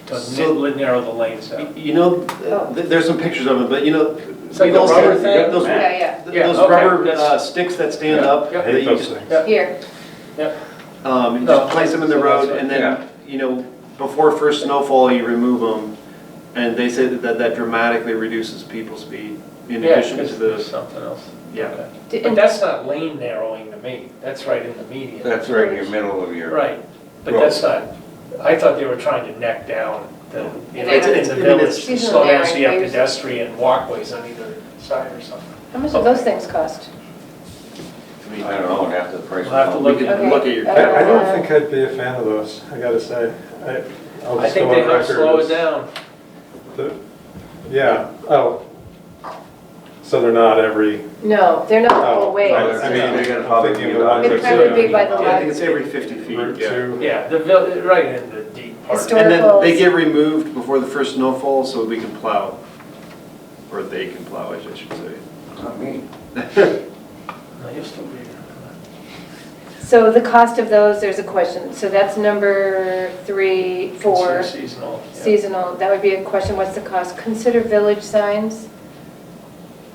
to So- narrow the lanes down? You know, Oh. there's some pictures of it, but you know. It's like we've a all rubber seen- thing? Those, Yeah, yeah. Yeah, those okay, rubber that's- sticks that stand up. Yeah. I that hate you those just- things. Here, You No, just place them in the so that's road right. and Yeah. then, you know, before first snowfall, you remove them. And they say that dramatically reduces people's speed in Yeah, addition to because the, there's something else. yeah. Okay. But that's not lane narrowing to me, that's right in the median. That's right in your middle of your. Right, but Road. that's not, I thought they were trying to neck down the, you know, It's- in the I mean, village, it's- slow down so you have Seasonal pedestrian walkways on either side or something. how much do those things cost? I don't know, half the price. We'll have to of look We at, can look at your. I don't think I'd be a fan of those, I gotta say. I'll I just think go they on help record slow it as down. the- Yeah, oh. So they're not every, No, they're not the whole Oh, way. I I mean, mean, they're gonna I'm probably thinking be of the ones about. It's probably big by the Yeah, I lot. think it's every 50 feet, Route yeah. 2. Yeah, right in the deep part. Historic- And then Historicals. they get removed before the first snowfall so we can plow. Or they can plow, I should say. Not me. No, you'll still be here. So the cost of those, there's a question. So that's number 3, 4, Consider seasonal. yeah. seasonal. That would be a question, what's the cost? Consider village signs.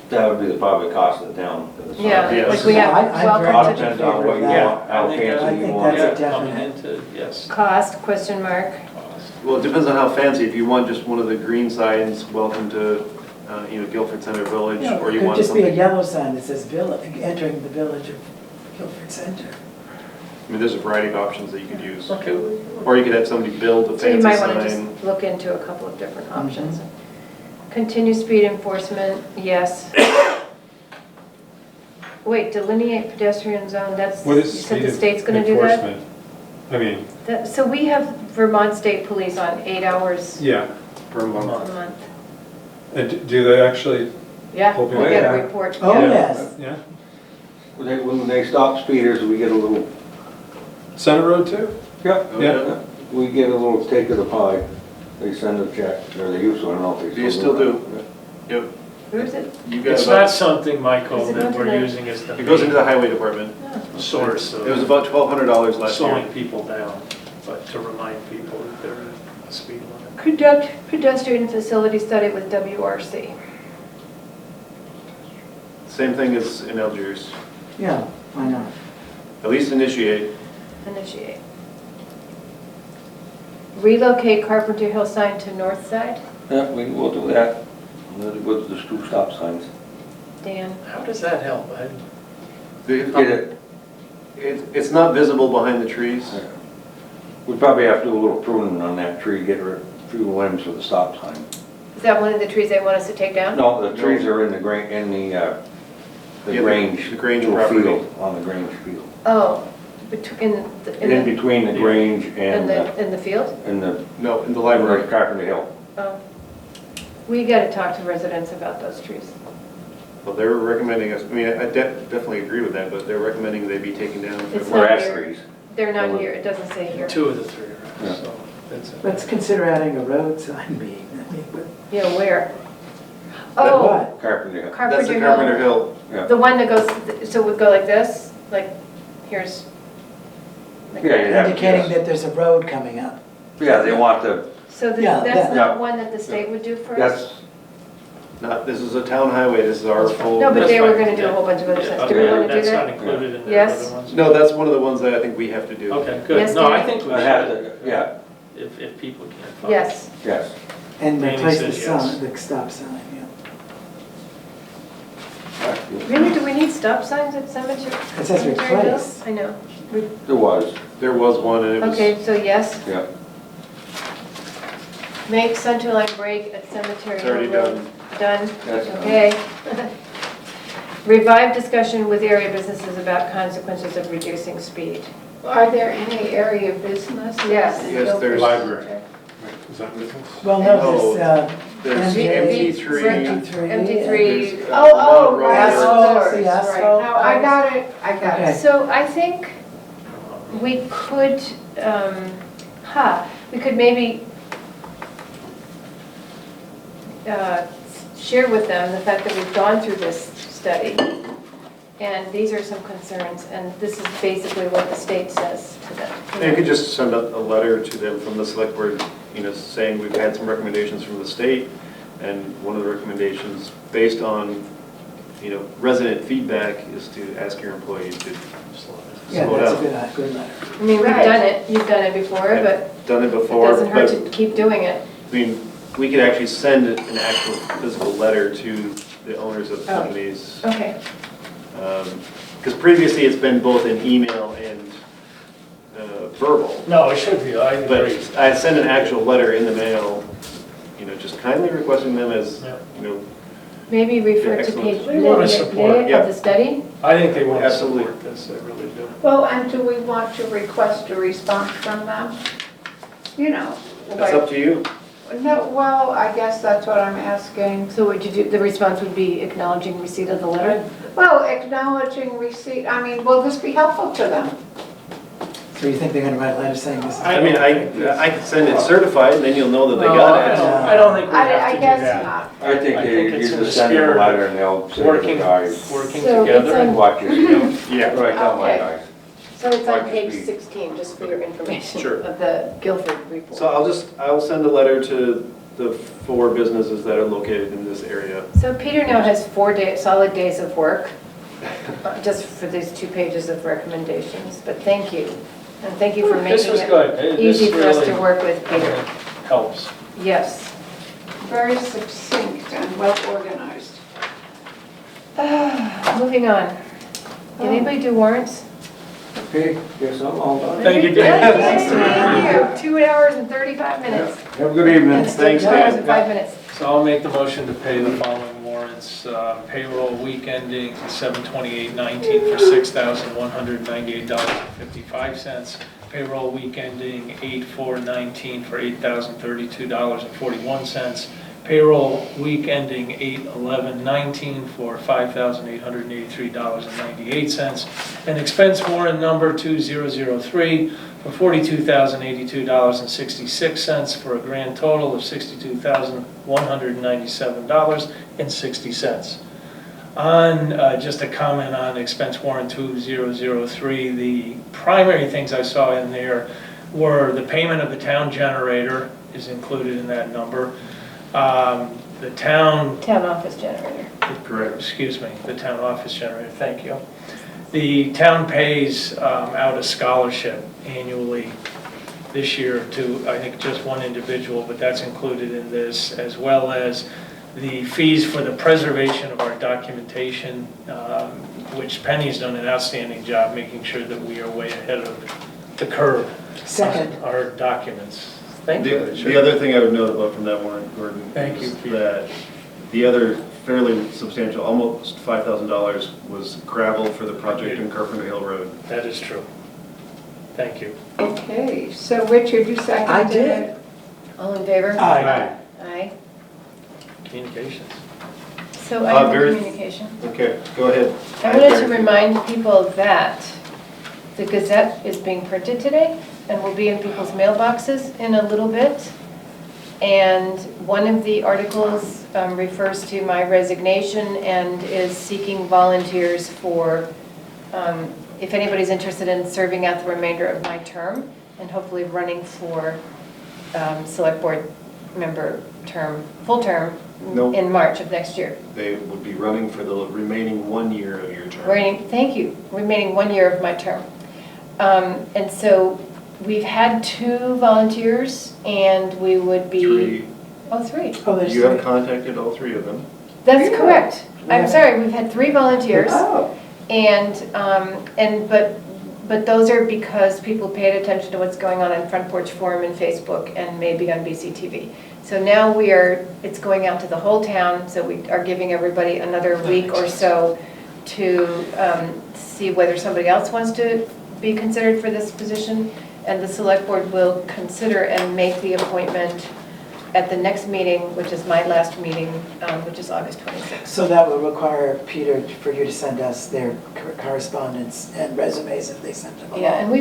That would be the probably cost of the town. for the sign. Yeah, Yes. like we I'm have very All welcome to depends on what you Yeah, want, how I think fancy you think want. that's a Yeah, coming definite. into, yes. cost, question mark. Well, it depends on how fancy. If you want just one of the green signs, welcome to, Guilford Center Village, No, or it you could want just be a something. yellow sign that says village, entering the village of Guilford Center. I mean, there's a variety of options that you could use. Okay. Or you could have somebody build a So you fancy might want to sign. just look into a couple of different options. Continue speed enforcement, yes. Wait, delineate pedestrian zone, that's, What you is said speed the state's going to do that? enforcement? I mean, So we have Vermont State Police on 8 hours yeah, Per a month. month. and do they actually, Yeah, we Oh, get yeah. a report. Oh, yeah. yes. yeah? When they stop speeders, we get a little, Center Road too? yep, Yeah. we get a little take of the pie. They send a check, or they used to, I don't know if they Do you still do? Yep. Who is it? You got It's about, not something, Michael, Is it that not we're tonight? using as the it goes into the main highway department. source It was of about $1,200 last year. slowing people down, but to remind people that they're at a speed limit. Conduct pedestrian facility study with WRC. Same thing as in Algiers. Yeah, why not? At least initiate. Initiate. Relocate Carpenter Hill sign to north side. Yeah, we'll do that. With the two stop signs. Dan? How does that help? Get it. It's not visible behind the trees. We'd probably have to do a little pruning on that tree, get rid of a few limbs for the stop sign. Is that one of the trees they want us to take down? No, the trees are in the Grange, Yeah, Grange. the Grange little property. field, on the Grange field. Oh, In between the Grange and in the field? No, in the library. Carpenter Hill. Oh. We gotta talk to residents about those trees. Well, they're recommending us, I mean, I definitely agree with that, but they're recommending they be taken down. It's We're not ash here. trees. They're not here, it doesn't say here. Two of the three Yeah. are, so that's it. Let's consider adding a road sign being, I mean, but Yeah, where? but Oh, what? Carpenter Hill. That's Carpenter the Carpenter Hill. Hill. The one that goes, so it would go like this, like, here's. like Yeah, that. you'd have- Indicating that there's a road coming up. Yeah, they want the, So Yeah, that's that- not one that the state would do for us? that's, This is a town highway, this is our full. No, but That's they were fine. gonna do a whole bunch of other Yeah, stuff. Do we okay, wanna do that's not that? included in the Yes. other ones? No, that's one of the ones that I think we have to do. Okay, good. Yes, No, I Dave? think we I have should, to, yeah, if people can't find. Yes. yes. And Randy replace the says yes. sign, the stop sign, yeah. Really, do we need stop signs at cemetery? It says Cemetery Hill? replace. I know. There was, There was one and it was. Okay, so yes, yeah. make center line break at Cemetery It's Hill already Road. done. Done? That's done. Okay. Revive discussion with area businesses about consequences of reducing speed. Are there any area businesses? Yes. in Yes, Guilford? there's- Library. Is that business? Well, no, No, this, There's MT3. MT3. MT3. there's, Oh, Vermont Road. right, Asphalt, right, the asphalt. right. No, I got it, Okay. So I think we could, we could maybe share with them the fact that we've gone through this study, and these are some concerns, and this is basically what the state says to them. You could just send a letter to them from the select board, saying we've had some recommendations from the state, and one of the recommendations, based on, resident feedback, is to ask your employees to yeah, slow that's a down. good letter. I mean, we've done it, you've done it before, I've but Done it it before, doesn't hurt but, to keep doing it. I mean, we could actually send an actual physical letter to the owners of the Oh. companies. Okay, Because previously, it's been both an email and verbal. No, it should be, I agree. But I sent an actual letter in the mail, just kindly requesting them as, Yeah. maybe refer to Excellent. page They wanna support, yeah. of the study? I think they want to Absolutely. support this, they really do. Well, and do we want to request a response from them? That's up to you. No, well, I guess that's what I'm asking. So would you do, the response would be acknowledging receipt of the letter? Well, acknowledging receipt, will this be helpful to them? So you think they're gonna write a letter saying this is? I mean, I could send it certified, and then you'll know that they No, got I it. don't think we have to I do guess that. not. I think I you think it's in the just send them a spirit letter and they'll say to the Working guys, working So it's together. on- watch it. Yeah. What I tell my Okay. guys. So it's on Like page speed. 16, just for your information, Sure. of the Guilford report. So I'll send a letter to the 4 businesses that are located in this area. So Peter now has 4 solid days of work, just for these 2 pages of recommendations, but thank you. And thank you for This making was it good. This easy for us to really work with, Peter. Helps. Yes. Very succinct and well organized. Moving on. Did anybody do warrants? Okay, guess I'm all done. Thank you, Yes, Dan. thank you. 2 hours and 35 minutes. Have a good evening. Thanks, 2 hours Dan. and 5 minutes. So I'll make the motion to pay the following warrants. Payroll week ending 7/28/19 for $6,198.55. Payroll week ending 8/4/19 for $8,032.41. Payroll week ending 8/11/19 for $5,883.98. And expense warrant number 2003 for $42,082.66 for a grand total of $62,197.60. On, just a comment on expense warrant 2003, the primary things I saw in there were the payment of the town generator is included in that number. The town Town office generator. Correct. Excuse me, the town office generator, thank you. The town pays out a scholarship annually this year to, I think, just one individual, but that's included in this, as well as the fees for the preservation of our documentation, which Penny's done an outstanding job making sure that we are way ahead of the curve. Second. on our documents. Thank you, Richard. The other thing I would note about from that warrant, Gordon, Thank you, is Peter. that the other fairly substantial, almost $5,000, was gravel for the project in Carpenter Hill Road. That is true. Thank you. Okay, so Richard, you seconded I it? did. All in favor? Aye. Aye. Communications. So I have a very- communication. Okay, go ahead. I wanted to remind people that the Gazette is being printed today and will be in people's mailboxes in a little bit. And one of the articles refers to my resignation and is seeking volunteers for, if anybody's interested in serving out the remainder of my term and hopefully running for select board member term, full term Nope. in March of next year. They would be running for the remaining 1 year of your term. Thank you, remaining 1 year of my term. And so we've had 2 volunteers and we would be. 3. Oh, 3. Oh, there's You have three. contacted all 3 of them. That's correct. I'm sorry, we've had 3 volunteers. Oh, But those are because people paid attention to what's going on Front Porch Forum and Facebook and maybe on BCTV. So now it's going out to the whole town, so we are giving everybody another week or so to see whether somebody else wants to be considered for this position. And the select board will consider and make the appointment at the next meeting, which is my last meeting, which is August 26th. So that would require, Peter, for you to send us their correspondence and resumes if they sent them along. Yeah, and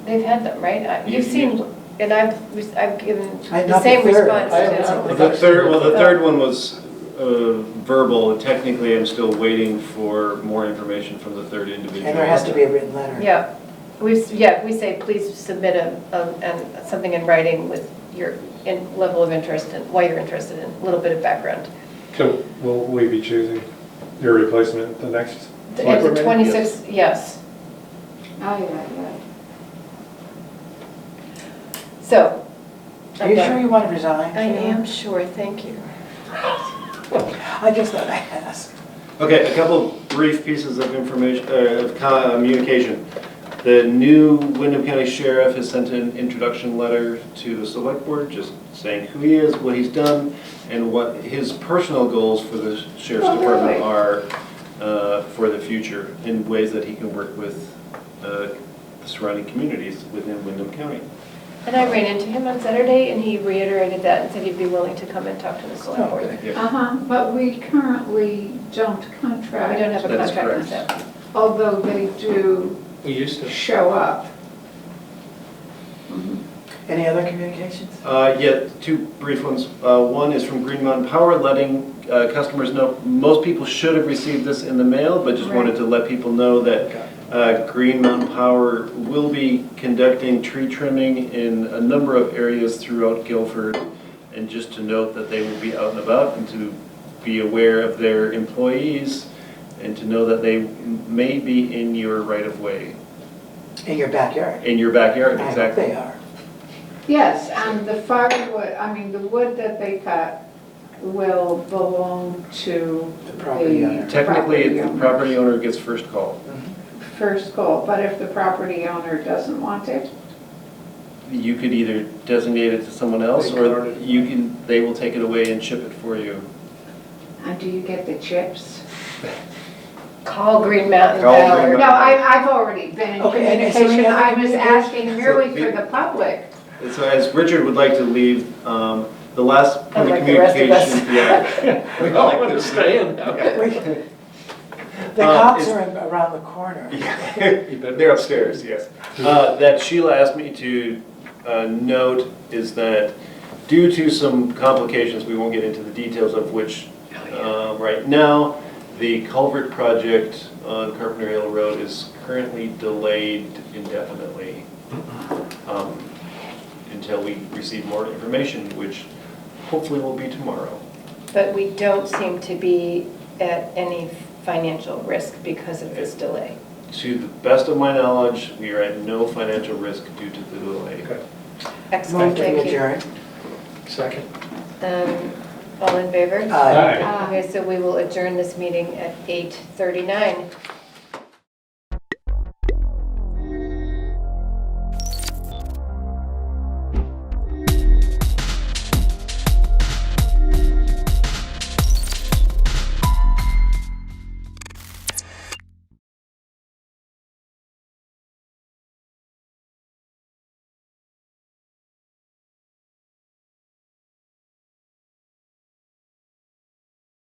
they've had them, right? You've seen, and I've given I- the not same the third. response. I have not. The third one was verbal. Technically, I'm still waiting for more information from the third individual. And there has to be a written letter. Yeah, we say, please submit something in writing with your level of interest and why you're interested in, a little bit of background. So will we be choosing your replacement at the next? At the 26th, yes. oh, yeah. So. Are you sure you want to resign? I am sure, thank you. I just thought I'd ask. Okay, a couple brief pieces of information, of communication. The new Wyndham County Sheriff has sent an introduction letter to the select board, just saying who he is, what he's done, and what his personal goals for the sheriff's department are for the future in ways that he can work with the surrounding communities within Wyndham County. And I ran into him on Saturday and he reiterated that and said he'd be willing to come and talk to the select board. Yeah. But we currently don't contract. We don't have a That is contract with correct. them. Although they do We used to. show up. Any other communications? Yeah, 2 brief ones. One is from Green Mountain Power, letting customers know, most people should have received this in the mail, but just wanted to let people know that Green Mountain Power will be conducting tree trimming in a number of areas throughout Guilford. And just to note that they will be out and about and to be aware of their employees and to know that they may be in your right-of-way. In your backyard? In your backyard, I hope exactly. they are. Yes, and the firewood, the wood that they cut will belong to The property owner. Technically, the property owner gets first call. First call, but if the property owner doesn't want it, You could either designate it to someone else, or they will take it away and ship it for you. and do you get the chips? Call Green Mountain Call Power. Green No, I've already been in Okay, and is there communication, any I other was communication? asking merely for the public. And so as Richard would like to leave, the last point of Unlike the rest of us. communication. Yeah. We all want to stay in. The cops are around the corner. They're upstairs, yes. That Sheila asked me to note is that due to some complications, we won't get into the details of which right now, the culvert project on Carpenter Hill Road is currently delayed indefinitely until we receive more information, which hopefully will be tomorrow. But we don't seem to be at any financial risk because of this delay. To the best of my knowledge, we are at no financial risk due to the delay. Excellent, thank you. Adjourn. Second. All in favor? Aye. Okay, so we will adjourn this meeting at 8:39.